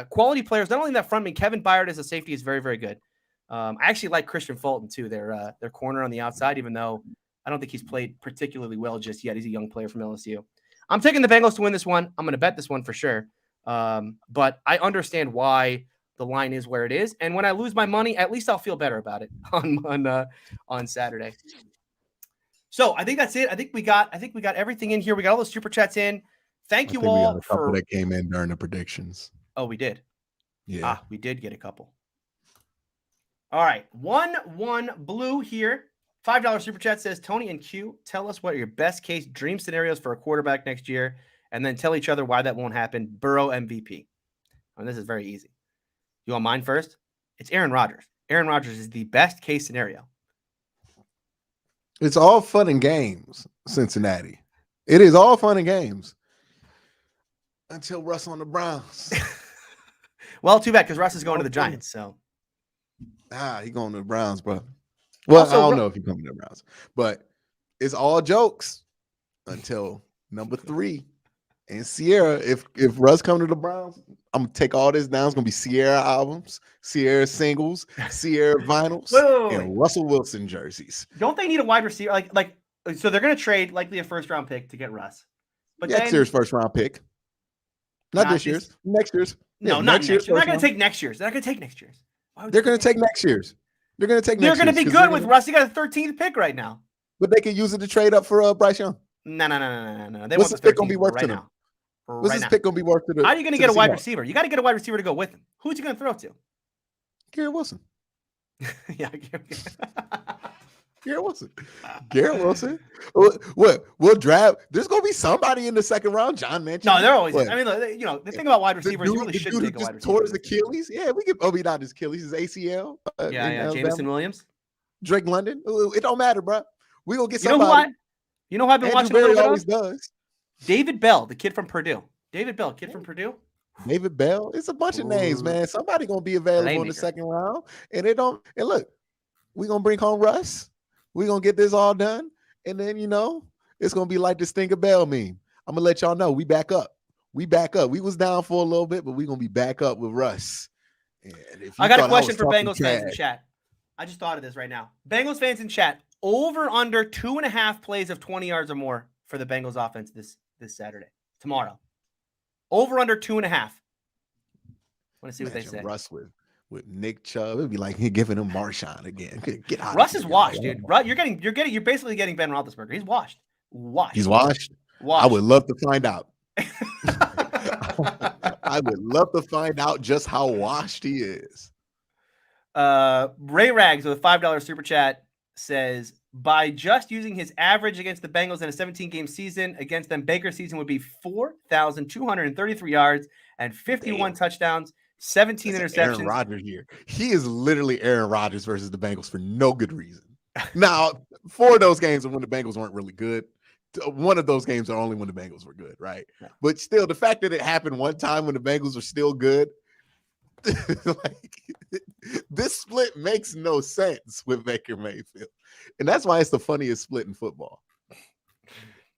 quality players, not only in that front, I mean, Kevin Byard as a safety is very, very good. I actually like Christian Fulton too. Their corner on the outside, even though I don't think he's played particularly well just yet. He's a young player from LSU. I'm taking the Bengals to win this one. I'm going to bet this one for sure. But I understand why the line is where it is. And when I lose my money, at least I'll feel better about it on Saturday. So I think that's it. I think we got everything in here. We got all the super chats in. Thank you all a couple that came in during the predictions. Oh, we did. Yeah. We did get a couple. All right. 1 blue here. $5 super chat says, Tony and Q, tell us what your best case dream scenarios for a quarterback next year, and then tell each other why that won't happen. Burrow MVP. And this is very easy. You want mine first? It's Aaron Rodgers. Aaron Rodgers is the best case scenario. It's all fun and games, Cincinnati. It is all fun and games until Russ on the Browns. Well, too bad, because Russ is going to the Giants. So he's going to the Browns, bro. Well, Also, I don't know if he's coming to the Browns, but it's all jokes until number 3 and Sierra. If Russ comes to the Browns, I'm gonna take all this down. It's gonna be Sierra albums, Sierra singles, Sierra vinyls, and Russell Wilson jerseys. Don't they need a wide receiver? Like so they're gonna trade likely a first-round pick to get Russ. But next year's first-round pick. Not this year's. Next year's. No, yeah, not next year's. They're not going to take next year's. They're not going to take next year's. They're going to take next year's. They're going to take next year's. They're going to be good with Russ. You got a 13th pick right now. But they can use it to trade up for Bryce Young. No. They What's want this pick going to be worth right to them? now. What's this pick going to be worth to them? How are you going to get a wide receiver? You got to get a wide receiver to go with him. Who's he going to throw to? Garrett Wilson. Yeah. Garrett Wilson. What? We'll draft. There's going to be somebody in the second round. John mentioned. No, they're always. I mean, the thing about wide receivers, you really should take a wide receiver. Tore his Achilles. Yeah, we could. Oh, not his Achilles, his ACL. Jameson Williams, Drake London. It don't matter, bro. We gonna get somebody. You know who I've been watching? Barry always does. David Bell, the kid from Purdue. From Purdue. David Bell. It's a bunch of names, man. Somebody gonna be available in the second round, and it don't. And look, we gonna bring home Russ. We gonna get this all done, and then it's gonna be like the Stinker Bell meme. I'm gonna let y'all know we back up. We was down for a little bit, but we gonna be back up with Russ. I got a question for Bengals fans in chat. I just thought of this right now. Bengals fans in chat, over under 2.5 plays of 20 yards or more for the Bengals offense this Saturday, tomorrow. Over under 2.5. Want to see what they say. Russ with with Nick Chubb. It'd be like he giving him Marshawn again. Get out. Russ is washed, dude. Russ, you're basically getting Ben Roethlisberger. He's washed. He's washed. I would love to find out. I would love to find out just how washed he is. Ray Rags with a $5 super chat says, by just using his average against the Bengals in a 17-game season against them, Baker's season would be 4,233 yards and 51 touchdowns, 17 interceptions. Aaron Rodgers here. He is literally Aaron Rodgers versus the Bengals for no good reason. Now, 4 of those games are when the Bengals weren't really good. 1 of those games are only when the Bengals were good, right? Yeah. But still, the fact that it happened one time when the Bengals were still good, like, this split makes no sense with Baker Mayfield. And that's why it's the funniest split in football.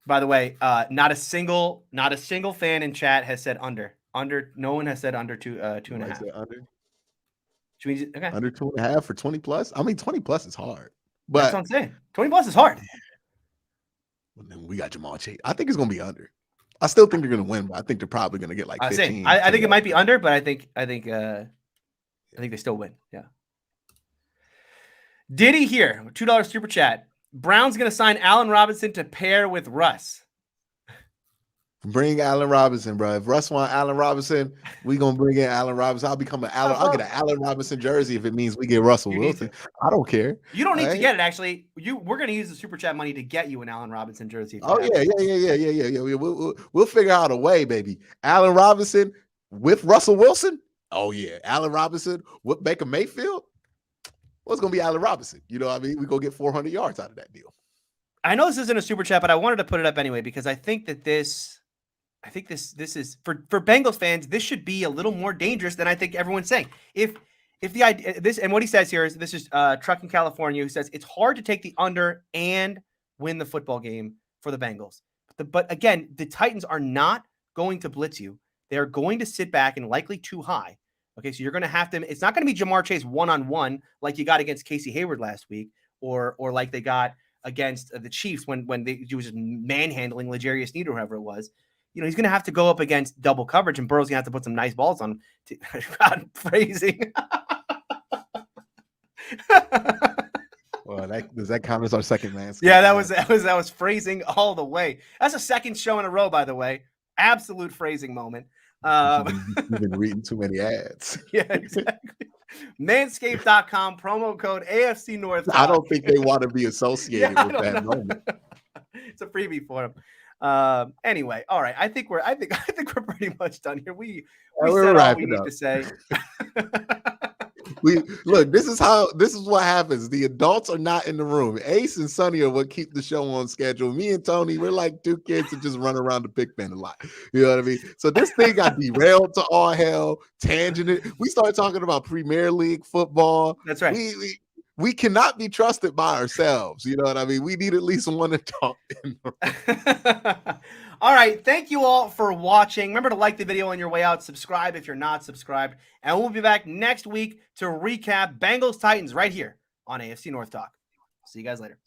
By the way, not a single fan in chat has said under. No one has said under 2.5. Under? Okay. Under 2.5 for 20 plus? I mean, 20 plus is hard. But that's what I'm saying. 20 plus is hard. Well, then we got Jamal Chase. I think it's gonna be under. I still think they're gonna win, but I think they're probably gonna get like 15. I think it might be under, but I think they still win. Yeah. Diddy here, $2 super chat. Brown's gonna sign Allen Robinson to pair with Russ. Bring Allen Robinson, bro. If Russ want Allen Robinson, we gonna bring in Allen Robinson. I'll become I'll get an Allen Robinson jersey if it means we get Russell Wilson. I don't care. You don't need to get it. Actually, we're gonna use the super chat money to get you an Allen Robinson jersey. Oh yeah. We'll figure out a way, baby. Allen Robinson with Russell Wilson. Oh yeah, Allen Robinson with Baker Mayfield. What's gonna be Allen Robinson? You know what I mean? We go get 400 yards out of that deal. I know this isn't a super chat, but I wanted to put it up anyway because I think this is for Bengals fans. This should be a little more dangerous than I think everyone's saying. If the idea this and what he says here is this is Truck in California who says it's hard to take the under and win the football game for the Bengals. But again, the Titans are not going to blitz you. They're going to sit back and likely too high. Okay, so you're going to have to. It's not going to be Jamar Chase one-on-one like you got against Casey Hayward last week, or like they got against the Chiefs when he was just manhandling L'Jarius Sneed or whoever it was. You know, he's going to have to go up against double coverage, and Burrow's going to have to put some nice balls on him. God, phrasing. Well, does that count as our second man? Yeah, that was phrasing all the way. That's a second show in a row, by the way. Absolute phrasing moment. You've been reading too many ads. Yeah, exactly. Manscaped.com, promo code AFC North. I don't think they want to be associated with that moment. It's a freebie for them. Anyway, all right. I think we're pretty much done here. We said all we need to say. This is what happens. The adults are not in the room. Ace and Sonny are what keep the show on schedule. Me and Tony, we're like 2 kids that just run around the pig pen a lot. You know what I mean? So this thing got derailed to all hell, tangented. We started talking about Premier League football. That's right. We cannot be trusted by ourselves. You know what I mean? We need at least one to talk. All right. Thank you all for watching. Remember to like the video on your way out. Subscribe if you're not subscribed. And we'll be back next week to recap Bengals-Titans right here on AFC North Talk. See you guys later.